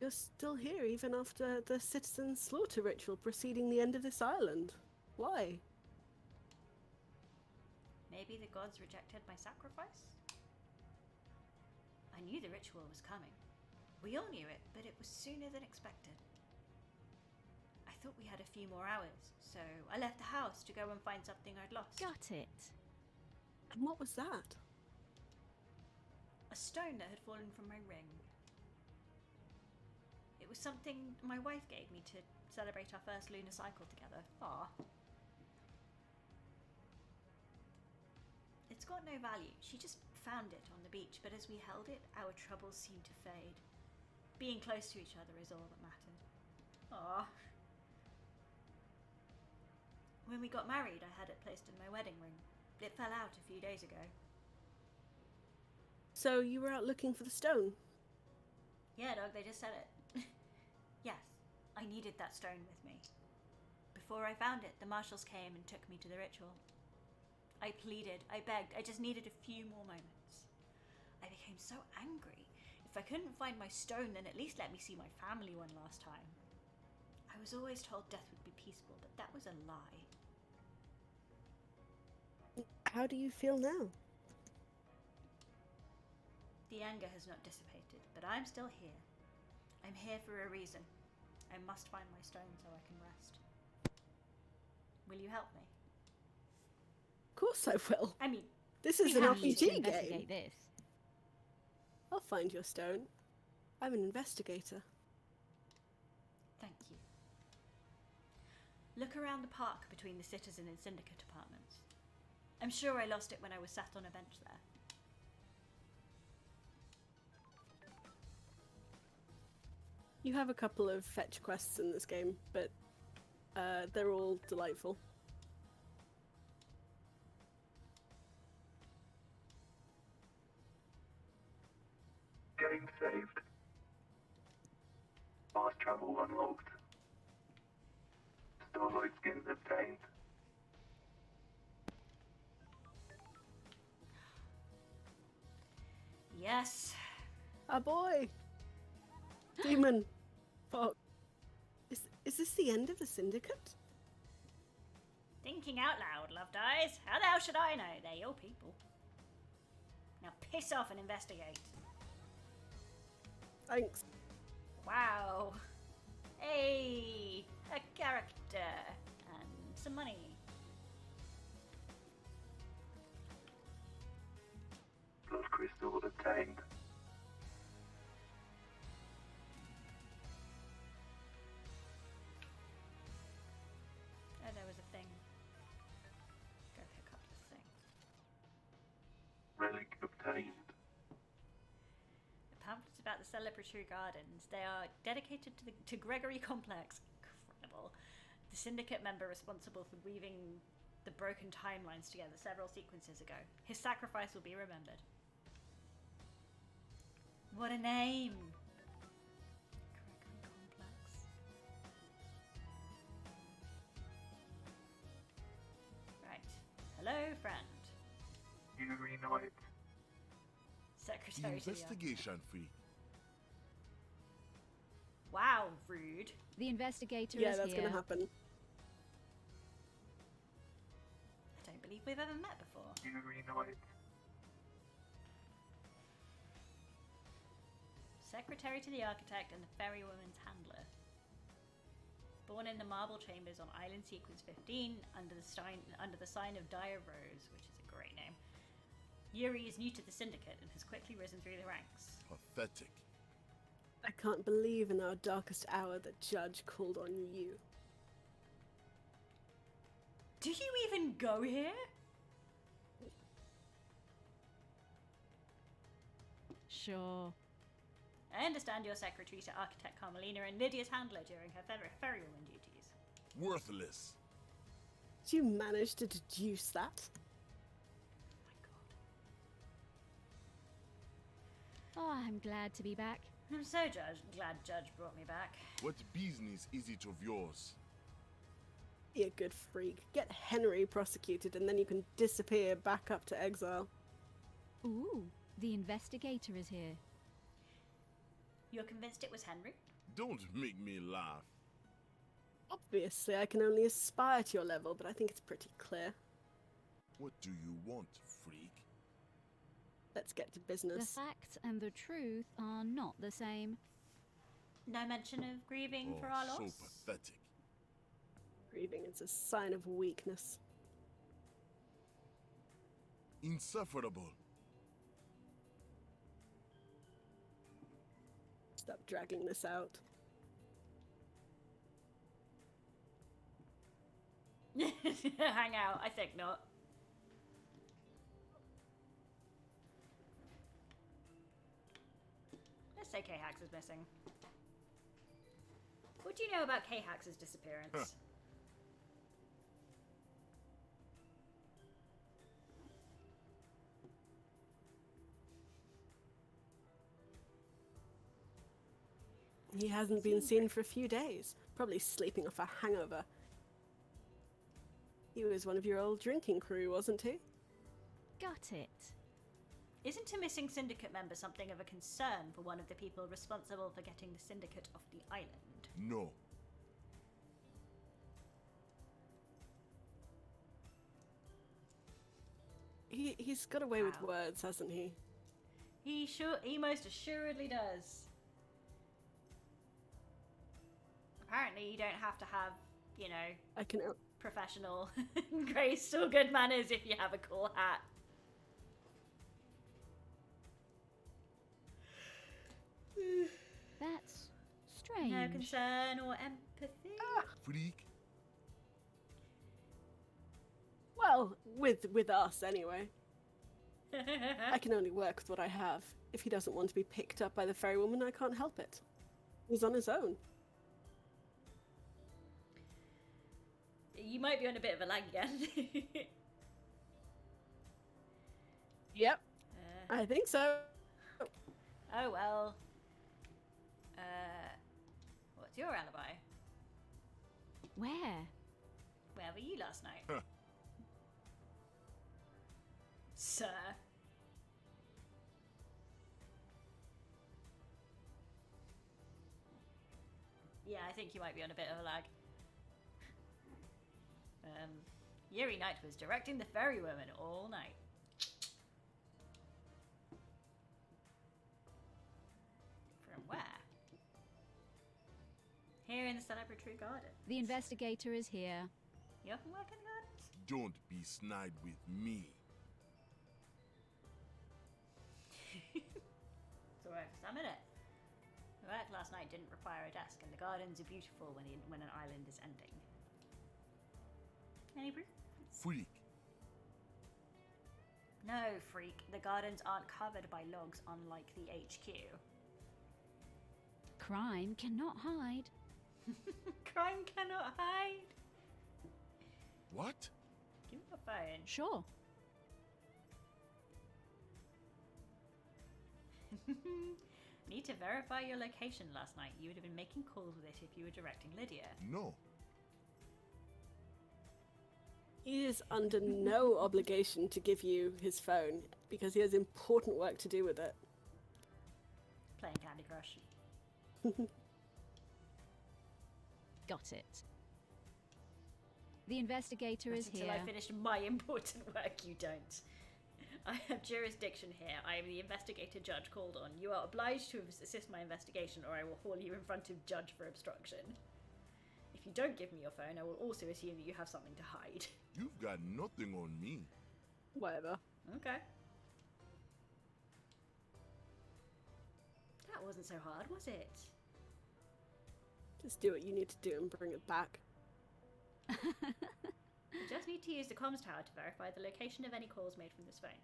Speaker 2: You're still here even after the citizen slaughter ritual preceding the end of this island. Why?
Speaker 1: Maybe the gods rejected my sacrifice? I knew the ritual was coming. We all knew it, but it was sooner than expected. I thought we had a few more hours, so I left the house to go and find something I'd lost.
Speaker 3: Got it.
Speaker 2: And what was that?
Speaker 1: A stone that had fallen from my ring. It was something my wife gave me to celebrate our first lunar cycle together. Ah. It's got no value. She just found it on the beach, but as we held it, our troubles seemed to fade. Being close to each other is all that mattered. Ah. When we got married, I had it placed in my wedding ring. It fell out a few days ago.
Speaker 2: So you were out looking for the stone?
Speaker 1: Yeah, dog, they just said it. Yes, I needed that stone with me. Before I found it, the marshals came and took me to the ritual. I pleaded, I begged, I just needed a few more moments. I became so angry. If I couldn't find my stone, then at least let me see my family one last time. I was always told death would be peaceful, but that was a lie.
Speaker 2: How do you feel now?
Speaker 1: The anger has not dissipated, but I'm still here. I'm here for a reason. I must find my stone so I can rest. Will you help me?
Speaker 2: Of course I will.
Speaker 1: I mean,
Speaker 2: This is
Speaker 1: We
Speaker 2: an
Speaker 1: have to
Speaker 2: RPG game.
Speaker 3: Investigate this.
Speaker 2: I'll find your stone. I'm an investigator.
Speaker 1: thank you. Look around the park between the citizen and syndicate apartments. I'm sure I lost it when I was sat on a bench there.
Speaker 2: You have a couple of fetch quests in this game, but they're all delightful.
Speaker 5: Getting saved. Fast travel unlocked. Starlight skins obtained.
Speaker 1: Yes.
Speaker 2: Ah boy! Demon! Fuck. Is this the end of the syndicate?
Speaker 1: Thinking out loud, loved eyes. How the hell should I know? They're your people. Now piss off and investigate.
Speaker 2: Thanks.
Speaker 1: Wow. Hey, a character and some money.
Speaker 5: Blood crystal obtained.
Speaker 1: Oh, there was a thing. Go pick up the thing.
Speaker 5: Relic obtained.
Speaker 1: The pamphlets about the celebratory gardens. They are dedicated to Gregory Complex. Incredible. The syndicate member responsible for weaving the broken timelines together several sequences ago. His sacrifice will be remembered. What a name! Gregory Complex. Right. Hello, friend.
Speaker 5: You reunite.
Speaker 8: The
Speaker 1: Secretary to the
Speaker 8: investigation fee.
Speaker 1: Wow, rude.
Speaker 3: The investigator
Speaker 2: Yeah,
Speaker 3: is
Speaker 2: that's
Speaker 3: here.
Speaker 2: gonna happen.
Speaker 1: I don't believe we've ever met before.
Speaker 5: You reunite.
Speaker 1: Secretary to the architect and the ferrywoman's handler. Born in the marble chambers on island sequence 15 under the sign of Dire Rose, which is a great name. Yuri is new to the syndicate and has quickly risen through the ranks.
Speaker 8: Pathetic.
Speaker 2: I can't believe in our darkest hour that Judge called on you.
Speaker 1: Do you even go here?
Speaker 3: Sure.
Speaker 1: I understand you're secretary to architect Carmelina and Lydia's handler during her ferrywoman duties.
Speaker 8: Worthless.
Speaker 2: Did you manage to deduce that?
Speaker 1: Oh my god.
Speaker 3: Oh, I'm glad to be back.
Speaker 1: I'm so glad Judge brought me back.
Speaker 8: What business is it of yours?
Speaker 2: Be a good freak. Get Henry prosecuted and then you can disappear back up to exile.
Speaker 3: Ooh, the investigator is here.
Speaker 1: You're convinced it was Henry?
Speaker 8: Don't make me laugh.
Speaker 2: Obviously, I can only aspire to your level, but I think it's pretty clear.
Speaker 8: What do you want, freak?
Speaker 2: Let's get to
Speaker 3: The
Speaker 2: business.
Speaker 3: facts and the truth are not the same.
Speaker 1: No mention of grieving for our
Speaker 8: Oh,
Speaker 1: loss?
Speaker 8: so pathetic.
Speaker 2: Grieving is a sign of weakness.
Speaker 8: Insufferable.
Speaker 2: Stop dragging this out.
Speaker 1: Hang out, I think not. Let's say K-Hax is missing. What do you know about K-Hax's disappearance?
Speaker 8: Huh.
Speaker 2: He hasn't been seen for a few days. Probably sleeping off a hangover. He was one of your old drinking crew, wasn't he?
Speaker 3: Got it.
Speaker 1: Isn't a missing syndicate member something of a concern for one of the people responsible for getting the syndicate off the island?
Speaker 8: No.
Speaker 2: He's got away with
Speaker 1: Wow.
Speaker 2: words, hasn't he?
Speaker 1: He most assuredly does. Apparently you don't have to have, you know,
Speaker 2: I can.
Speaker 1: professional grace or good manners if you have a cool hat.
Speaker 3: That's strange.
Speaker 1: No concern or empathy.
Speaker 8: Freak?
Speaker 2: Well, with us anyway. I can only work with what I have. If he doesn't want to be picked up by the ferrywoman, I can't help it. He's on his own.
Speaker 1: You might be on a bit of a lag again.
Speaker 2: Yep, I think so.
Speaker 1: Oh well. What's your alibi?
Speaker 3: Where?
Speaker 1: Where were you last night?
Speaker 8: Huh.
Speaker 1: Sir. Yeah, I think you might be on a bit of a lag. Yuri Knight was directing the ferrywoman all night. From where? Here in the celebratory garden.
Speaker 3: The investigator is here.
Speaker 1: You often work in gardens?
Speaker 8: Don't be snide with me.
Speaker 1: It's alright for some minute. The work last night didn't require a desk, and the gardens are beautiful when an island is ending. Any proof?
Speaker 8: Freak.
Speaker 1: No, freak. The gardens aren't covered by logs, unlike the HQ.
Speaker 3: Crime cannot hide.
Speaker 1: Crime cannot hide.
Speaker 8: What?
Speaker 1: Give me your phone.
Speaker 3: Sure.
Speaker 1: Need to verify your location last night. You would have been making calls with it if you were directing Lydia.
Speaker 8: No.
Speaker 2: He is under no obligation to give you his phone because he has important work to do with it.
Speaker 1: Playing Candy Crush.
Speaker 3: Got it. The investigator
Speaker 1: Not
Speaker 3: is
Speaker 1: until
Speaker 3: here.
Speaker 1: I finished my important work, you don't. I have jurisdiction here. I am the investigator judge called on. You are obliged to assist my investigation, or I will haul you in front of judge for obstruction. If you don't give me your phone, I will also assume that you have something to hide.
Speaker 8: You've got nothing on me.
Speaker 2: Whatever.
Speaker 1: Okay. That wasn't so hard, was it?
Speaker 2: Just do what you need to do and bring it back.
Speaker 1: You just need to use the comms tower to verify the location of any calls made from this phone.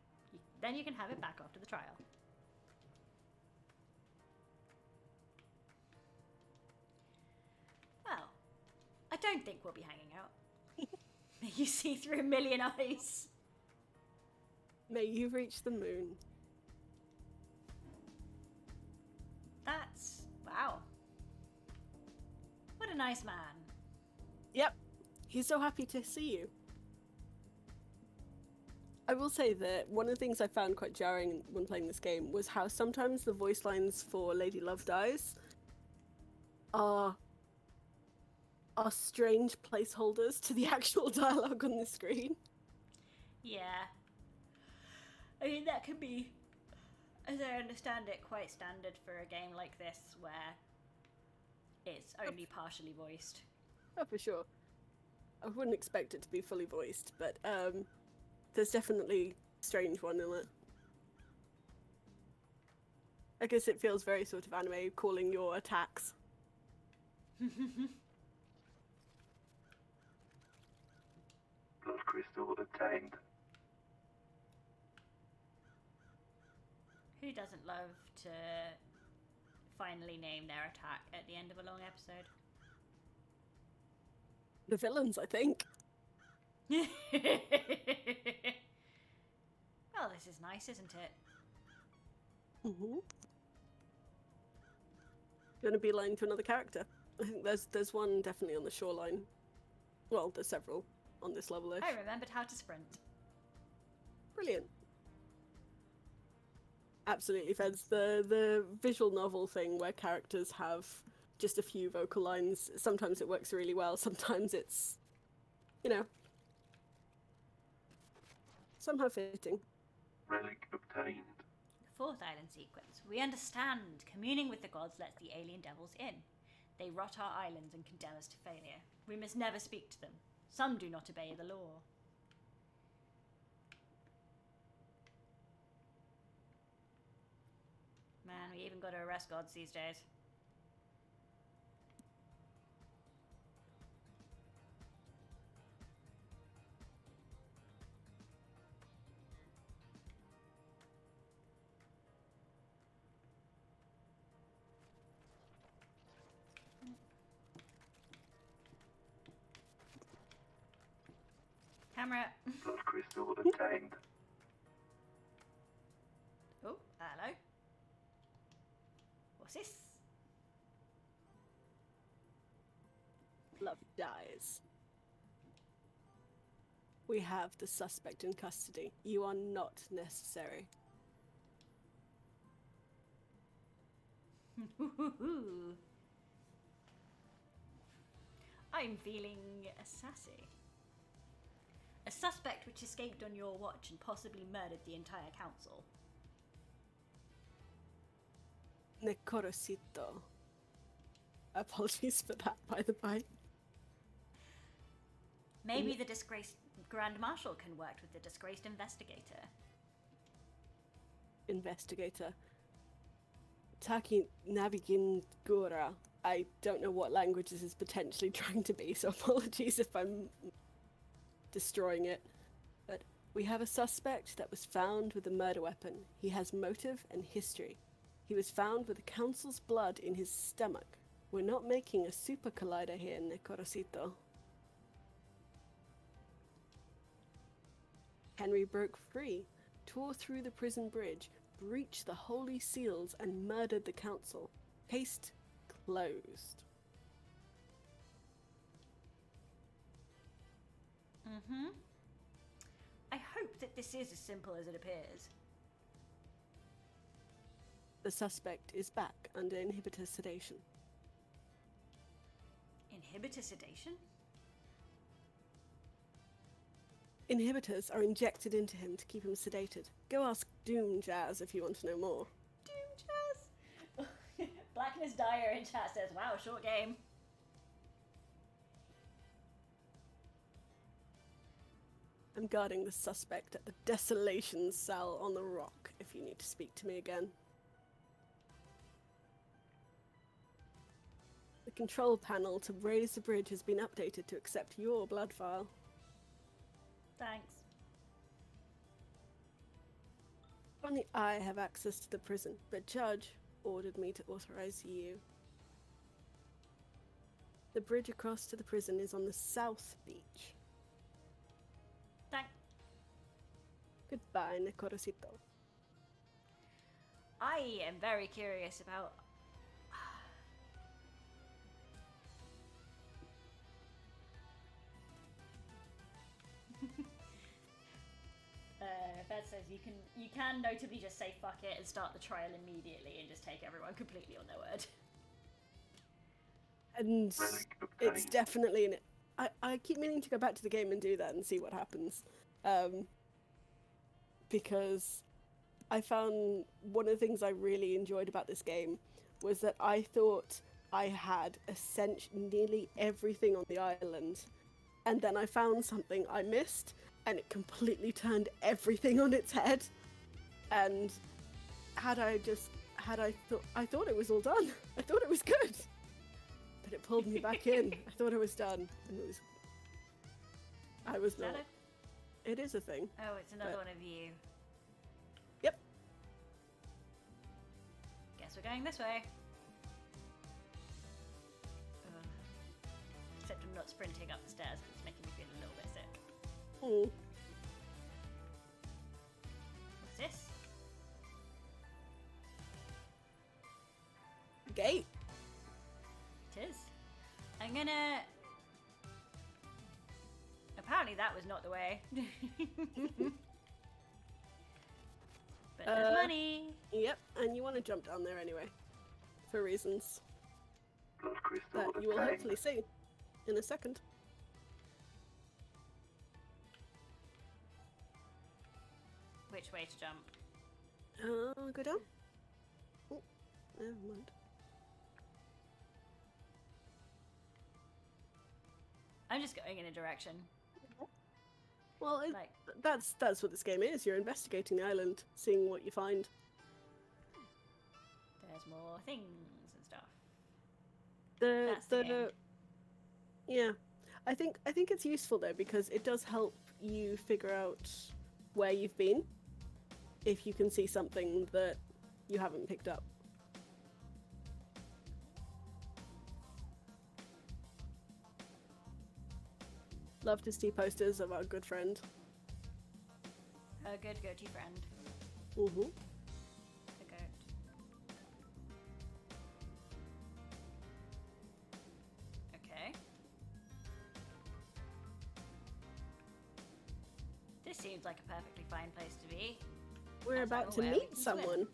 Speaker 1: Then you can have it back after the trial. Well, I don't think we'll be hanging out. May you see through a million eyes.
Speaker 2: May you reach the moon.
Speaker 1: That's... wow. What a nice man.
Speaker 2: Yep. He's so happy to see you. I will say that one of the things I found quite jarring when playing this game was how sometimes the voice lines for Lady Love Dies are strange placeholders to the actual dialogue on the screen.
Speaker 1: Yeah. I mean, that can be, as I understand it, quite standard for a game like this where it's only partially voiced.
Speaker 2: Oh, for sure. I wouldn't expect it to be fully voiced, but there's definitely a strange one in it. I guess it feels very sort of anime calling your attacks.
Speaker 5: Blood crystal obtained.
Speaker 1: Who doesn't love to finally name their attack at the end of a long episode?
Speaker 2: The villains, I think.
Speaker 1: Well, this is nice, isn't it?
Speaker 2: Mm-hmm. Gonna be lying to another character. I think there's one definitely on the shoreline. Well, there's several on this level-ish.
Speaker 1: I remembered how to sprint.
Speaker 2: Brilliant. Absolutely, Feds. The visual novel thing where characters have just a few vocal lines. Sometimes it works really well. Sometimes it's, you know, somehow fitting.
Speaker 5: Relic obtained.
Speaker 1: The fourth island sequence. We understand. Communing with the gods lets the alien devils in. They rot our islands and condemn us to failure. We must never speak to them. Some do not obey the law. Man, we even got to arrest gods these days. Camera.
Speaker 5: Blood crystal obtained.
Speaker 1: Oh, hello. What's this?
Speaker 2: Love dies. We have the suspect in custody. You are not necessary. I'm
Speaker 1: feeling sassy. A suspect which escaped on your watch and possibly murdered the entire council.
Speaker 2: Nekorosito. Apologies for that, by the by.
Speaker 1: Maybe the disgraced Grand Marshal can work with the disgraced investigator.
Speaker 2: Investigator. Taki Navigin Gura. I don't know what language this is potentially trying to be, so apologies if I'm destroying it. But we have a suspect that was found with a murder weapon. He has motive and history. He was found with the council's blood in his stomach. We're not making a super collider here, Nekorosito. Henry broke free, tore through the prison bridge, breached the holy seals, and murdered the council. Case closed.
Speaker 1: Mm-hmm. I hope that this is as simple as it appears.
Speaker 2: The suspect is back under inhibitor sedation.
Speaker 1: Inhibitor sedation?
Speaker 2: Inhibitors are injected into him to keep him sedated. Go ask Doom Jazz if you want to know more.
Speaker 1: Doom Jazz! Blackness Dyer in chat says, wow, short game.
Speaker 2: I'm guarding the suspect at the Desolation cell on the rock if you need to speak to me again. The control panel to raise the bridge has been updated to accept your blood file.
Speaker 1: Thanks.
Speaker 2: Only I have access to the prison, but Judge ordered me to authorize you. The bridge across to the prison is on the south beach.
Speaker 1: Thanks.
Speaker 2: Goodbye, Nekorosito.
Speaker 1: I am very curious about... Fed says you can notably just say fuck it and start the trial immediately and just take everyone completely on their word.
Speaker 2: And
Speaker 5: Relic
Speaker 2: it's
Speaker 5: obtained.
Speaker 2: definitely an... I keep meaning to go back to the game and do that and see what happens. Because I found one of the things I really enjoyed about this game was that I thought I had nearly everything on the island, and then I found something I missed, and it completely turned everything on its head. And I thought it was all done. I thought it was good, but it pulled me back in. I thought it was done, and I was
Speaker 1: Is that
Speaker 2: not. It is a thing.
Speaker 1: Oh, it's another
Speaker 2: But-
Speaker 1: one of you.
Speaker 2: Yep.
Speaker 1: Guess we're going this way. Ugh. Except I'm not sprinting up the stairs because it's making me feel a little bit sick.
Speaker 2: Hmm.
Speaker 1: What's this?
Speaker 2: Gate.
Speaker 1: It is. I'm gonna... Apparently that was not the way. But there's money.
Speaker 2: Yep, and you want to jump down there anyway, for reasons
Speaker 5: Blood crystal
Speaker 2: that you will
Speaker 5: obtained.
Speaker 2: hopefully see in a second.
Speaker 1: Which way to jump?
Speaker 2: Go down. Oh, never mind.
Speaker 1: I'm just going in a direction.
Speaker 2: Well,
Speaker 1: Like,
Speaker 2: that's what this game is. You're investigating the island, seeing what you find.
Speaker 1: there's more things and stuff.
Speaker 2: The
Speaker 1: That's the game.
Speaker 2: Yeah, I think it's useful though because it does help you figure out where you've been if you can see something that you haven't picked up. Love to see posters of our good friend.
Speaker 1: A good goatee friend.
Speaker 2: Mm-hmm.
Speaker 1: The goat. Okay. This seems like a perfectly fine place to be.
Speaker 2: We're
Speaker 1: As I'm
Speaker 2: about to
Speaker 1: aware, we
Speaker 2: meet
Speaker 1: can swim.
Speaker 2: someone.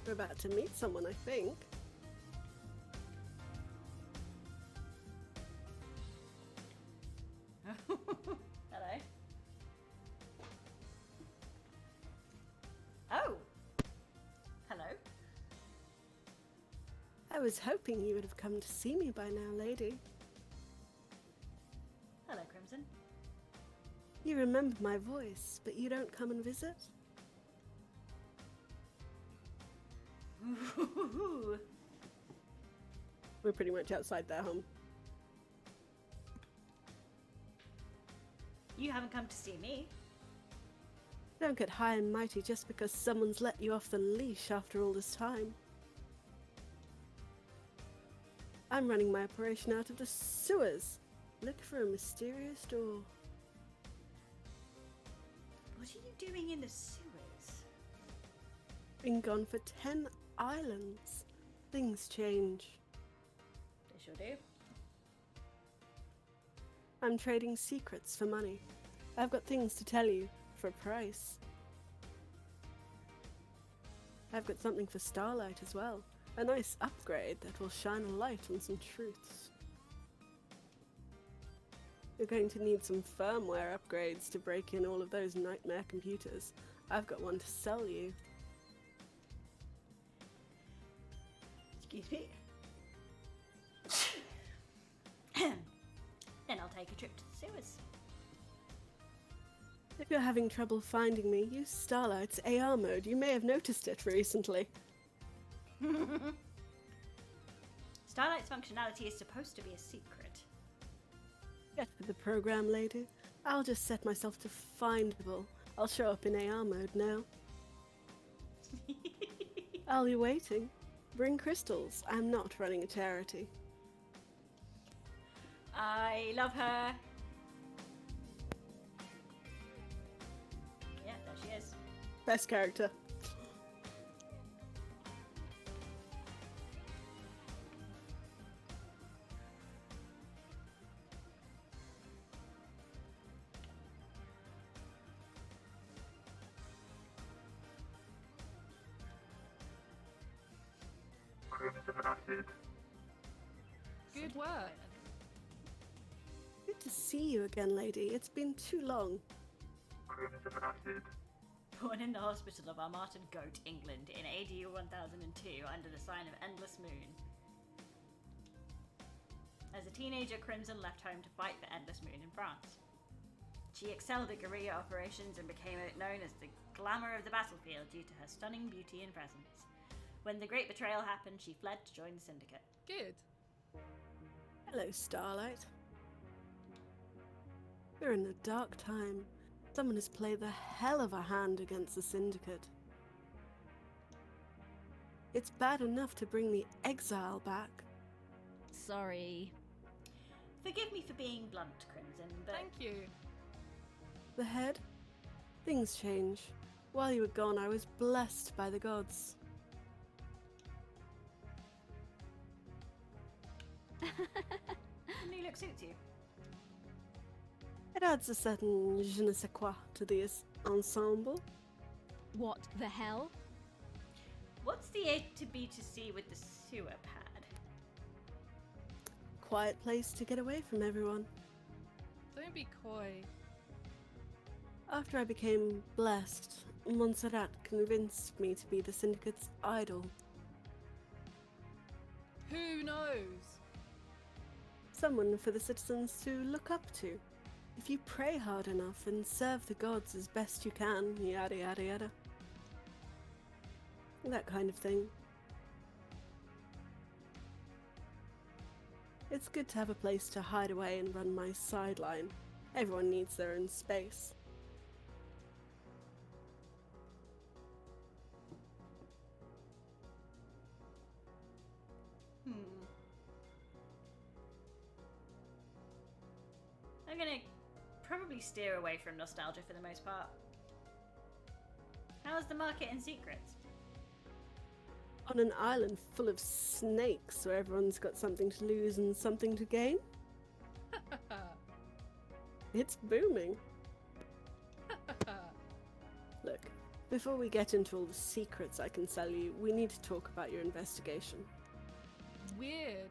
Speaker 2: We're about to meet someone, I think. I was hoping you would have come to see me by now, lady.
Speaker 1: Hello, Crimson.
Speaker 2: You remember my voice, but you don't come and visit?
Speaker 1: Ooh.
Speaker 2: We're pretty much outside their home.
Speaker 1: You haven't come to see me.
Speaker 2: Don't get high and mighty just because someone's let you off the leash after all this time. I'm running my operation out of the sewers. Look for a mysterious door.
Speaker 1: What are you doing in the sewers?
Speaker 2: Been gone for 10 islands. Things change.
Speaker 1: They sure do.
Speaker 2: I'm trading secrets for money. I've got things to tell you for a price. I've got something for Starlight as well. A nice upgrade that will shine a light on some truths. You're going to need some firmware upgrades to break in all of those nightmare computers. I've got one to sell you.
Speaker 1: Excuse me. Then I'll take a trip to the sewers.
Speaker 2: If you're having trouble finding me, use Starlight's AR mode. You may have noticed it recently.
Speaker 1: Starlight's functionality is supposed to be a secret.
Speaker 2: Get with the program, lady. I'll just set myself to findable. I'll show up in AR mode now. I'll be waiting. Bring crystals. I'm not running a charity.
Speaker 1: I love her. Yeah, there she is.
Speaker 2: Best character.
Speaker 5: Crimson Acid.
Speaker 9: Good work.
Speaker 2: Good to see you again, lady. It's been too long.
Speaker 5: Crimson Acid.
Speaker 1: Born in the hospital of Armarton Goat, England, in AD 1002, under the sign of Endless Moon. As a teenager, Crimson left home to fight for Endless Moon in France. She excelled at guerrilla operations and became known as the glamour of the battlefield due to her stunning beauty and presence. When the Great Betrayal happened, she fled to join the Syndicate.
Speaker 9: Good.
Speaker 2: Hello, Starlight. We're in a dark time. Someone has played the hell of a hand against the Syndicate. It's bad enough to bring the exile back.
Speaker 3: Sorry.
Speaker 1: Forgive me for being blunt, Crimson, but
Speaker 9: Thank you.
Speaker 2: The head? Things change. While you were gone, I was blessed by the gods.
Speaker 1: the new look suits you.
Speaker 2: It adds a certain je ne sais quoi to the ensemble.
Speaker 3: What the hell?
Speaker 1: What's the A to B to C with the sewer pad?
Speaker 2: Quiet place to get away from everyone.
Speaker 9: Don't be coy.
Speaker 2: After I became blessed, Montserrat convinced me to be the Syndicate's idol.
Speaker 9: Who knows?
Speaker 2: Someone for the citizens to look up to. If you pray hard enough and serve the gods as best you can, yada yada yada. That kind of thing. It's good to have a place to hide away and run my sideline. Everyone needs their own space.
Speaker 1: I'm gonna probably steer away from nostalgia for the most part. How's the market in Secrets?
Speaker 2: On an island full of snakes where everyone's got something to lose and something to gain? It's booming. Look, before we get into all the secrets I can sell you, we need to talk about your investigation.
Speaker 9: Weird.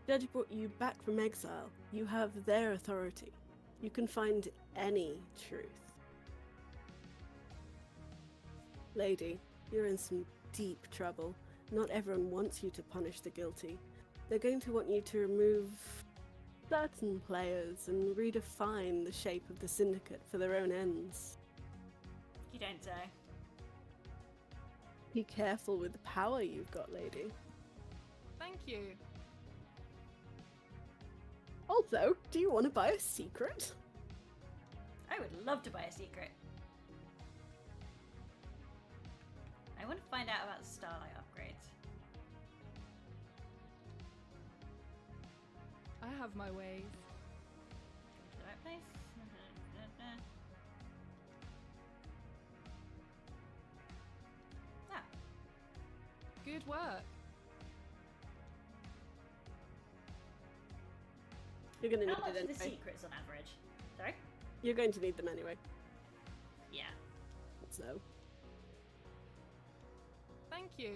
Speaker 2: Judge brought you back from exile. You have their authority. You can find any truth. Lady, you're in some deep trouble. Not everyone wants you to punish the guilty. They're going to want you to remove certain players and redefine the shape of the syndicate for their own ends.
Speaker 1: You don't say.
Speaker 2: Be careful with the power you've got, lady.
Speaker 9: Thank you.
Speaker 2: Also, do you want to buy a secret?
Speaker 1: I would love to buy a secret. I want to find out about Starlight upgrades.
Speaker 9: I have my ways.
Speaker 1: To the right place? Ah,
Speaker 9: Good work.
Speaker 2: You're going to
Speaker 1: how
Speaker 2: need
Speaker 1: much
Speaker 2: it
Speaker 1: are the
Speaker 2: anyway.
Speaker 1: secrets on average? Sorry?
Speaker 2: You're going to need them anyway.
Speaker 1: Yeah.
Speaker 2: So,
Speaker 9: Thank you.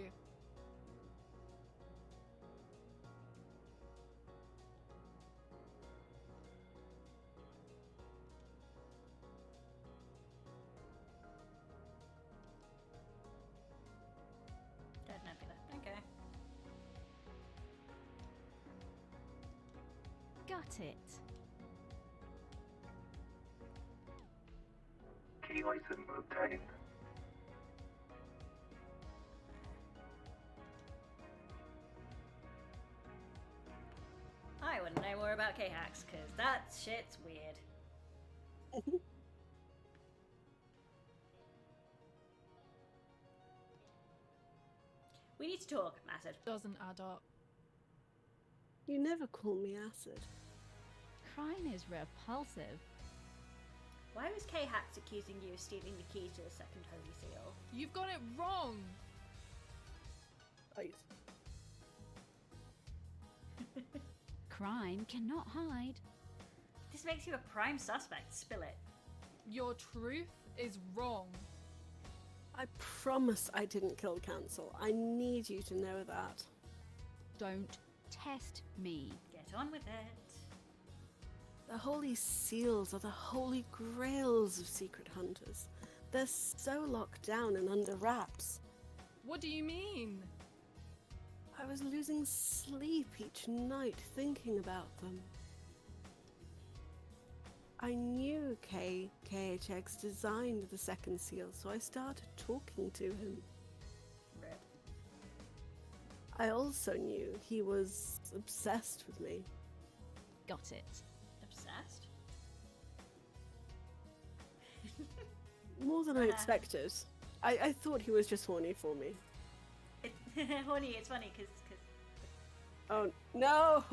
Speaker 1: Dead Nebula. Okay.
Speaker 3: Got it.
Speaker 5: Key item obtained.
Speaker 1: I want to know more about K-Hacks, because that shit's weird. We need to talk, Acid.
Speaker 9: Doesn't add up.
Speaker 2: you never call me Acid.
Speaker 3: Crime is repulsive.
Speaker 1: Why was K-Hacks accusing you of stealing the key to the second Holy Seal?
Speaker 9: You've got it wrong.
Speaker 2: Right.
Speaker 3: Crime cannot hide.
Speaker 1: This makes you a prime suspect. Spill it.
Speaker 9: Your truth is wrong.
Speaker 2: I promise I didn't kill Cancel. I need you to know that.
Speaker 3: Don't test me.
Speaker 1: Get on with it.
Speaker 2: The Holy Seals are the holy grails of secret hunters. They're so locked down and under wraps.
Speaker 9: What do you mean?
Speaker 2: I was losing sleep each night thinking about them. I knew KHX designed the second seal, so I started talking to him.
Speaker 1: Rip.
Speaker 2: I also knew he was obsessed with me.
Speaker 3: Got it.
Speaker 1: Obsessed?
Speaker 2: More than I expected. I thought he was just horny for me.
Speaker 1: Horny, it's funny because.
Speaker 2: Oh, no!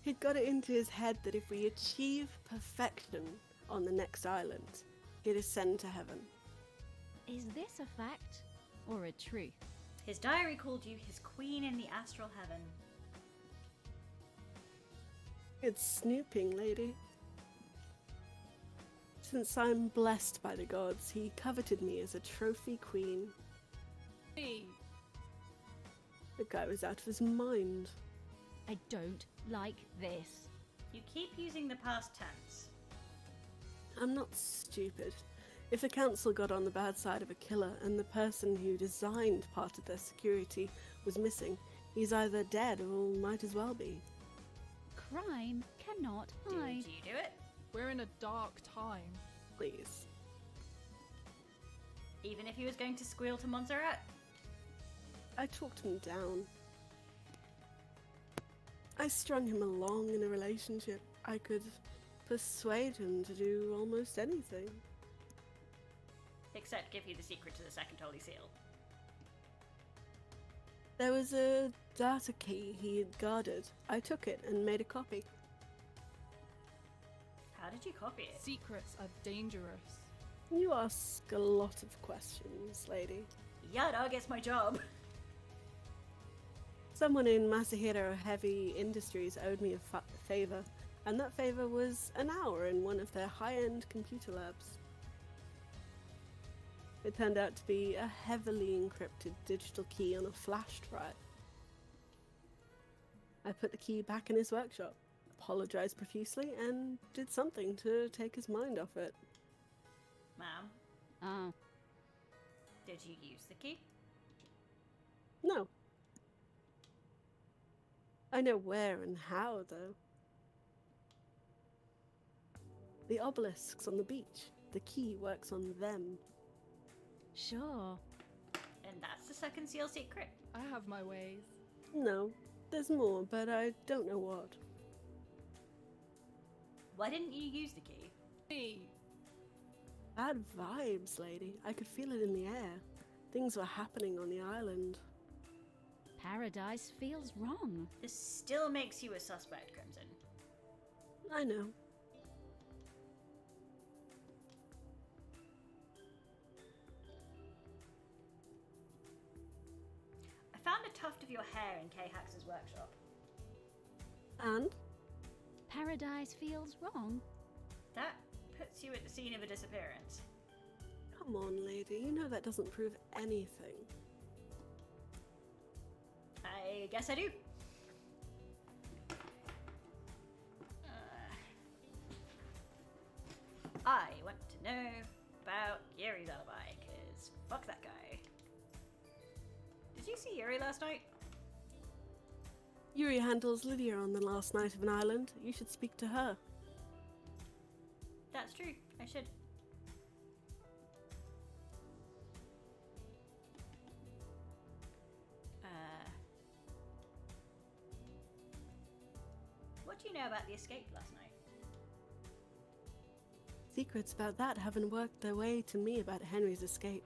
Speaker 2: He'd got it into his head that if we achieve perfection on the next island, he'd ascend to heaven.
Speaker 3: Is this a fact or a truth?
Speaker 1: His diary called you his queen in the astral heaven.
Speaker 2: It's snooping, lady. Since I'm blessed by the gods, he coveted me as a trophy queen.
Speaker 9: Me.
Speaker 2: The guy was out of his mind.
Speaker 3: I don't like this.
Speaker 1: You keep using the past tense.
Speaker 2: I'm not stupid. If the council got on the bad side of a killer and the person who designed part of their security was missing, he's either dead or might as well be.
Speaker 3: Crime cannot
Speaker 1: Do
Speaker 3: hide.
Speaker 1: you do it?
Speaker 9: We're in a dark time.
Speaker 2: Please.
Speaker 1: Even if he was going to squeal to Montserrat?
Speaker 2: I talked him down. I strung him along in a relationship. I could persuade him to do almost anything.
Speaker 1: Except give you the secret to the second Holy Seal.
Speaker 2: There was a data key he had guarded. I took it and made a copy.
Speaker 1: How did you copy it?
Speaker 9: Secrets are dangerous.
Speaker 2: You ask a lot of questions, lady.
Speaker 1: Yeah, dog, it's my job.
Speaker 2: Someone in Masahiro Heavy Industries owed me a favor, and that favor was an hour in one of their high-end computer labs. It turned out to be a heavily encrypted digital key on a flash drive. I put the key back in his workshop, apologized profusely, and did something to take his mind off it.
Speaker 1: Ma'am,
Speaker 3: Oh.
Speaker 1: Did you use the key?
Speaker 2: No. I know where and how, though. The obelisks on the beach. The key works on them.
Speaker 3: Sure.
Speaker 1: And that's the second seal secret.
Speaker 9: I have my ways.
Speaker 2: No, there's more, but I don't know what.
Speaker 1: Why didn't you use the key?
Speaker 9: Me.
Speaker 2: Bad vibes, lady. I could feel it in the air. Things were happening on the island.
Speaker 3: Paradise feels wrong.
Speaker 1: This still makes you a suspect, Crimson.
Speaker 2: I know.
Speaker 1: I found a tuft of your hair in K-Hax's workshop.
Speaker 2: And?
Speaker 3: Paradise feels wrong.
Speaker 1: That puts you at the scene of a disappearance.
Speaker 2: Come on, lady. You know that doesn't prove anything.
Speaker 1: I guess I do. I want to know about Yuri's alibi, because fuck that guy. Did you see Yuri last night?
Speaker 2: Yuri handles Lydia on the last night of an island. You should speak to her.
Speaker 1: That's true. I should. What do you know about the escape last night?
Speaker 2: Secrets about that haven't worked their way to me about Henry's escape.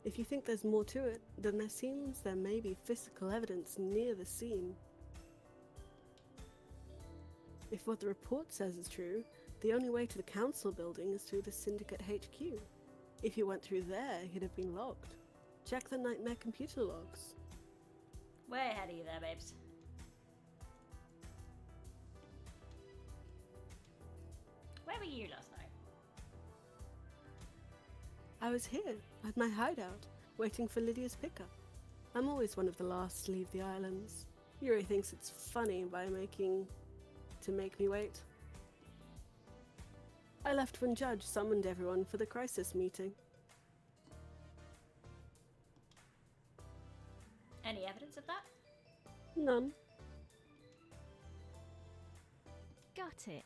Speaker 2: If you think there's more to it, then there seems there may be physical evidence near the scene. If what the report says is true, the only way to the council building is through the Syndicate HQ. If you went through there, he'd have been logged. Check the Nightmare computer logs.
Speaker 1: Way ahead of you there, babes. Where were you last night?
Speaker 2: I was here, at my hideout, waiting for Lydia's pickup. I'm always one of the last to leave the islands. Yuri thinks it's funny to make me wait. I left when Judge summoned everyone for the crisis meeting.
Speaker 1: Any evidence of that?
Speaker 2: None.
Speaker 3: Got it.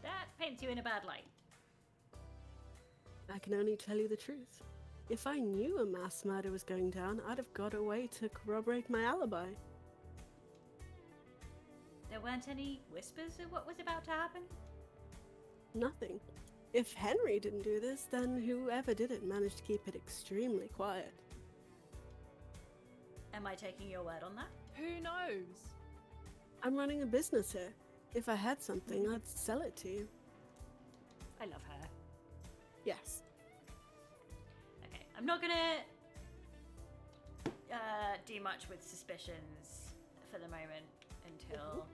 Speaker 1: That paints you in a bad light.
Speaker 2: I can only tell you the truth. If I knew a mass murder was going down, I'd have got a way to corroborate my alibi.
Speaker 1: There weren't any whispers of what was about to happen?
Speaker 2: Nothing. If Henry didn't do this, then whoever did it managed to keep it extremely quiet.
Speaker 1: Am I taking your word on that?
Speaker 9: Who knows?
Speaker 2: I'm running a business here. If I had something, I'd sell it to you.
Speaker 1: I love her.
Speaker 2: Yes.
Speaker 1: Okay, I'm not gonna do much with suspicions for the moment until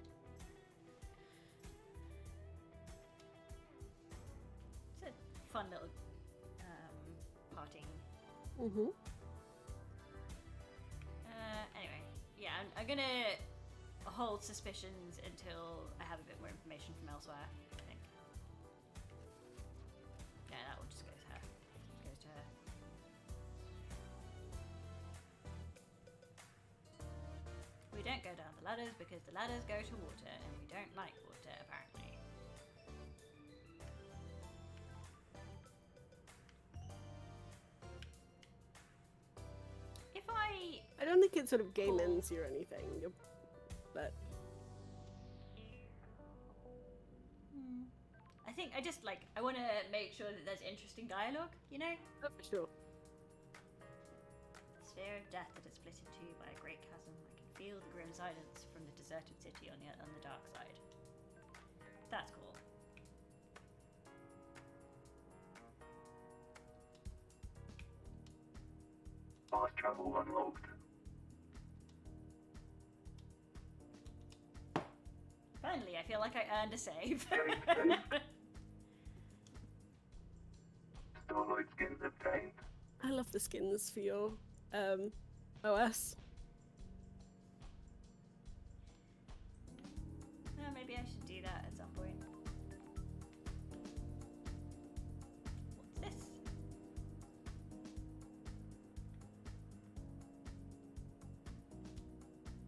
Speaker 1: it's a fun little parting.
Speaker 2: Mm-hmm.
Speaker 1: Anyway, yeah, I'm gonna hold suspicions until I have a bit more information from elsewhere, I think. Yeah, that will just go to her. Goes to her. We don't go down the ladders because the ladders go to water and we don't like water, apparently. If
Speaker 2: I don't think it's sort of game
Speaker 1: Cool.
Speaker 2: ends or anything, but
Speaker 1: I think I want to make sure that there's interesting dialogue, you know?
Speaker 2: oh, for sure.
Speaker 1: Sphere of death that is split in two by a great chasm. I can feel the grim silence from the deserted city on the dark side. That's cool.
Speaker 5: Fast travel unlocked.
Speaker 1: Finally, I feel like I earned a save.
Speaker 5: Starlight skins obtained.
Speaker 2: I love the skins for your OS.
Speaker 1: Maybe I should do that at some point.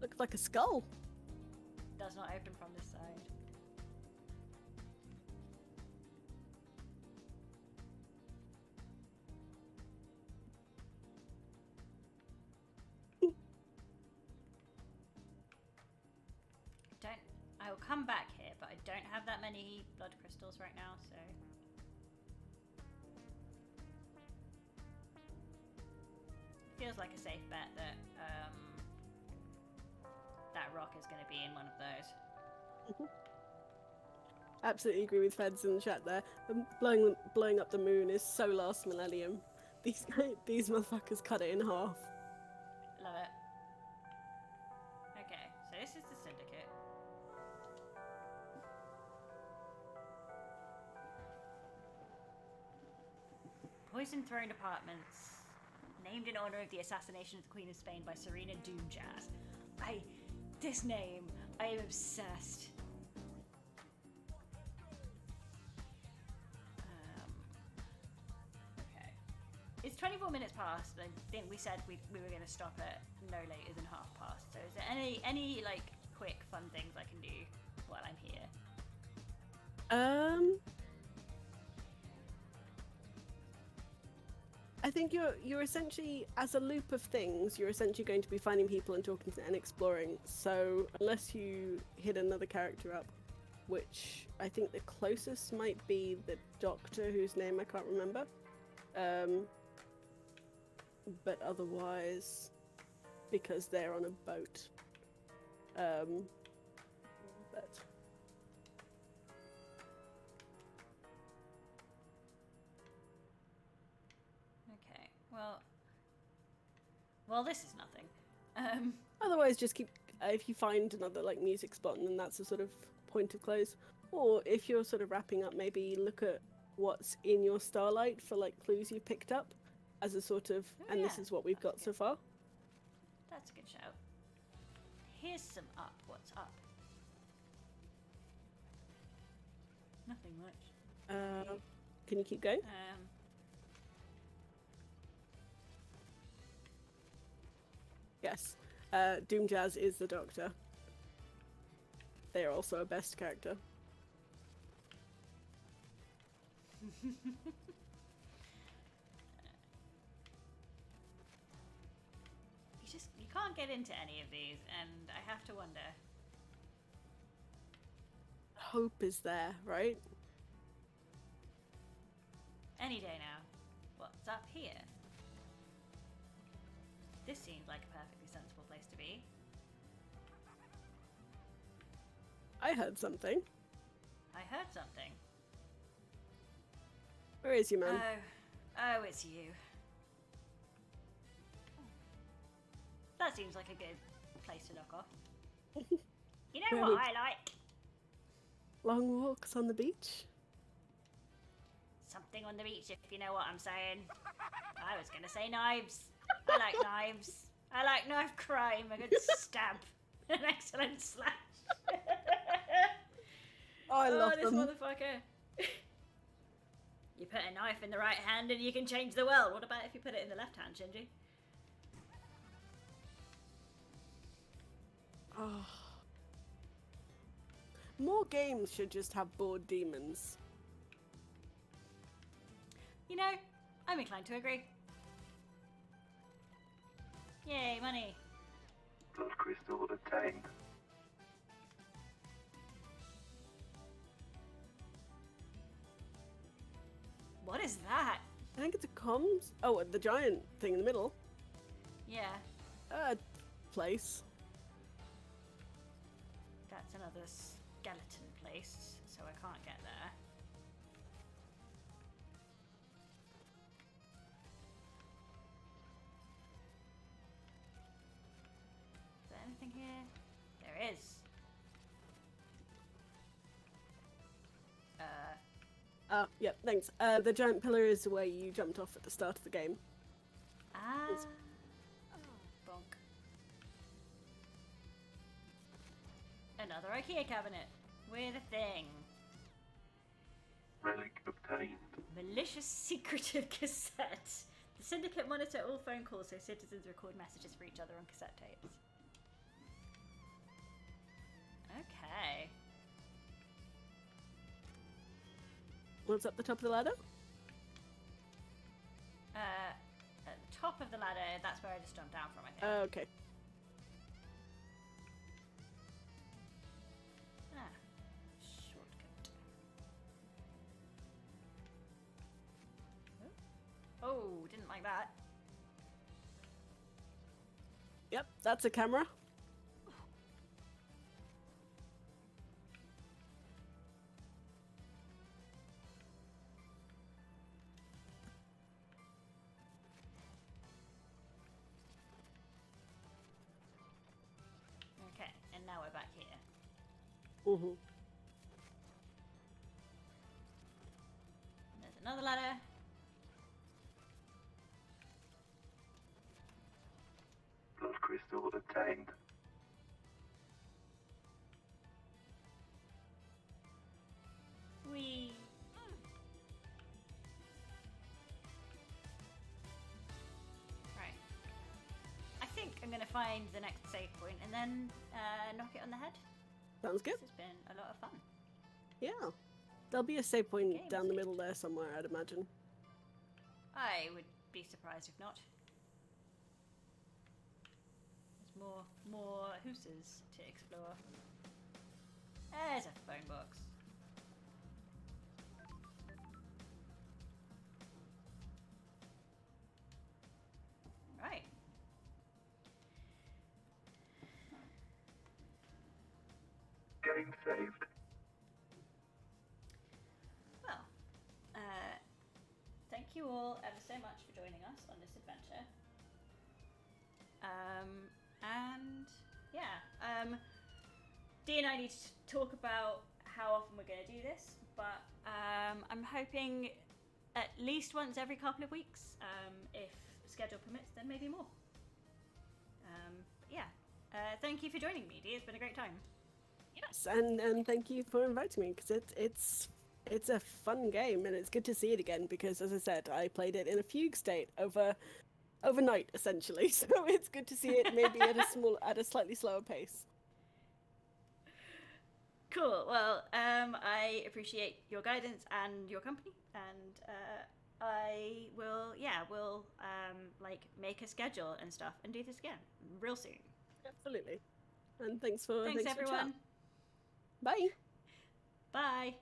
Speaker 2: Looks like a skull.
Speaker 1: Does not open from this side. I will come back here, but I don't have that many blood crystals right now, so. Feels like a safe bet that that rock is going to be in one of those.
Speaker 2: Absolutely agree with Feds in the chat there. Blowing up the moon is so last millennium. These motherfuckers cut it in half.
Speaker 1: Love it. Okay, so this is the Syndicate. Poison Throne Apartments, named in honor of the assassination of the Queen of Spain by Serena Doomjazz. This name, I am obsessed. Okay. It's 24 minutes past. I think we said we were going to stop at no later than half past. So is there any like quick fun things I can do while I'm here?
Speaker 2: I think you're essentially, as a loop of things, you're essentially going to be finding people and talking to and exploring. So unless you hit another character up, which I think the closest might be the doctor, whose name I can't remember. But otherwise, because they're on a boat. But
Speaker 1: Okay. Well, this is nothing.
Speaker 2: otherwise, just keep. If you find another like music spot, and then that's a sort of point of close. Or if you're sort of wrapping up, maybe look at what's in your starlight for like clues you picked up, as a sort of.
Speaker 1: Oh,
Speaker 2: and this
Speaker 1: yeah,
Speaker 2: is what we've got
Speaker 1: that's
Speaker 2: so
Speaker 1: good.
Speaker 2: far.
Speaker 1: That's a good shout. Here's some up. What's up? Nothing much.
Speaker 2: Can you keep going? Yes. Doomjazz is the Doctor. They are also a best character.
Speaker 1: You can't get into any of these, and I have to wonder.
Speaker 2: Hope is there, right?
Speaker 1: Any day now. What's up here? This seems like a perfectly sensible place to be.
Speaker 2: I heard something.
Speaker 1: I heard something.
Speaker 2: Where is you, man?
Speaker 1: Oh, it's you. That seems like a good place to knock off. You know
Speaker 2: Very
Speaker 1: what I like?
Speaker 2: Long walks on the beach?
Speaker 1: Something on the beach, if you know what I'm saying. I was gonna say knives. I like knives. I like knife crime. A good stab. An excellent slash.
Speaker 2: Oh, I love
Speaker 1: this
Speaker 2: them.
Speaker 1: motherfucker. You put a knife in the right hand and you can change the world. What about if you put it in the left hand, Shinji?
Speaker 2: Oh. More games should just have bored demons.
Speaker 1: You know, I'm inclined to agree. Yay, money.
Speaker 5: Blood crystal obtained.
Speaker 1: What is that?
Speaker 2: I think it's a comms. Oh, the giant thing in the middle.
Speaker 1: Yeah,
Speaker 2: Place.
Speaker 1: that's another skeleton place, so I can't get there. Is there anything here? There is.
Speaker 2: Yep, thanks. The giant pillar is where you jumped off at the start of the game.
Speaker 1: Ah.
Speaker 2: Yes.
Speaker 1: Bonk. Another IKEA cabinet with a thing.
Speaker 5: Relic obtained.
Speaker 1: Malicious secretive cassette. The Syndicate monitor all phone calls so citizens record messages for each other on cassette tapes. Okay.
Speaker 2: What's up the top of the ladder?
Speaker 1: At the top of the ladder, that's where I just jumped down from, I think.
Speaker 2: Okay.
Speaker 1: Shortcut. Oh, didn't like that.
Speaker 2: Yep, that's a camera.
Speaker 1: Okay, and now we're back here.
Speaker 2: Mm-hmm.
Speaker 1: There's another ladder.
Speaker 5: Blood crystal obtained.
Speaker 1: Whee! Right. I think I'm gonna find the next save point and then knock it on the head.
Speaker 2: Sounds good.
Speaker 1: This has been a lot of fun.
Speaker 2: Yeah. There'll be a save point
Speaker 1: Game
Speaker 2: down the
Speaker 1: saved.
Speaker 2: middle there somewhere, I'd imagine.
Speaker 1: I would be surprised if not. There's more hooses to explore. There's a phone box. Right.
Speaker 5: Game saved.
Speaker 1: Well, thank you all ever so much for joining us on this adventure. And yeah, Dee and I need to talk about how often we're going to do this, but I'm hoping at least once every couple of weeks. If schedule permits, then maybe more. Yeah. Thank you for joining me, Dee. It's been a great time.
Speaker 2: Yes, and thank you for inviting me because it's a fun game and it's good to see it again because, as I said, I played it in a fugue state overnight essentially. So it's good to see it maybe at a slightly slower pace.
Speaker 1: Cool. Well, I appreciate your guidance and your company, and I will, we'll like make a schedule and stuff and do this again real soon.
Speaker 2: Absolutely. And thanks for
Speaker 1: Thanks
Speaker 2: for chat.
Speaker 1: everyone.
Speaker 2: Bye.
Speaker 1: Bye.